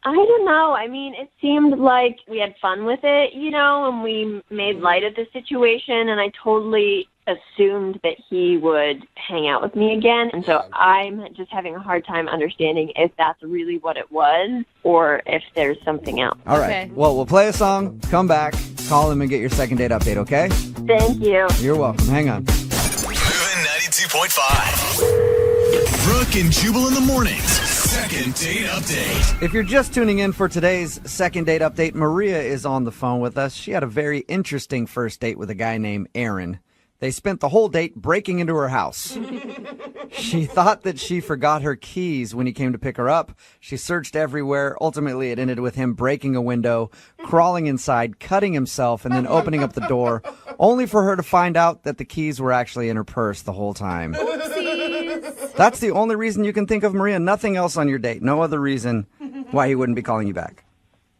Speaker 11: I don't know. I mean, it seemed like we had fun with it, and we made light of the situation, and I totally assumed that he would hang out with me again. And so I'm just having a hard time understanding if that's really what it was or if there's something else.
Speaker 9: All right. Well, we'll play a song, come back, call him, and get your second date update, okay?
Speaker 11: Thank you.
Speaker 9: You're welcome. Hang on.
Speaker 2: Moving 92.5. Brooke and Jubal in the mornings. Second date update.
Speaker 9: If you're just tuning in for today's second date update, Maria is on the phone with us. She had a very interesting first date with a guy named Aaron. They spent the whole date breaking into her house. She thought that she forgot her keys when he came to pick her up. She searched everywhere. Ultimately, it ended with him breaking a window, crawling inside, cutting himself, and then opening up the door, only for her to find out that the keys were actually in her purse the whole time. That's the only reason you can think of, Maria. Nothing else on your date. No other reason why he wouldn't be calling you back.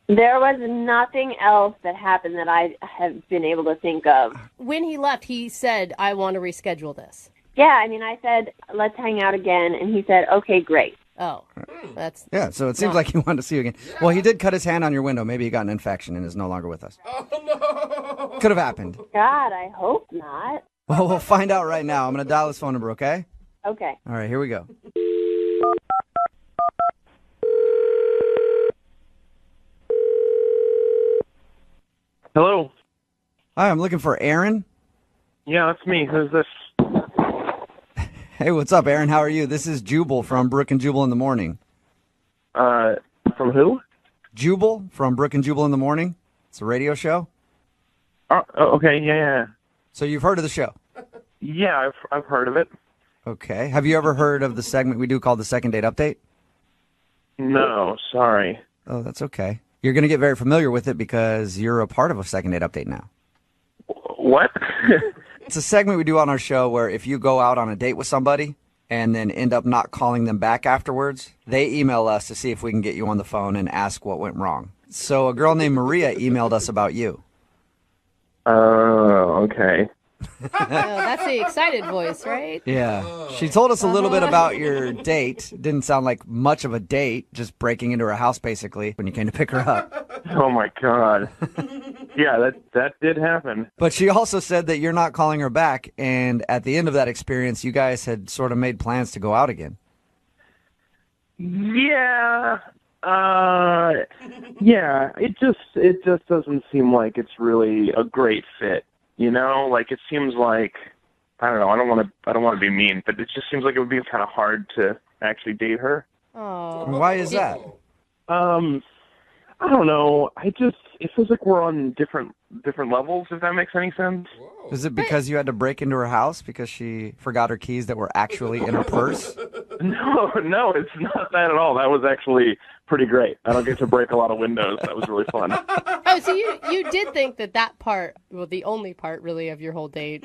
Speaker 11: There was nothing else that happened that I have been able to think of.
Speaker 4: When he left, he said, I want to reschedule this.
Speaker 11: Yeah, I mean, I said, let's hang out again, and he said, okay, great.
Speaker 4: Oh, that's...
Speaker 9: Yeah, so it seems like he wanted to see you again. Well, he did cut his hand on your window. Maybe he got an infection and is no longer with us.
Speaker 6: Oh, no.
Speaker 9: Could have happened.
Speaker 11: God, I hope not.
Speaker 9: Well, we'll find out right now. I'm going to dial his phone number, okay?
Speaker 11: Okay.
Speaker 9: All right, here we go.
Speaker 15: Hello.
Speaker 9: Hi, I'm looking for Aaron.
Speaker 15: Yeah, that's me. Who's this?
Speaker 9: Hey, what's up, Aaron? How are you? This is Jubal from Brooke and Jubal in the Morning.
Speaker 15: From who?
Speaker 9: Jubal from Brooke and Jubal in the Morning. It's a radio show.
Speaker 15: Oh, okay. Yeah.
Speaker 9: So you've heard of the show?
Speaker 15: Yeah, I've heard of it.
Speaker 9: Okay. Have you ever heard of the segment we do called the Second Date Update?
Speaker 15: No, sorry.
Speaker 9: Oh, that's okay. You're going to get very familiar with it because you're a part of a Second Date Update now.
Speaker 15: What?
Speaker 9: It's a segment we do on our show where if you go out on a date with somebody and then end up not calling them back afterwards, they email us to see if we can get you on the phone and ask what went wrong. So a girl named Maria emailed us about you.
Speaker 15: Oh, okay.
Speaker 4: Oh, that's the excited voice, right?
Speaker 9: Yeah. She told us a little bit about your date. Didn't sound like much of a date, just breaking into her house basically when you came to pick her up.
Speaker 15: Oh my God. Yeah, that did happen.
Speaker 9: But she also said that you're not calling her back, and at the end of that experience, you guys had sort of made plans to go out again.
Speaker 15: Yeah. Yeah, it just doesn't seem like it's really a great fit. You know, like it seems like, I don't know, I don't want to be mean, but it just seems like it would be kind of hard to actually date her.
Speaker 4: Oh.
Speaker 9: Why is that?
Speaker 15: I don't know. It feels like we're on different levels, if that makes any sense.
Speaker 9: Is it because you had to break into her house because she forgot her keys that were actually in her purse?
Speaker 15: No, it's not that at all. That was actually pretty great. I don't get to break a lot of windows. That was really fun.
Speaker 4: Oh, so you did think that part, well, the only part really of your whole date,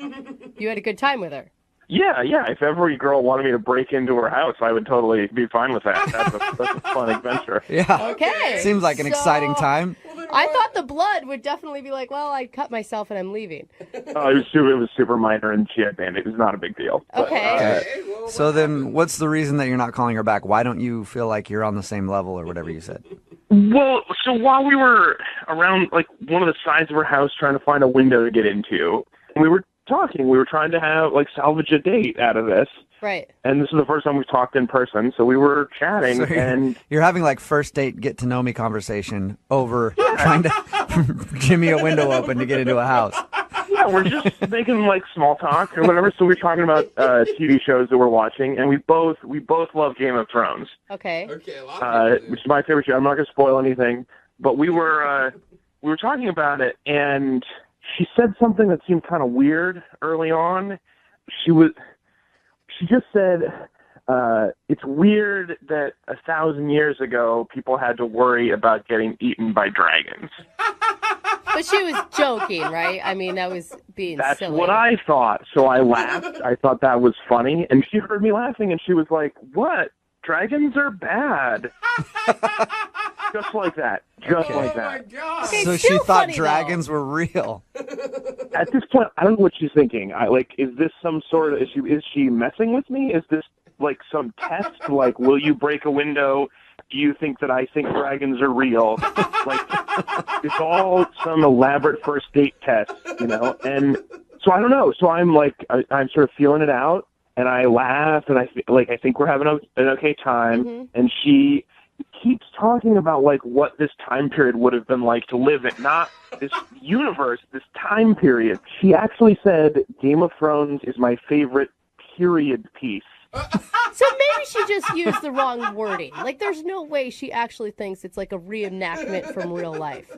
Speaker 4: you had a good time with her.
Speaker 15: Yeah. If every girl wanted me to break into her house, I would totally be fine with that. That's a fun adventure.
Speaker 9: Yeah.
Speaker 4: Okay.
Speaker 9: Seems like an exciting time.
Speaker 4: I thought the blood would definitely be like, well, I cut myself and I'm leaving.
Speaker 15: Oh, it was super minor, and she had bandaged. It was not a big deal.
Speaker 4: Okay.
Speaker 9: So then what's the reason that you're not calling her back? Why don't you feel like you're on the same level or whatever you said?
Speaker 15: Well, so while we were around, like, one of the sides of her house trying to find a window to get into, we were talking. We were trying to have, like, salvage a date out of this.
Speaker 4: Right.
Speaker 15: And this is the first time we've talked in person, so we were chatting,
Speaker 9: So
Speaker 15: and...
Speaker 9: You're having, like, first date get-to-know-me conversation over trying to jimmy a window open to get into a house.
Speaker 15: Yeah, we're just making, like, small talk or whatever, so we're talking about TV shows that we're watching, and we both love Game of Thrones.
Speaker 4: Okay.
Speaker 15: Which is my favorite show. I'm not going to spoil anything, but we were talking about it, and she said something that seemed kind of weird early on. She just said, it's weird that 1,000 years ago people had to worry about getting eaten by dragons.
Speaker 4: But she was joking, right? I mean, that was being
Speaker 15: That's
Speaker 4: silly.
Speaker 15: what I thought. So I laughed. I thought that was funny. And she heard me laughing, and she was like, what? Dragons are bad. Just like that. Just like that.
Speaker 4: Okay,
Speaker 9: So
Speaker 4: still
Speaker 9: she thought
Speaker 4: funny,
Speaker 9: dragons were real.
Speaker 15: At this point, I don't know what she's thinking. Is this some sort of issue? Is she messing with me? Is this like some test? Like, will you break a window? Do you think that I think dragons are real? Like, it's all some elaborate first date test, you know? And so I don't know. So I'm like, I'm sort of feeling it out, and I laugh, and I think we're having an okay time.
Speaker 4: Mm-hmm.
Speaker 15: And she keeps talking about like what this time period would have been like to live in, not this universe, this time period. She actually said Game of Thrones is my favorite period piece.
Speaker 4: So maybe she just used the wrong wording. Like, there's no way she actually thinks it's like a reenactment from real life.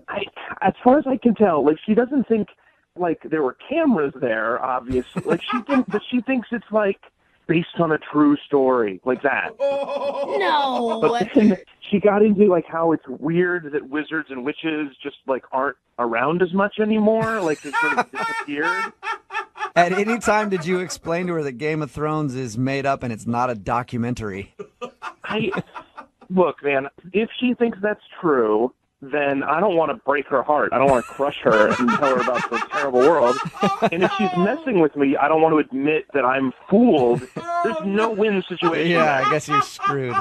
Speaker 15: As far as I can tell, like, she doesn't think like there were cameras there, obviously. Like, she thinks it's like based on a true story, like that.
Speaker 4: No.
Speaker 15: But then she got into like how it's weird that wizards and witches just like aren't around as much anymore. Like, they sort of disappeared.
Speaker 9: At any time did you explain to her that Game of Thrones is made up and it's not a documentary?
Speaker 15: Look, man, if she thinks that's true, then I don't want to break her heart. I don't want to crush her and tell her about the terrible world. And if she's messing with me, I don't want to admit that I'm fooled. There's no win situation.
Speaker 9: Yeah, I guess you're screwed.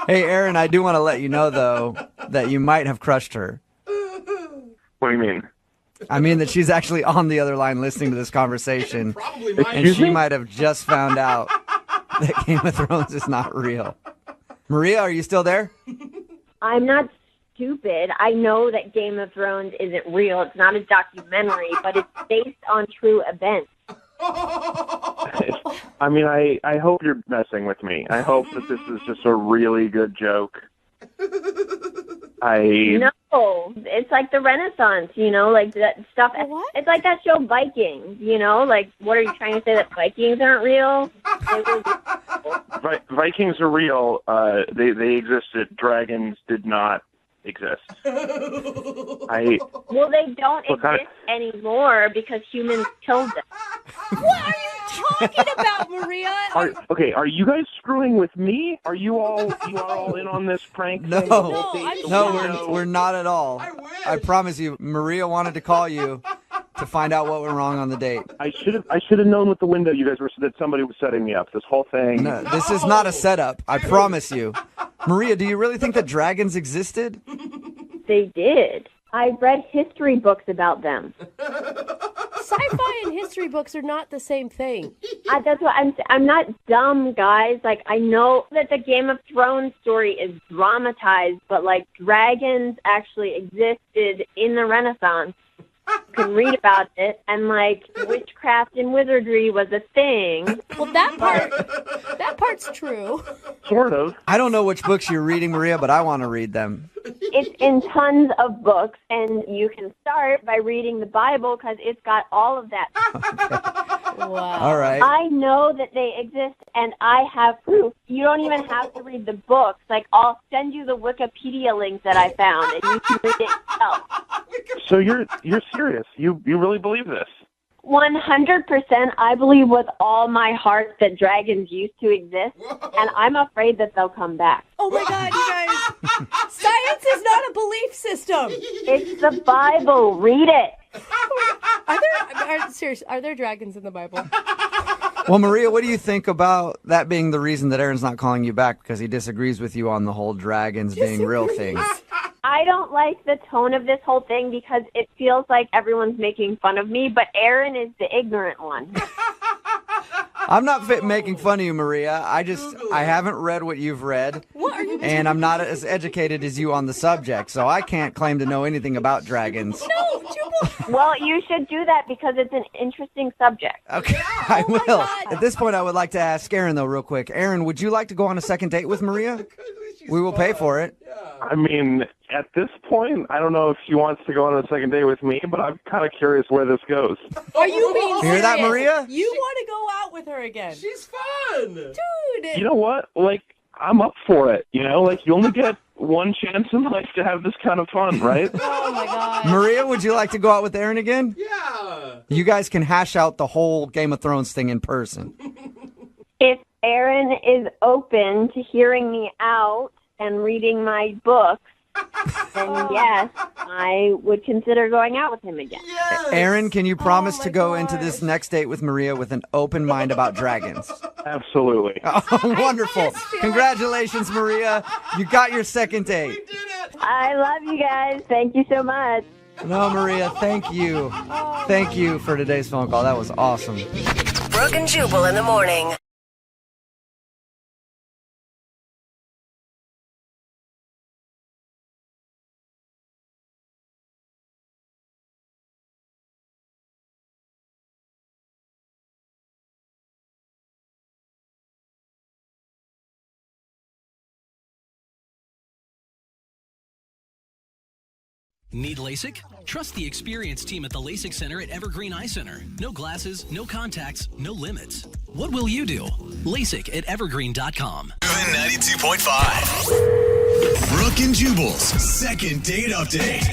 Speaker 9: Hey, Aaron, I do want to let you know, though, that you might have crushed her.
Speaker 15: What do you mean?
Speaker 9: I mean that she's actually on the other line listening to this conversation, and
Speaker 15: Excuse
Speaker 9: she
Speaker 15: me?
Speaker 9: might have just found out that Game of Thrones is not real. Maria, are you still there?
Speaker 20: I'm not
Speaker 11: stupid. I know that Game of Thrones isn't real. It's not a documentary, but it's based on true events.
Speaker 15: I mean, I hope you're messing with me. I hope that this is just a really good joke.
Speaker 11: No, it's like the Renaissance, like that stuff. What? It's like that show Vikings, like what are you trying to say, that Vikings aren't real?
Speaker 15: Vikings are real. They existed. Dragons did not exist.
Speaker 11: Well, they don't exist anymore because humans killed them.
Speaker 4: What are you talking about, Maria?
Speaker 15: Are you guys screwing with me? Are you all in on this prank?
Speaker 9: No, we're not at all. I promise you, Maria wanted to call you to find out what went wrong on the date.
Speaker 15: I should have known with the window you guys were that somebody was setting me up. This whole thing.
Speaker 9: No, this is not a setup. I promise you. Maria, do you really think that dragons existed?
Speaker 11: They did. I read history books about them.
Speaker 4: Sci-fi and history books are not the same thing.
Speaker 11: That's what I'm not dumb, guys. Like, I know that the Game of Thrones story is dramatized, but like dragons actually existed in the Renaissance. You can read about it, and like witchcraft and wizardry was a thing.
Speaker 4: Well, that part's true.
Speaker 15: Sort of.
Speaker 9: I don't know which books you're reading, Maria, but I want to read them.
Speaker 11: It's in tons of books, and you can start by reading the Bible because it's got all of that.
Speaker 4: Wow.
Speaker 9: All right.
Speaker 11: I know that they exist, and I have proof. You don't even have to read the books. Like, I'll send you the Wikipedia link that I found, and you can read it yourself.
Speaker 15: So you're serious? You really believe this?
Speaker 11: 100%. I believe with all my heart that dragons used to exist, and I'm afraid that they'll come back.
Speaker 4: Oh my God, you guys! Science is not a belief system.
Speaker 11: It's the Bible. Read it.
Speaker 4: Are there dragons in the Bible?
Speaker 9: Well, Maria, what do you think about that being the reason that Aaron's not calling you back, because he disagrees with you on the whole dragons being real thing?
Speaker 11: I don't like the tone of this whole thing because it feels like everyone's making fun of me, but Aaron is the ignorant one.
Speaker 9: I'm not making fun of you, Maria. I haven't read what you've read.
Speaker 4: What are you
Speaker 9: And I'm not as educated as you on the subject, so I can't claim to know anything about dragons.
Speaker 4: No, Jubal.
Speaker 11: Well, you should do that because it's an interesting subject.
Speaker 9: Okay, I will. At this point, I would like to ask Aaron, though, real quick. Aaron, would you like to go on a second date with Maria? We will pay for it.
Speaker 15: I mean, at this point, I don't know if she wants to go on a second date with me, but I'm kind of curious where this goes.
Speaker 4: Are you being serious?
Speaker 9: Hear that, Maria?
Speaker 4: You want to go out with her again?
Speaker 6: She's fun.
Speaker 4: Dude.
Speaker 15: You know what? Like, I'm up for it. Like, you only get one chance in life to have this kind of fun, right?
Speaker 4: Oh, my God.
Speaker 9: Maria, would you like to go out with Aaron again?
Speaker 6: Yeah.
Speaker 9: You guys can hash out the whole Game of Thrones thing in person.
Speaker 11: If Aaron is open to hearing me out and reading my books, then yes, I would consider going out with him again.
Speaker 6: Yes.
Speaker 9: Aaron, can you promise to go into this next date with Maria with an open mind about dragons?
Speaker 15: Absolutely.
Speaker 9: Oh, wonderful. Congratulations, Maria. You got your second date.
Speaker 11: I love you guys. Thank you so much.
Speaker 9: No, Maria, thank you. Thank you for today's phone call. That was awesome.
Speaker 8: Brooke and Jubal in the morning.
Speaker 1: Need LASIK? Trust the experienced team at the LASIK Center at Evergreen Eye Center. No glasses, no contacts, no limits. What will you do? LASIK at evergreen.com.
Speaker 2: 92.5. Brooke and Jubal's second date update.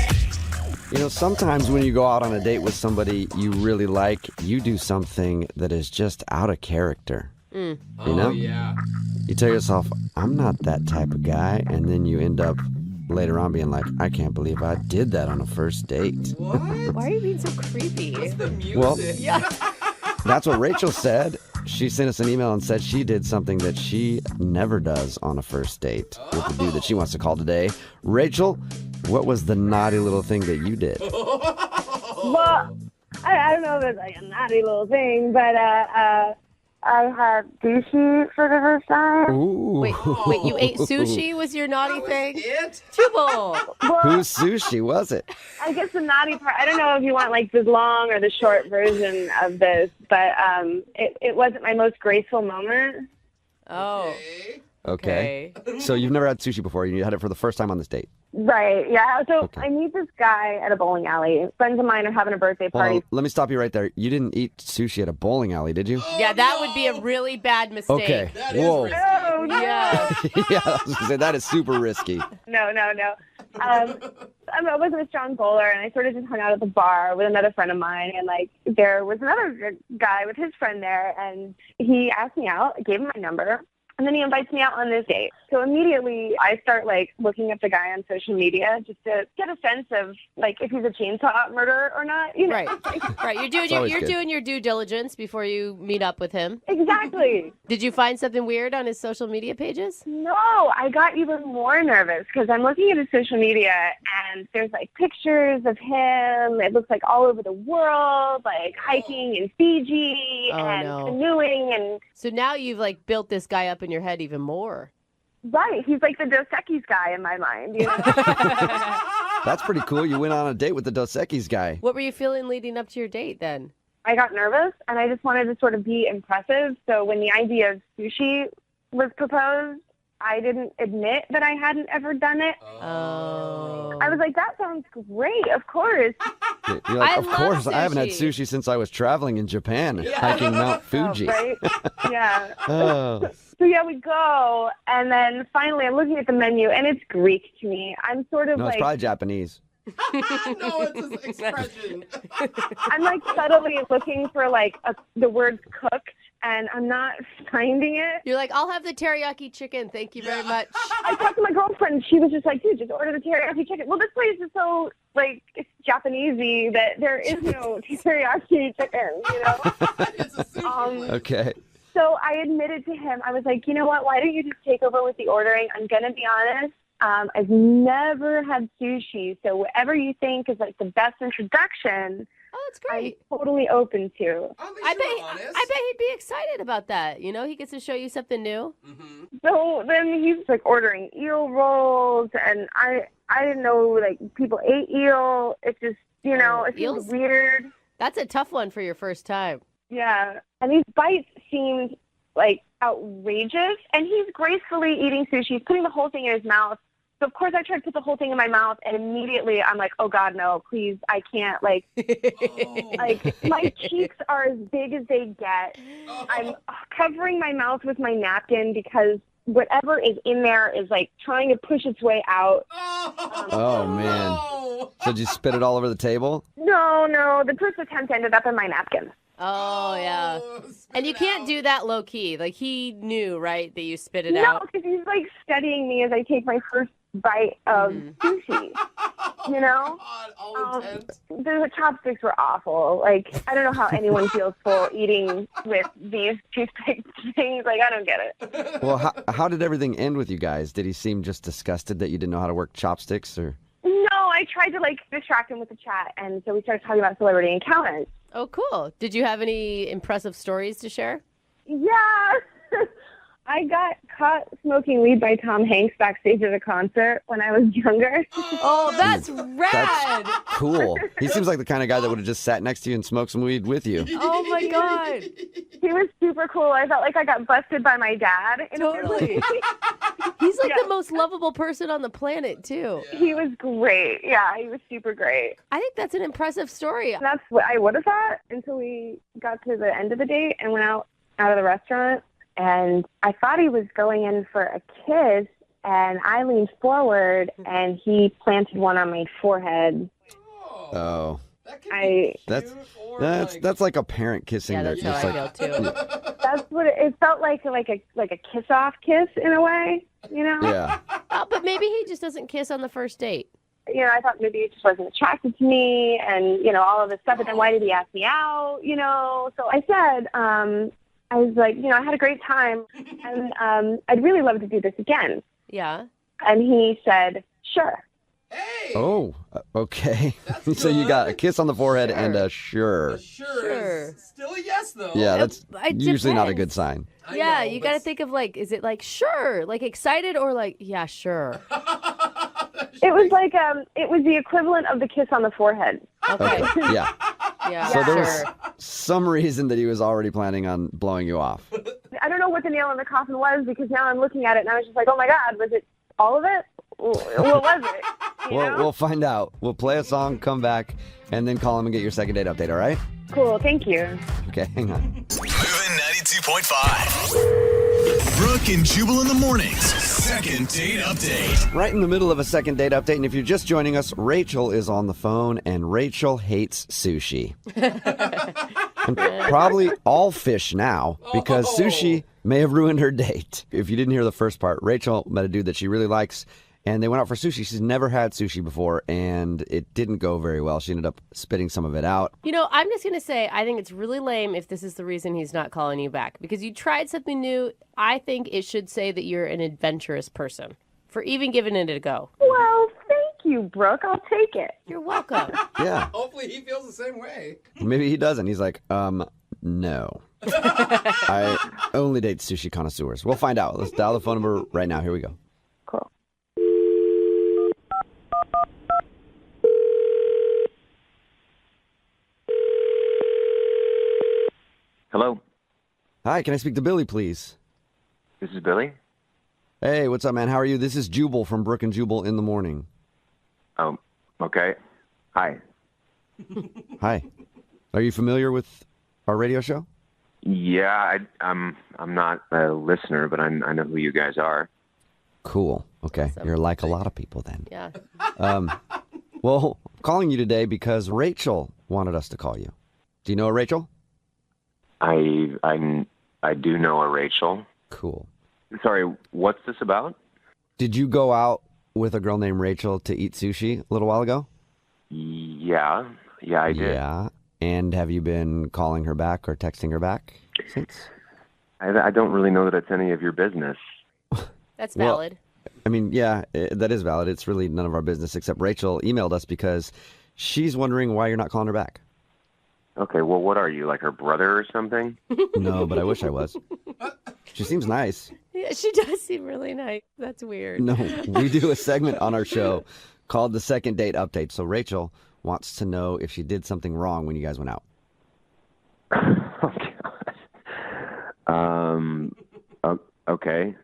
Speaker 3: Sometimes when you go out on a date with somebody you really like, you do something that is just out of character.
Speaker 6: Oh, yeah.
Speaker 3: You tell yourself, I'm not that type of guy, and then you end up later on being like, I can't believe I did that on a first date.
Speaker 6: What?
Speaker 4: Why are you being so creepy?
Speaker 6: What's the music?
Speaker 3: Well,
Speaker 4: Yeah.
Speaker 3: that's what Rachel said. She sent us an email and said she did something that she never does on a first date with the dude that she wants to call today. Rachel, what was the naughty little thing that you did?
Speaker 16: Well, I don't know if it's like a naughty little thing, but
Speaker 13: I had sushi for the first time.
Speaker 3: Ooh.
Speaker 4: Wait, you ate sushi was your naughty thing?
Speaker 6: It?
Speaker 4: Jubal.
Speaker 3: Whose sushi was it?
Speaker 13: I guess the naughty part, I don't know if you want like the long or the short version of this, but it wasn't my most graceful moment.
Speaker 4: Oh.
Speaker 3: Okay. So you've never had sushi before. You had it for the first time on this date.
Speaker 13: Right, yeah. So I meet this guy at a bowling alley. Friends of mine are having a birthday
Speaker 3: Hold
Speaker 13: party.
Speaker 3: on, let me stop you right there. You didn't eat sushi at a bowling alley, did you?
Speaker 4: Yeah, that would be a really bad mistake.
Speaker 3: Okay. Whoa.
Speaker 13: Oh, no.
Speaker 4: Yeah.
Speaker 3: Yeah, I was gonna say that is super risky.
Speaker 13: No. I wasn't a strong bowler, and I sort of just hung out at the bar with another friend of mine, and like there was another guy with his friend there, and he asked me out, I gave him my number, and then he invites me out on this date. So immediately I start like looking up the guy on social media just to get a sense of like if he's a chainsaw murderer or not. You know?
Speaker 4: Right. You're doing your due diligence before you meet up with him.
Speaker 13: Exactly.
Speaker 4: Did you find something weird on his social media pages?
Speaker 13: No, I got even more nervous because I'm looking at his social media and there's like pictures of him. It looks like all over the world, like hiking in Fiji and canoeing. And
Speaker 4: so now you've like built this guy up in your head even more.
Speaker 13: Right. He's like the Dos Equis guy in my mind. You know?
Speaker 3: That's pretty cool. You went on a date with the Dos Equis guy.
Speaker 4: What were you feeling leading up to your date then?
Speaker 13: I got nervous and I just wanted to sort of be impressive. So when the idea of sushi was proposed, I didn't admit that I hadn't ever done it.
Speaker 4: Oh.
Speaker 13: I was like, that sounds great. Of course.
Speaker 3: You're like, of course. I haven't had sushi since I was traveling in Japan, hiking Mount Fuji.
Speaker 13: Right? Yeah.
Speaker 3: Oh.
Speaker 13: So yeah, we go, and then finally I'm looking at the menu, and it's Greek to me. I'm sort of
Speaker 3: No, it's
Speaker 13: like...
Speaker 3: probably Japanese.
Speaker 6: No, it's an expression.
Speaker 13: I'm like subtly looking for like the word cooked, and I'm not finding it.
Speaker 4: You're like, I'll have the teriyaki chicken. Thank you very much.
Speaker 13: I talked to my girlfriend. She was just like, dude, just order the teriyaki chicken. Well, this place is so, like, it's Japanesey that there is no teriyaki chicken, you know?
Speaker 3: Okay.
Speaker 13: So I admitted to him, I was like, you know what, why don't you just take over with the ordering? I'm going to be honest. I've never had sushi, so whatever you think is like the best introduction,
Speaker 4: that's great.
Speaker 13: I'm totally open to.
Speaker 4: I bet he'd be excited about that. You know, he gets to show you something new.
Speaker 6: Mm-hmm.
Speaker 13: So then he's like ordering eel rolls, and I didn't know like people ate eel. It just, you know, it feels weird.
Speaker 4: That's a tough one for your first time.
Speaker 13: Yeah, and these bites seemed like outrageous, and he's gracefully eating sushi. He's putting the whole thing in his mouth. So, of course, I tried to put the whole thing in my mouth, and immediately I'm like, oh, God, no, please, I can't. Like, like my cheeks are as big as they get. I'm covering my mouth with my napkin because whatever is in there is, like, trying to push its way out.
Speaker 3: Oh, man. So did you spit it all over the table?
Speaker 13: No. The first attempt ended up in my napkin.
Speaker 4: Oh, yeah. And you can't do that low key. Like, he knew, right, that you spit it out?
Speaker 13: No, because he's, like, studying me as I take my first bite of sushi, you know? The chopsticks were awful. Like, I don't know how anyone feels full eating with these toothpick things. Like, I don't get it.
Speaker 3: Well, how did everything end with you guys? Did he seem just disgusted that you didn't know how to work chopsticks? Or?
Speaker 13: No, I tried to, like, distract him with the chat, and so we started talking about celebrity encounters.
Speaker 4: Oh, cool. Did you have any impressive stories to share?
Speaker 13: Yeah. I got caught smoking weed by Tom Hanks backstage at a concert when I was younger.
Speaker 4: Oh, that's rad.
Speaker 3: That's cool. He seems like the kind of guy that would have just sat next to you and smoked some weed with you.
Speaker 4: Oh, my God.
Speaker 13: He was super cool. I felt like I got busted by my dad.
Speaker 4: Totally. He's like the most lovable person on the planet, too.
Speaker 13: Yeah. He was great. Yeah, he was super great.
Speaker 4: I think that's an impressive story.
Speaker 13: That's what I would have thought until we got to the end of the date and went out of the restaurant. And I thought he was going in for a kiss, and I leaned forward, and he planted one on my forehead.
Speaker 3: Oh.
Speaker 13: That's
Speaker 3: That's like a parent kissing.
Speaker 4: Yeah, that's how I feel too.
Speaker 13: That's what it felt like a kiss-off kiss in a way, you know?
Speaker 3: Yeah.
Speaker 4: But maybe he just doesn't kiss on the first date.
Speaker 13: You know, I thought maybe he just wasn't attracted to me, and, you know, all of this stuff, but then why did he ask me out, you know? So I said, I was like, you know, I had a great time, and I'd really love to do this again.
Speaker 4: Yeah.
Speaker 13: And he said, sure.
Speaker 6: Hey!
Speaker 3: Oh, okay. So you got a kiss on the forehead and a sure.
Speaker 6: Sure. Is still a yes, though.
Speaker 3: Yeah, that's
Speaker 4: It
Speaker 3: usually not a
Speaker 4: depends.
Speaker 3: good sign.
Speaker 4: Yeah, you got to think of like, is it like sure, like excited, or like yeah, sure?
Speaker 11: It was like it was the equivalent of the kiss on the forehead.
Speaker 4: Okay.
Speaker 3: Yeah.
Speaker 4: Yeah.
Speaker 3: So there was some reason that he was already planning on blowing you off.
Speaker 11: I don't know what the nail in the coffin was because now I'm looking at it and I was just like, oh my God, was it all of it? What was it?
Speaker 3: Well, we'll find out. We'll play a song, come back, and then call him and get your second date update, all right?
Speaker 11: Cool, thank you.
Speaker 3: Okay, hang on.
Speaker 2: Moving 92.5. Brooke and Jubal in the mornings. Second date update.
Speaker 3: Right in the middle of a second date update, and if you're just joining us, Rachel is on the phone, and Rachel hates sushi. And probably all fish now, because sushi may have ruined her date. If you didn't hear the first part, Rachel met a dude that she really likes, and they went out for sushi. She's never had sushi before, and it didn't go very well. She ended up spitting some of it out.
Speaker 4: You know, I'm just going to say, I think it's really lame if this is the reason he's not calling you back. Because you tried something new. I think it should say that you're an adventurous person for even giving it a go.
Speaker 11: Well, thank you, Brooke. I'll take it.
Speaker 4: You're welcome.
Speaker 3: Yeah.
Speaker 6: Hopefully he feels the same way.
Speaker 3: Maybe he doesn't. He's like, no. I only date sushi connoisseurs. We'll find out. Let's dial the phone number right now. Here we go.
Speaker 11: Cool.
Speaker 20: Hello.
Speaker 3: Hi, can I speak to Billy, please?
Speaker 20: This is Billy.
Speaker 3: Hey, what's up, man? How are you? This is Jubal from Brooke and Jubal in the morning.
Speaker 20: Oh, okay. Hi.
Speaker 3: Hi. Are you familiar with our radio show?
Speaker 20: Yeah, I'm not a listener, but I know who you guys are.
Speaker 3: Cool. Okay. You're like a lot of people then.
Speaker 4: Yeah.
Speaker 3: Well, I'm calling you today because Rachel wanted us to call you. Do you know a Rachel?
Speaker 20: I do know a Rachel.
Speaker 3: Cool.
Speaker 20: Sorry, what's this about?
Speaker 3: Did you go out with a girl named Rachel to eat sushi a little while ago?
Speaker 20: Yeah, I did.
Speaker 3: Yeah. And have you been calling her back or texting her back since?
Speaker 20: I don't really know that it's any of your business.
Speaker 4: That's valid.
Speaker 3: I mean, yeah, that is valid. It's really none of our business, except Rachel emailed us because she's wondering why you're not calling her back.
Speaker 20: Okay, well, what are you, like her brother or something?
Speaker 3: No, but I wish I was. She seems nice.
Speaker 4: Yeah, she does seem really nice. That's weird.
Speaker 3: No, we do a segment on our show called the Second Date Update. So Rachel wants to know if she did something wrong when you guys went out.
Speaker 20: Okay.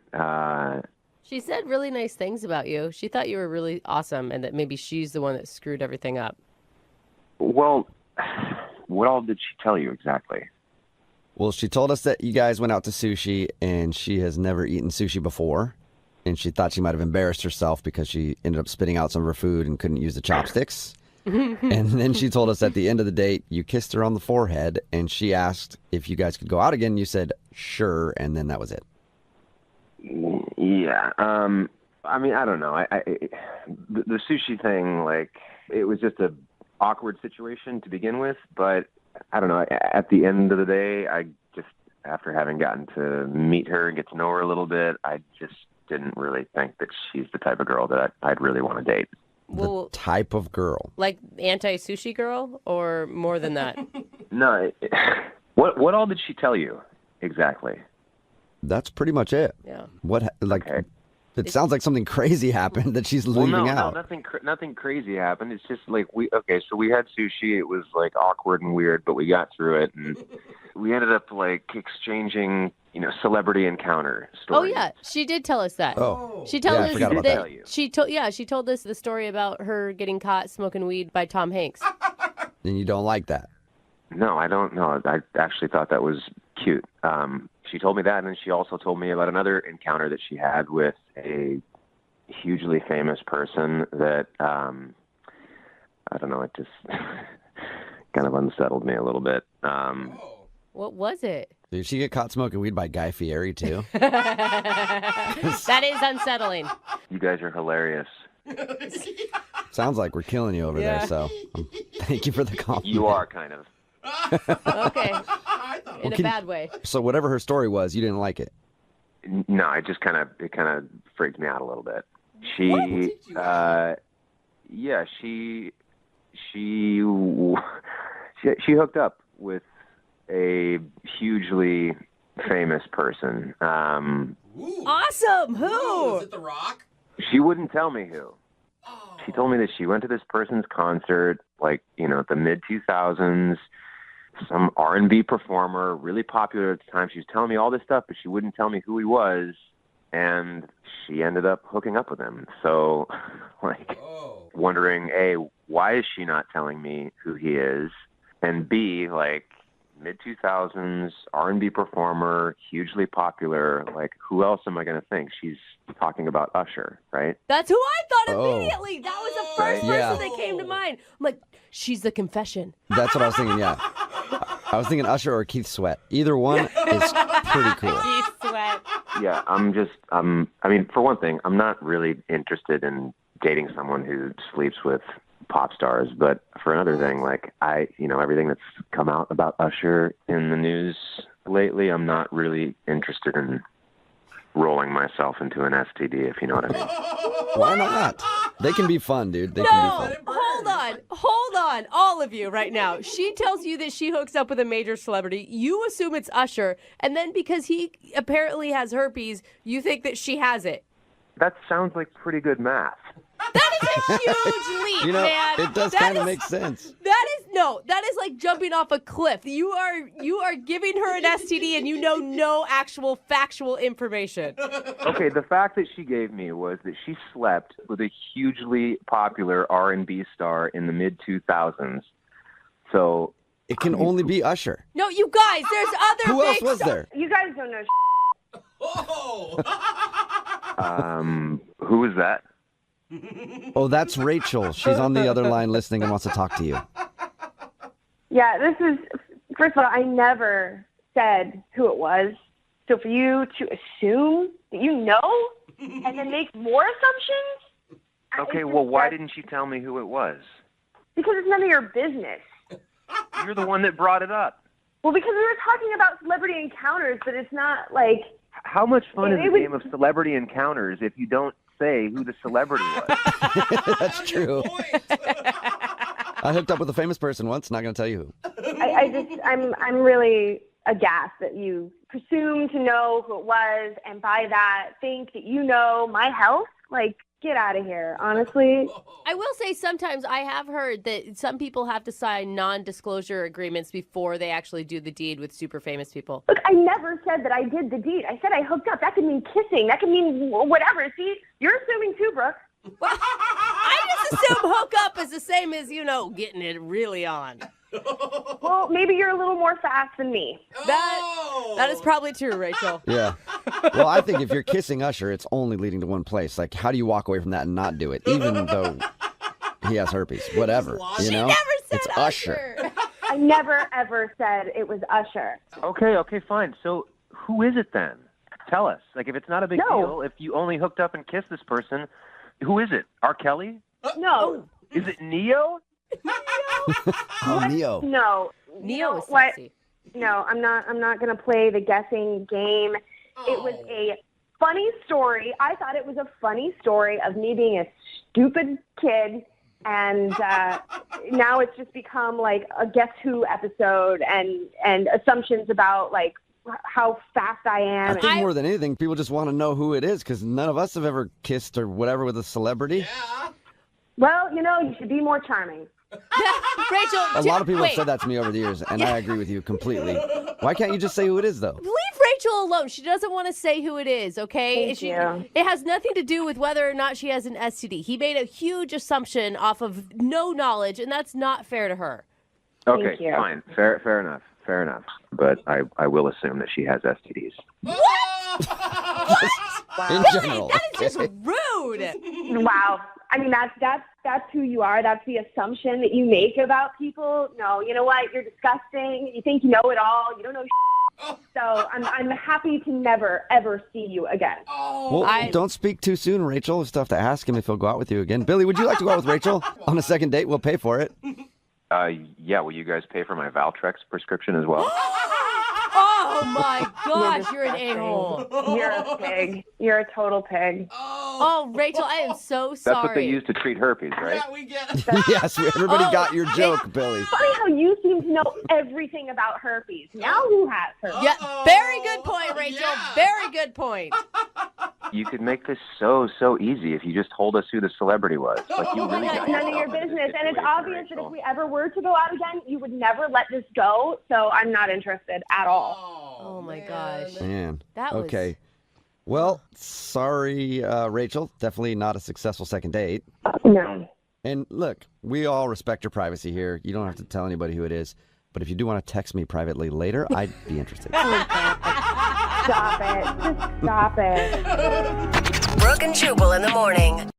Speaker 4: She said really nice things about you. She thought you were really awesome and that maybe she's the one that screwed everything up.
Speaker 20: Well, what all did she tell you exactly?
Speaker 3: Well, she told us that you guys went out to sushi and she has never eaten sushi before. And she thought she might have embarrassed herself because she ended up spitting out some of her food and couldn't use the chopsticks. And then she told us at the end of the date, you kissed her on the forehead and she asked if you guys could go out again. You said, sure. And then that was it.
Speaker 20: Yeah. I mean, I don't know. The sushi thing, like, it was just a awkward situation to begin with, but I don't know. At the end of the day, I just, after having gotten to meet her and get to know her a little bit, I just didn't really think that she's the type of girl that I'd really want to date.
Speaker 4: Well,
Speaker 3: Type of girl.
Speaker 4: like anti-sushi girl or more than that?
Speaker 20: No. What all did she tell you exactly?
Speaker 3: That's pretty much it.
Speaker 4: Yeah.
Speaker 3: It sounds like something crazy happened that she's leaving out.
Speaker 20: No, nothing crazy happened. It's just like we had sushi. It was like awkward and weird, but we got through it, and we ended up like exchanging, celebrity encounter stories.
Speaker 4: Oh yeah, she did tell us that.
Speaker 3: Oh.
Speaker 4: She told
Speaker 3: Yeah, I
Speaker 4: us
Speaker 3: forgot about
Speaker 4: that
Speaker 3: that.
Speaker 4: she told us the story about her getting caught smoking weed by Tom Hanks.
Speaker 3: And you don't like that.
Speaker 20: No, I don't know. I actually thought that was cute. She told me that, and she also told me about another encounter that she had with a hugely famous person that, I don't know, it just kind of unsettled me a little bit.
Speaker 4: What was it?
Speaker 3: Did she get caught smoking weed by Guy Fieri, too?
Speaker 4: That is unsettling.
Speaker 20: You guys are hilarious.
Speaker 3: Sounds like we're killing you over there, so thank you for the compliment.
Speaker 20: You are kind of.
Speaker 4: Okay. In a bad way.
Speaker 3: So whatever her story was, you didn't like it?
Speaker 20: No, it kind of freaked me out a little bit. She, Yeah, she hooked up with a hugely famous person.
Speaker 4: Awesome. Who?
Speaker 6: Is it The Rock?
Speaker 20: She wouldn't tell me who. She told me that she went to this person's concert, like, the mid-2000s, some R&B performer, really popular at the time. She was telling me all this stuff, but she wouldn't tell me who he was, and she ended up hooking up with him. So, wondering, A, why is she not telling me who he is? And B, mid-2000s, R&B performer, hugely popular, who else am I going to think? She's talking about Usher, right?
Speaker 4: That's who I thought immediately. That was the first
Speaker 20: Right?
Speaker 4: person that came to mind. I'm like, she's the confession.
Speaker 3: That's what I was thinking, yeah. I was thinking Usher or Keith Sweat. Either one is pretty cool.
Speaker 4: Keith Sweat.
Speaker 20: Yeah, for one thing, I'm not really interested in dating someone who sleeps with pop stars, but for another thing, everything that's come out about Usher in the news lately, I'm not really interested in rolling myself into an STD, if you know what I mean.
Speaker 3: Why not? They can be fun, dude. They can be fun.
Speaker 4: Hold on, all of you right now. She tells you that she hooks up with a major celebrity. You assume it's Usher, and then because he apparently has herpes, you think that she has it.
Speaker 20: That sounds like pretty good math.
Speaker 4: That is a huge leap, man.
Speaker 3: It does kind of make sense.
Speaker 4: That is like jumping off a cliff. You are giving her an STD and you know no actual factual information.
Speaker 20: Okay, the fact that she gave me was that she slept with a hugely popular R&B star in the mid-2000s. So
Speaker 3: it can only be Usher.
Speaker 4: No, you guys, there's other
Speaker 3: Who else
Speaker 4: big
Speaker 3: was there?
Speaker 13: You guys don't know.
Speaker 20: Who was that?
Speaker 3: Oh, that's Rachel. She's on the other line listening and wants to talk to you.
Speaker 13: Yeah, first of all, I never said who it was. So for you to assume that you know and then make more assumptions?
Speaker 20: Okay, well, why didn't she tell me who it was?
Speaker 13: Because it's none of your business.
Speaker 20: You're the one that brought it up.
Speaker 13: Well, because we were talking about celebrity encounters, but it's not like...
Speaker 20: How much fun is a game of celebrity encounters if you don't say who the celebrity was?
Speaker 3: That's true. I hooked up with a famous person once, not going to tell you who.
Speaker 13: I'm really aghast that you presume to know who it was, and by that think that you know my health. Get out of here, honestly.
Speaker 4: I will say sometimes I have heard that some people have to sign non-disclosure agreements before they actually do the deed with super famous people.
Speaker 13: Look, I never said that I did the deed. I said I hooked up. That could mean kissing. That could mean whatever. See, you're assuming too, Brooke.
Speaker 4: Well, I just assume hook up is the same as, getting it really on.
Speaker 13: Well, maybe you're a little more fast than me.
Speaker 4: That is probably true, Rachel.
Speaker 3: Yeah. Well, I think if you're kissing Usher, it's only leading to one place. How do you walk away from that and not do it, even though he has herpes? Whatever.
Speaker 4: She never said
Speaker 3: it's Usher.
Speaker 13: I never, ever said it was Usher.
Speaker 20: Okay, fine. So who is it then? Tell us. If it's not a big deal, if you only hooked up and kissed this person, who is it? R. Kelly?
Speaker 13: No.
Speaker 20: Is it Neo?
Speaker 3: Oh, Neo.
Speaker 13: No.
Speaker 4: Neo is
Speaker 13: what?
Speaker 4: sexy.
Speaker 13: No, I'm not going to play the guessing game. It was a funny story. I thought it was a funny story of me being a stupid kid, and now it's just become a Guess Who episode and assumptions about how fast I am.
Speaker 3: I think more than anything, people just want to know who it is because none of us have ever kissed or whatever with a celebrity.
Speaker 6: Yeah.
Speaker 13: Well, you should be more charming.
Speaker 4: Rachel,
Speaker 3: a lot of people have said that to me over the years, and I agree with you completely. Why can't you just say who it is, though?
Speaker 4: Leave Rachel alone. She doesn't want to say who it is, okay?
Speaker 13: Thank you.
Speaker 4: It has nothing to do with whether or not she has an STD. He made a huge assumption off of no knowledge, and that's not fair to her.
Speaker 20: Okay,
Speaker 13: Thank you.
Speaker 20: fine. Fair enough. But I will assume that she has STDs.
Speaker 4: What?
Speaker 3: In general.
Speaker 4: That is just rude.
Speaker 13: Wow. I mean, that's who you are. That's the assumption that you make about people. No, you know what? You're disgusting. You think you know it all. You don't know So I'm happy to never, ever see you again.
Speaker 3: Well, don't speak too soon, Rachel. We'll still have to ask him if he'll go out with you again. Billy, would you like to go out with Rachel on a second date? We'll pay for it.
Speaker 20: Yeah, will you guys pay for my Valtrex prescription as well?
Speaker 4: Oh, my gosh, you're an a-hole.
Speaker 13: You're a pig. You're a total pig.
Speaker 6: Oh.
Speaker 4: Oh, Rachel, I am so
Speaker 20: That's
Speaker 4: sorry.
Speaker 20: what they use to treat herpes, right?
Speaker 6: Yeah, we get it.
Speaker 3: Yes, everybody got your joke, Billy.
Speaker 11: Funny how you seem to know everything about herpes. Now who has herpes?
Speaker 4: Yeah, very good point, Rachel. Very good point.
Speaker 20: You could make this so easy if you just told us who the celebrity was. Like you really
Speaker 11: It's
Speaker 20: got
Speaker 11: none of your
Speaker 20: yourself into this
Speaker 11: business. And it's
Speaker 20: situation,
Speaker 11: obvious that
Speaker 20: Rachel.
Speaker 11: if we ever were to go out again, you would never let this go. So I'm not interested at all.
Speaker 4: Oh my gosh.
Speaker 3: Man.
Speaker 4: That was-
Speaker 3: Okay. Well, sorry, Rachel. Definitely not a successful second date.
Speaker 11: No.
Speaker 3: And look, we all respect your privacy here. You don't have to tell anybody who it is. But if you do want to text me privately later, I'd be interested.
Speaker 11: Stop it. Just stop it.
Speaker 8: Brooke and Jubal in the morning.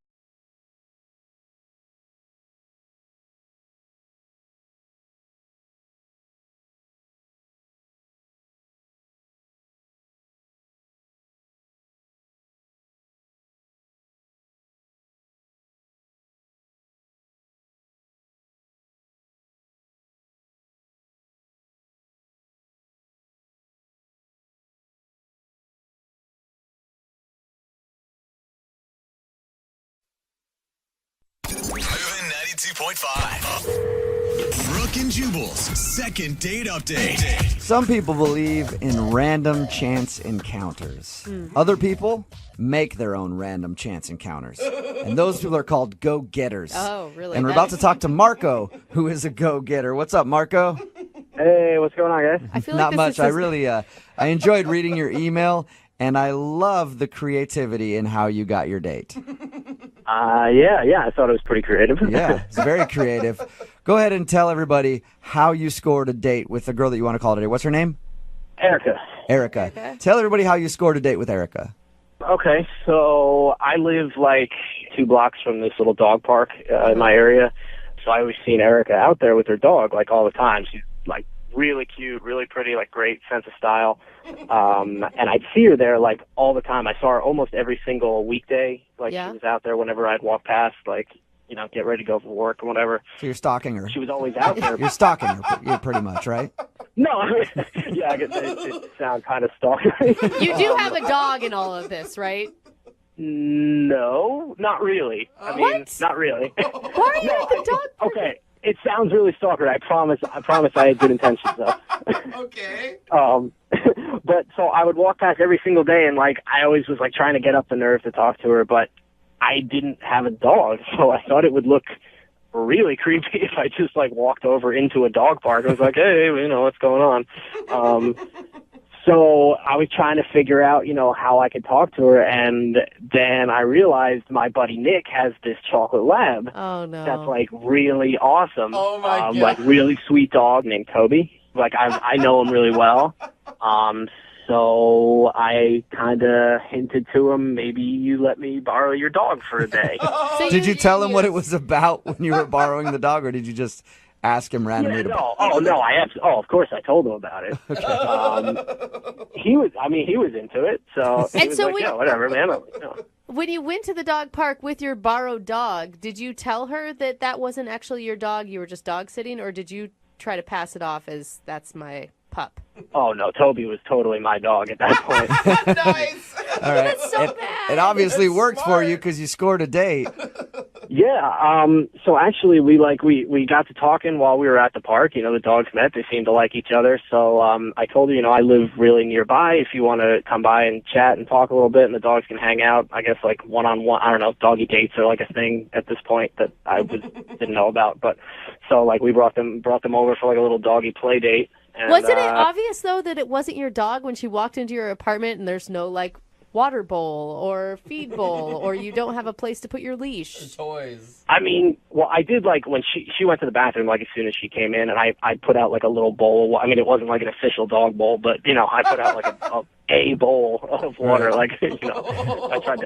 Speaker 2: Moving 92.5. Brooke and Jubal's second date update.
Speaker 9: Some people believe in random chance encounters. Other people make their own random chance encounters. And those people are called go-getters.
Speaker 4: Oh, really?
Speaker 9: And we're about to talk to Marco, who is a go-getter. What's up, Marco?
Speaker 21: Hey, what's going on, guys?
Speaker 4: I feel
Speaker 9: Not
Speaker 4: like this
Speaker 9: much. I
Speaker 4: is
Speaker 9: really, I enjoyed reading your email, and I love the creativity in how you got your date.
Speaker 21: Yeah, I thought it was pretty creative.
Speaker 9: Yeah, it's very creative. Go ahead and tell everybody how you scored a date with the girl that you want to call today. What's her name?
Speaker 21: Erica.
Speaker 9: Erica. Tell everybody how you scored a date with Erica.
Speaker 21: Okay, so I live like 2 blocks from this little dog park in my area, so I always seen Erica out there with her dog like all the time. She's like really cute, really pretty, like great sense of style. And I'd see her there like all the time. I saw her almost every single weekday. Like
Speaker 4: Yeah.
Speaker 21: she was out there whenever I'd walk past, like, you know, get ready to go for work or whatever.
Speaker 9: So you're stalking her.
Speaker 21: She was always out there.
Speaker 9: You're stalking her, you're pretty much, right?
Speaker 21: No, yeah, I guess it sounds kind of stalkery.
Speaker 4: You do have a dog in all of this, right?
Speaker 21: No, not really. I mean,
Speaker 4: What?
Speaker 21: not really.
Speaker 4: Why are you at the dog?
Speaker 21: Okay, it sounds really stalkery. I promise I had good intentions, though.
Speaker 6: Okay.
Speaker 21: But so I would walk past every single day, and like I always was like trying to get up the nerve to talk to her, but I didn't have a dog, so I thought it would look really creepy if I just like walked over into a dog park. I was like, hey, you know, what's going on? So I was trying to figure out, you know, how I could talk to her, and then I realized my buddy Nick has this chocolate lab.
Speaker 4: Oh no.
Speaker 21: That's like really awesome.
Speaker 6: Oh, my God.
Speaker 21: Like really sweet dog named Toby. Like I know him really well. So I kind of hinted to him, maybe you let me borrow your dog for a day.
Speaker 9: Did you tell him what it was about when you were borrowing the dog, or did you just ask him randomly?
Speaker 21: Yeah, no. Oh no, of course I told him about it. He was into it, so he
Speaker 4: And
Speaker 21: was
Speaker 4: so
Speaker 21: like,
Speaker 4: we-
Speaker 21: yeah, whatever, man. You know.
Speaker 4: When you went to the dog park with your borrowed dog, did you tell her that that wasn't actually your dog, you were just dog sitting, or did you try to pass it off as that's my pup?
Speaker 21: Oh no, Toby was totally my dog at that point.
Speaker 6: Nice.
Speaker 9: All right.
Speaker 4: That's so bad.
Speaker 9: It obviously
Speaker 6: That's
Speaker 9: worked for
Speaker 6: smart.
Speaker 9: you because you scored a date.
Speaker 21: Yeah, so actually we got to talking while we were at the park. You know, the dogs met. They seemed to like each other. So I told her, you know, I live really nearby. If you want to come by and chat and talk a little bit, and the dogs can hang out, I guess like one-on-one. I don't know, doggy dates are like a thing at this point that I didn't know about. But so like we brought them over for like a little doggy play date. And,
Speaker 4: Wasn't it obvious, though, that it wasn't your dog when she walked into your apartment and there's no, like, water bowl or feed bowl or you don't have a place to put your leash?
Speaker 6: Toys.
Speaker 21: I mean, well, I did like when she went to the bathroom like as soon as she came in, and I put out like a little bowl. I mean, it wasn't like an official dog bowl, but you know, I put out like a bowl of water. Like, you know, I tried to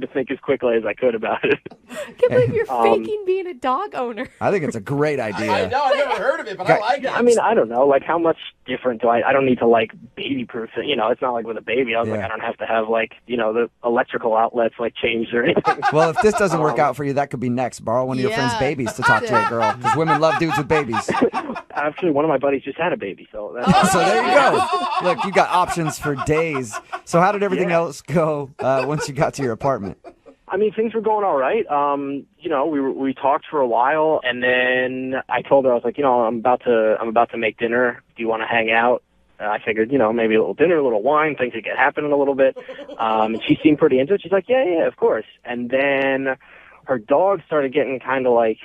Speaker 21: think as quickly as I could about it.
Speaker 4: I can't believe you're faking being a dog owner.
Speaker 9: I think it's a great idea.
Speaker 6: I know, I've never heard of it, but I like it.
Speaker 21: I mean, I don't know, like how much different do I don't need to like baby proof it. You know, it's not like with a baby. I was like, I don't have to have like, you know, the electrical outlets like changed or anything.
Speaker 9: Well, if this doesn't work out for you, that could be next. Borrow one of your friend's babies to talk to a girl, because women love dudes with babies.
Speaker 21: Actually, one of my buddies just had a baby, so that's
Speaker 9: So there you go. Look, you got options for days. So how did everything else go once you got to your apartment?
Speaker 21: I mean, things were going all right. You know, we talked for a while, and then I told her, I was like, you know, I'm about to make dinner. Do you want to hang out? I figured, you know, maybe a little dinner, a little wine, things would get happening a little bit. And she seemed pretty into it. She's like, yeah, of course. And then her dog started getting kind of like,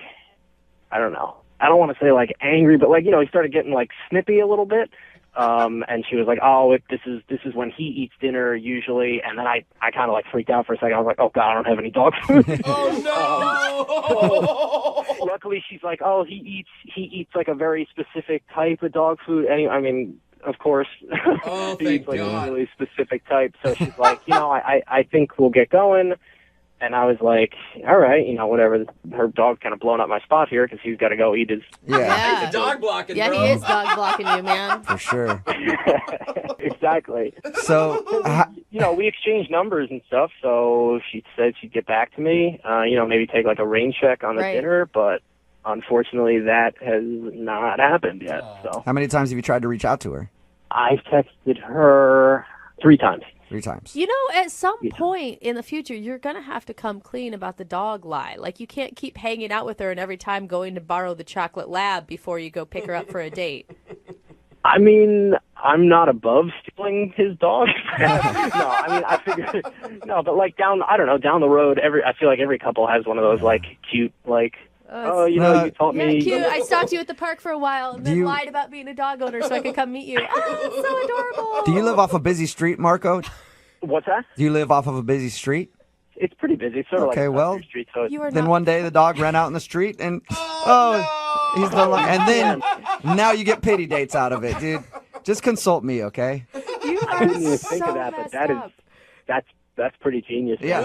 Speaker 21: I don't know. I don't want to say like angry, but like, you know, he started getting like snippy a little bit. And she was like, oh, this is when he eats dinner usually. And then I kind of like freaked out for a second. I was like, oh God, I don't have any dog food.
Speaker 6: Oh no!
Speaker 21: Luckily she's like, oh, he eats like a very specific type of dog food. I mean, of course,
Speaker 6: Oh,
Speaker 21: he
Speaker 6: thank
Speaker 21: eats like
Speaker 6: God.
Speaker 21: a really specific type. So she's like, you know, I think we'll get going. And I was like, all right, you know, whatever. Her dog's kind of blowing up my spot here because he's got to go eat his.
Speaker 4: Yeah.
Speaker 6: He's dog blocking,
Speaker 4: Yeah,
Speaker 6: bro.
Speaker 4: he is dog blocking you, man.
Speaker 3: For sure.
Speaker 21: Exactly.
Speaker 3: So,
Speaker 21: You know, we exchanged numbers and stuff. So she said she'd get back to me. You know, maybe take like a rain check on the
Speaker 4: Right.
Speaker 21: dinner, but unfortunately, that has not happened yet. So
Speaker 3: how many times have you tried to reach out to her?
Speaker 21: I've texted her 3 times.
Speaker 3: 3 times.
Speaker 4: You know, at some point in the future, you're going to have to come clean about the dog lie. Like, you can't keep hanging out with her and every time going to borrow the chocolate lab before you go pick her up for a date.
Speaker 21: I mean, I'm not above stealing his dog. No, I mean, I figured, no, but like down the road, I feel like every couple has one of those like cute, like, oh, you know, you taught
Speaker 4: Yeah,
Speaker 21: me.
Speaker 4: cute. I stalked you at the park for a while and then
Speaker 3: you-
Speaker 4: lied about being a dog owner so I could come meet you. Oh, it's so adorable.
Speaker 3: Do you live off a busy street, Marco?
Speaker 21: What's that?
Speaker 3: Do you live off of a busy street?
Speaker 21: It's pretty busy. It's sort of
Speaker 3: Okay,
Speaker 21: like
Speaker 3: well,
Speaker 21: a street, so
Speaker 4: You are
Speaker 3: Then
Speaker 4: not-
Speaker 3: one day the dog ran out in the street and he's no longer. And then now you get pity dates out of it, dude. Just consult me, okay?
Speaker 4: You
Speaker 21: I
Speaker 4: are
Speaker 21: didn't even think
Speaker 4: so
Speaker 21: of that, but
Speaker 4: messed
Speaker 21: that is
Speaker 4: up.
Speaker 21: that's pretty genius.
Speaker 3: Yeah.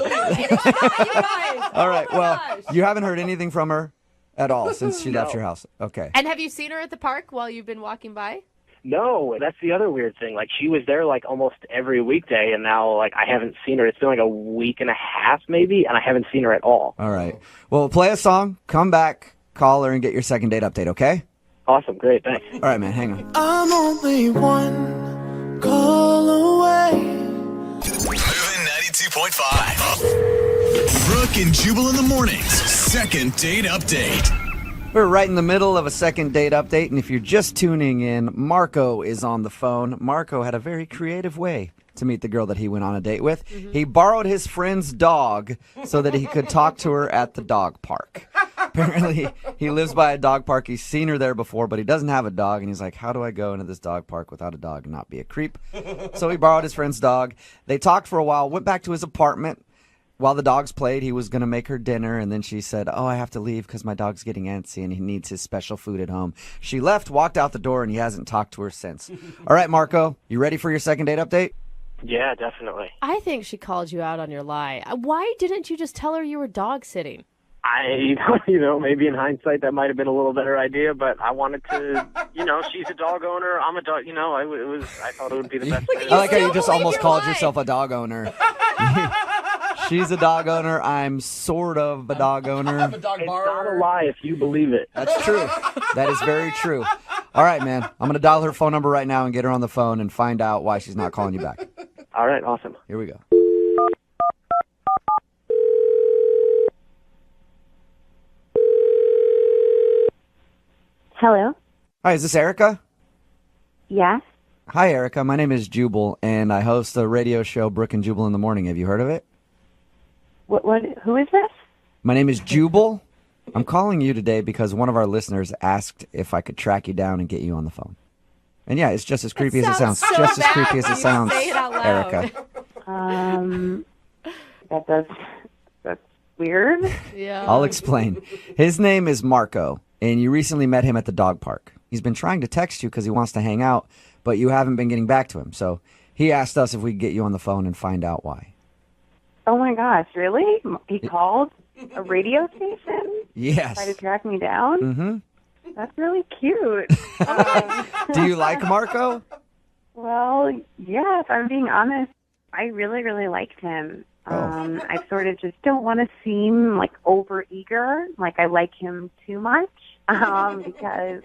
Speaker 3: All right. Well, you haven't heard anything from her at all since she left your house. Okay.
Speaker 4: And have you seen her at the park while you've been walking by?
Speaker 21: No, that's the other weird thing. Like she was there like almost every weekday, and now like I haven't seen her. It's been like a week and a half maybe, and I haven't seen her at all.
Speaker 3: All right. Well, play a song, come back, call her, and get your second date update, okay?
Speaker 21: Awesome, great, thanks.
Speaker 3: All right, man, hang on.
Speaker 2: I'm only one call away. Moving 92.5. Brooke and Jubal in the mornings. Second date update.
Speaker 3: We're right in the middle of a second date update, and if you're just tuning in, Marco is on the phone. Marco had a very creative way to meet the girl that he went on a date with. He borrowed his friend's dog so that he could talk to her at the dog park. Apparently, he lives by a dog park. He's seen her there before, but he doesn't have a dog, and he's like, how do I go into this dog park without a dog and not be a creep? So he borrowed his friend's dog. They talked for a while, went back to his apartment. While the dogs played, he was going to make her dinner, and then she said, oh, I have to leave because my dog's getting antsy and he needs his special food at home. She left, walked out the door, and he hasn't talked to her since. All right, Marco, you ready for your second date update?
Speaker 21: Yeah, definitely.
Speaker 4: I think she called you out on your lie. Why didn't you just tell her you were dog sitting?
Speaker 21: You know, maybe in hindsight that might have been a little better idea, but I wanted to, you know, she's a dog owner, I'm a dog, you know, I thought it would be the best.
Speaker 3: I like how you just almost called yourself a dog owner. She's a dog owner. I'm sort of a dog owner.
Speaker 21: It's not a lie if you believe it.
Speaker 3: That's true. That is very true. All right, man. I'm going to dial her phone number right now and get her on the phone and find out why she's not calling you back.
Speaker 21: All right, awesome.
Speaker 3: Here we go.
Speaker 11: Hello?
Speaker 3: Hi, is this Erica?
Speaker 11: Yes?
Speaker 3: Hi, Erica. My name is Jubal, and I host the radio show Brooke and Jubal in the Morning. Have you heard of it?
Speaker 11: Who is this?
Speaker 3: My name is Jubal. I'm calling you today because one of our listeners asked if I could track you down and get you on the phone. And yeah, it's just as creepy as it sounds.
Speaker 4: so
Speaker 3: Just as
Speaker 4: bad
Speaker 3: creepy as
Speaker 4: when
Speaker 3: it
Speaker 4: you
Speaker 3: sounds,
Speaker 4: say it out loud.
Speaker 3: Erica.
Speaker 11: That's weird.
Speaker 4: Yeah.
Speaker 3: I'll explain. His name is Marco, and you recently met him at the dog park. He's been trying to text you because he wants to hang out, but you haven't been getting back to him. So he asked us if we could get you on the phone and find out why.
Speaker 11: Oh my gosh, really? He called a radio station?
Speaker 3: Yes.
Speaker 11: Try to track me down?
Speaker 3: Mm-hmm.
Speaker 11: That's really cute.
Speaker 3: Do you like Marco?
Speaker 11: Well, yeah, if I'm being honest, I really, really liked him. I sort of just don't want to seem like overeager, like I like him too much, because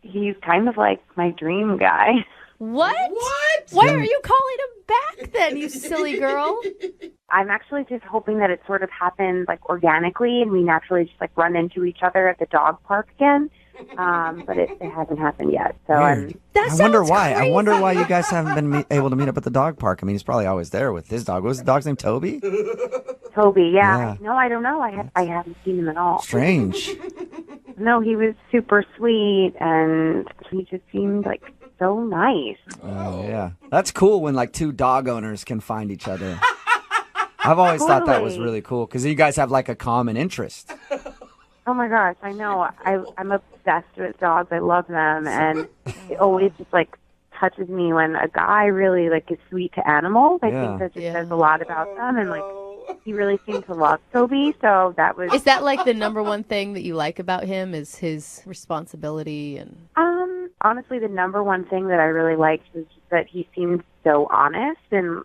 Speaker 11: he's kind of like my dream guy.
Speaker 4: What? Why are you calling him back then, you silly girl?
Speaker 13: I'm actually just hoping that it sort of happens like organically and we naturally just like run into each other at the dog park again. But it hasn't happened yet. So
Speaker 9: I wonder why. I wonder why you guys haven't been able to meet up at the dog park. I mean, he's probably always there with his dog. What was the dog's name? Toby?
Speaker 13: Toby, yeah.
Speaker 9: Yeah.
Speaker 13: No, I don't know. I haven't seen him at all.
Speaker 9: Strange.
Speaker 13: No, he was super sweet and he just seemed like so nice.
Speaker 9: Oh, yeah. That's cool when like two dog owners can find each other. I've always thought that was
Speaker 13: Totally.
Speaker 9: really cool because you guys have like a common interest.
Speaker 13: Oh my gosh, I know. I'm obsessed with dogs. I love them, and it always just like touches me when a guy really like is sweet to animals. I think that just says a lot about them, and like he really seemed to love Toby. So that was.
Speaker 4: Is that like the number one thing that you like about him? Is his responsibility and?
Speaker 13: Honestly, the number one thing that I really liked was just that he seemed so honest, and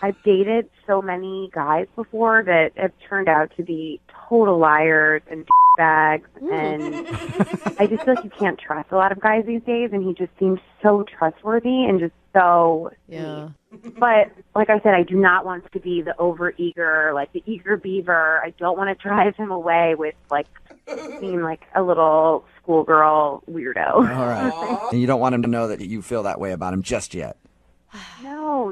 Speaker 13: I've dated so many guys before that have turned out to be total liars and bags, and I just feel like you can't trust a lot of guys these days, and he just seems so trustworthy and just so sweet. But like I said, I do not want to be the overeager, like the eager beaver. I don't want to drive him away with like being like a little schoolgirl weirdo.
Speaker 9: All right. And you don't want him to know that you feel that way about him just yet.
Speaker 13: No.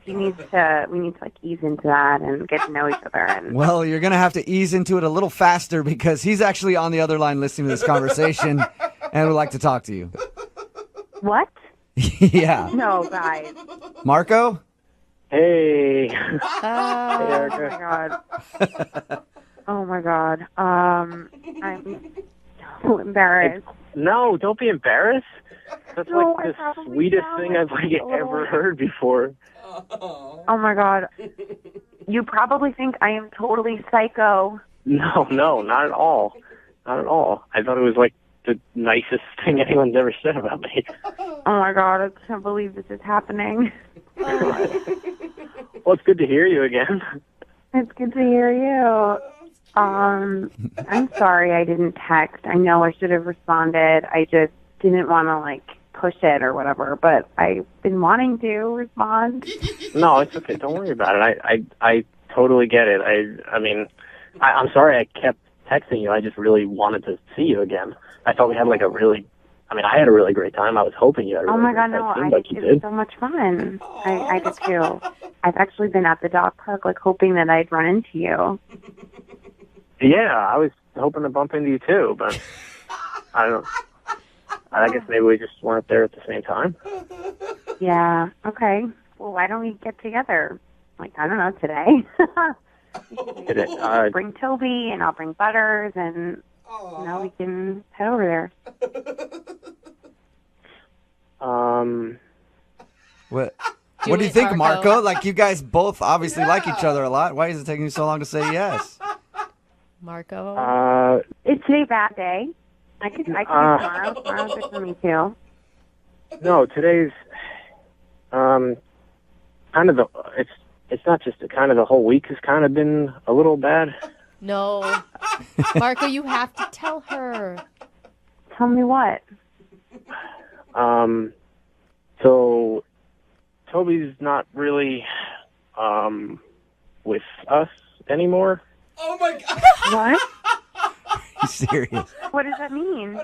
Speaker 13: We need to like ease into that and get to know each other. And
Speaker 9: Well, you're going to have to ease into it a little faster because he's actually on the other line listening to this conversation and would like to talk to you.
Speaker 13: What?
Speaker 9: Yeah.
Speaker 13: No, guys.
Speaker 9: Marco?
Speaker 12: Hey.
Speaker 13: Hey, Erica. Oh my god. I'm so embarrassed.
Speaker 12: No, don't be embarrassed. That's
Speaker 13: No,
Speaker 12: like
Speaker 13: I
Speaker 12: the
Speaker 13: probably
Speaker 12: sweetest
Speaker 13: sound
Speaker 12: thing
Speaker 13: like
Speaker 12: I've like
Speaker 13: a little-
Speaker 12: ever heard before.
Speaker 13: Oh my god. You probably think I am totally psycho.
Speaker 12: No, not at all. Not at all. I thought it was like the nicest thing anyone's ever said about me.
Speaker 13: Oh my god, I can't believe this is happening.
Speaker 12: Well, it's good to hear you again.
Speaker 13: It's good to hear you. I'm sorry I didn't text. I know I should have responded. I just didn't want to like push it or whatever, but I've been wanting to respond.
Speaker 12: No, it's okay. Don't worry about it. I totally get it. I mean, I'm sorry I kept texting you. I just really wanted to see you again. I thought we had like I had a really great time. I was hoping you had a really
Speaker 13: Oh my
Speaker 12: great
Speaker 13: god, no,
Speaker 12: time, like you
Speaker 13: it
Speaker 12: did.
Speaker 13: was so much fun. I did too. I've actually been at the dog park like hoping that I'd run into you.
Speaker 12: Yeah, I was hoping to bump into you too, but I don't know. I guess maybe we just weren't there at the same time.
Speaker 13: Yeah, okay. Well, why don't we get together? Like, I don't know, today? Bring Toby and I'll bring Butters and, we can head over there.
Speaker 9: What do you think, Marco? Like, you guys both obviously like each other a lot. Why is it taking you so long to say yes?
Speaker 4: Marco?
Speaker 13: It's a bad day. I could do tomorrow. Tomorrow's good for me, too.
Speaker 12: No, today's kind of it's not just kind of the whole week has kind of been a little bad.
Speaker 4: No. Marco, you have to tell her.
Speaker 13: Tell me what?
Speaker 12: So Toby's not really with us anymore.
Speaker 6: Oh my god.
Speaker 13: What?
Speaker 9: You serious?
Speaker 13: What does that mean?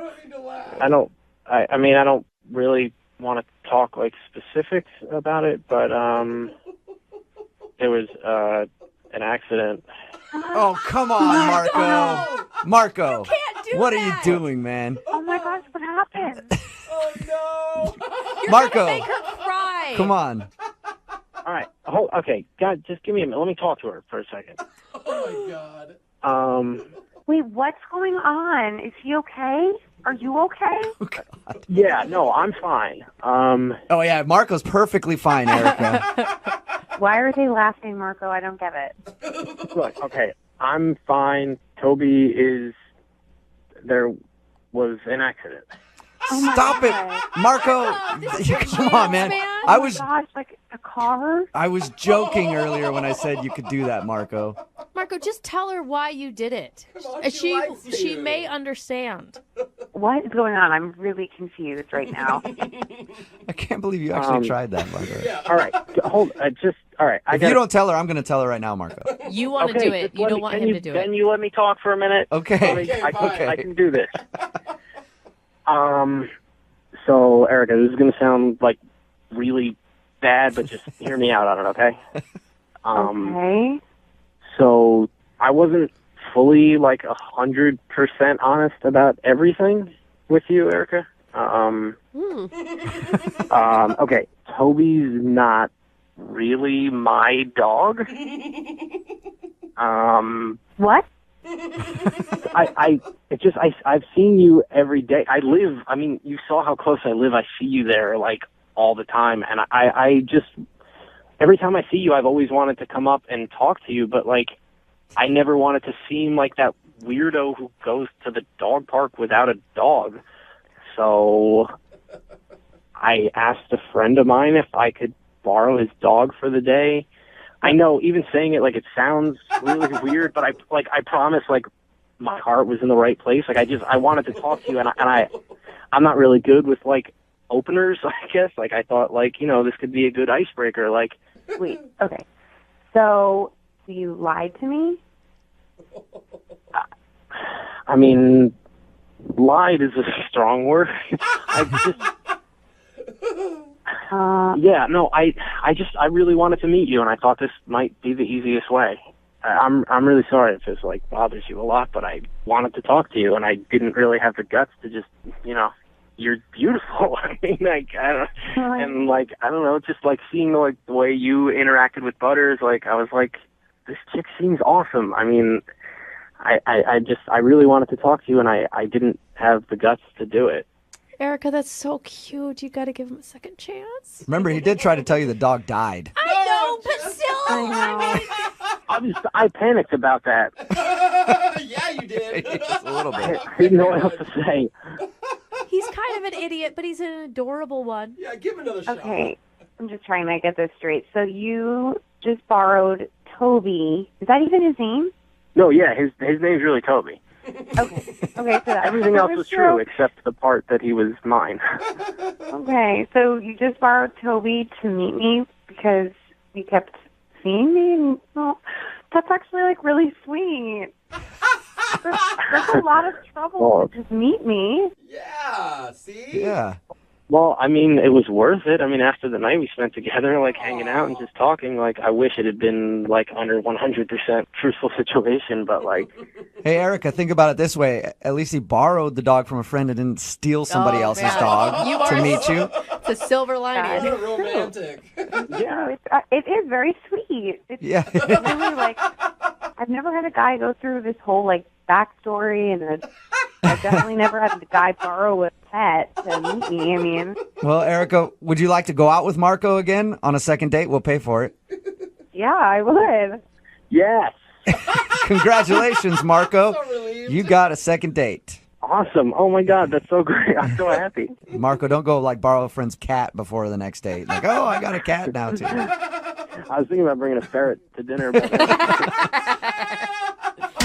Speaker 12: I don't really want to talk like specifics about it, but there was an accident.
Speaker 9: Oh, come on, Marco. Marco, what are you doing, man?
Speaker 13: Oh my gosh, what happened?
Speaker 9: Marco,
Speaker 4: Make her cry.
Speaker 9: come on.
Speaker 12: All right. Okay. God, just give me a minute. Let me talk to her for a second.
Speaker 6: Oh my god.
Speaker 13: Wait, what's going on? Is he okay? Are you okay?
Speaker 12: Yeah, no, I'm fine.
Speaker 9: Oh, yeah, Marco's perfectly fine, Erica.
Speaker 13: Why are they laughing, Marco? I don't get it.
Speaker 12: Look, okay, I'm fine. Toby is... There was an accident.
Speaker 9: Stop it, Marco. Come on, man. I was
Speaker 13: Gosh, like a car?
Speaker 9: I was joking earlier when I said you could do that, Marco.
Speaker 4: Marco, just tell her why you did it. She may understand.
Speaker 11: what is going on? I'm really confused right now.
Speaker 9: I can't believe you actually tried that, Marco.
Speaker 21: All right, hold. All right.
Speaker 9: If you don't tell her, I'm going to tell her right now, Marco.
Speaker 4: You want to do it. You don't want him to do it.
Speaker 21: Can you let me talk for a minute?
Speaker 9: Okay.
Speaker 21: I can do this. So, Erica, this is going to sound like really bad, but just hear me out on it, okay?
Speaker 11: Okay.
Speaker 21: So, I wasn't fully 100% honest about everything with you, Erica. Okay, Toby's not really my dog.
Speaker 11: What?
Speaker 21: I've seen you every day. You saw how close I live. I see you there all the time, and I just every time I see you, I've always wanted to come up and talk to you, but I never wanted to seem like that weirdo who goes to the dog park without a dog. So I asked a friend of mine if I could borrow his dog for the day. I know, even saying it it sounds really weird, but I promise my heart was in the right place. I wanted to talk to you, and I'm not really good with openers, I guess. I thought this could be a good icebreaker.
Speaker 11: Wait, okay. So you lied to me?
Speaker 21: Lied is a strong word. I really wanted to meet you, and I thought this might be the easiest way. I'm really sorry if this bothers you a lot, but I wanted to talk to you, and I didn't really have the guts to just, you're beautiful. I don't know, just seeing the way you interacted with Butters, I was this chick seems awesome. I really wanted to talk to you, and I didn't have the guts to do it.
Speaker 4: Erica, that's so cute. You got to give him a second chance.
Speaker 9: Remember, he did try to tell you the dog died.
Speaker 4: I know, but still,
Speaker 21: I panicked about that.
Speaker 6: Yeah, you did.
Speaker 9: Just a little bit.
Speaker 21: I didn't know what else to say.
Speaker 4: He's kind of an idiot, but he's an adorable one.
Speaker 6: Yeah, give him another shot.
Speaker 11: Okay, I'm just trying to get this straight. So you just borrowed Toby. Is that even his name?
Speaker 21: No, yeah, his name's really Toby.
Speaker 11: Okay, so that
Speaker 21: everything else was true except the part that he was mine.
Speaker 11: Okay, so you just borrowed Toby to meet me because you kept seeing me? Well, that's actually really sweet. That's a lot of trouble to just meet me.
Speaker 6: Yeah, see?
Speaker 9: Yeah.
Speaker 21: Well, it was worth it. After the night we spent together, hanging out and just talking, I wish it had been, under 100% truthful situation, but,
Speaker 9: Hey, Erica, think about it this way. At least he borrowed the dog from a friend and didn't steal somebody else's dog to meet you.
Speaker 4: It's a silver lining.
Speaker 6: What a romantic.
Speaker 11: Yeah. It is very sweet. It's really, I've never had a guy go through this whole, backstory, and I've definitely never had a guy borrow a pet to meet me.
Speaker 9: Well, Erica, would you like to go out with Marco again on a second date? We'll pay for it.
Speaker 11: Yeah, I would.
Speaker 21: Yes.
Speaker 9: Congratulations, Marco. You got a second date.
Speaker 21: Awesome. Oh, my God. That's so great. I'm so happy.
Speaker 9: Marco, don't go borrow a friend's cat before the next date. I got a cat now, too.
Speaker 21: I was thinking about bringing a ferret to dinner. But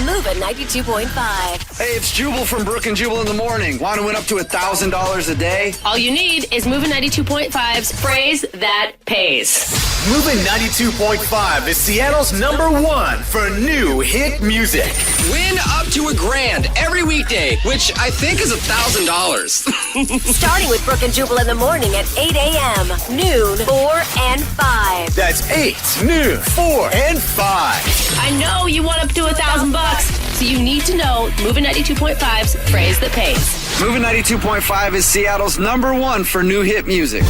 Speaker 8: Moving 92.5.
Speaker 2: Hey, it's Jubal from Brooke and Jubal in the morning. Want to win up to $1,000 a day?
Speaker 14: All you need is Moving 92.5's Phrase That Pays.
Speaker 2: Moving 92.5 is Seattle's #1 for new hit music.
Speaker 1: Win up to $1,000 every weekday, which I think is $1,000.
Speaker 8: Starting with Brooke and Jubal in the morning at 8 a.m., noon, 4, and 5.
Speaker 2: That's 8, noon, 4, and 5.
Speaker 14: I know you want up to $1,000, so you need to know Moving 92.5's Phrase That Pays.
Speaker 2: Moving 92.5 is Seattle's #1 for new hit music.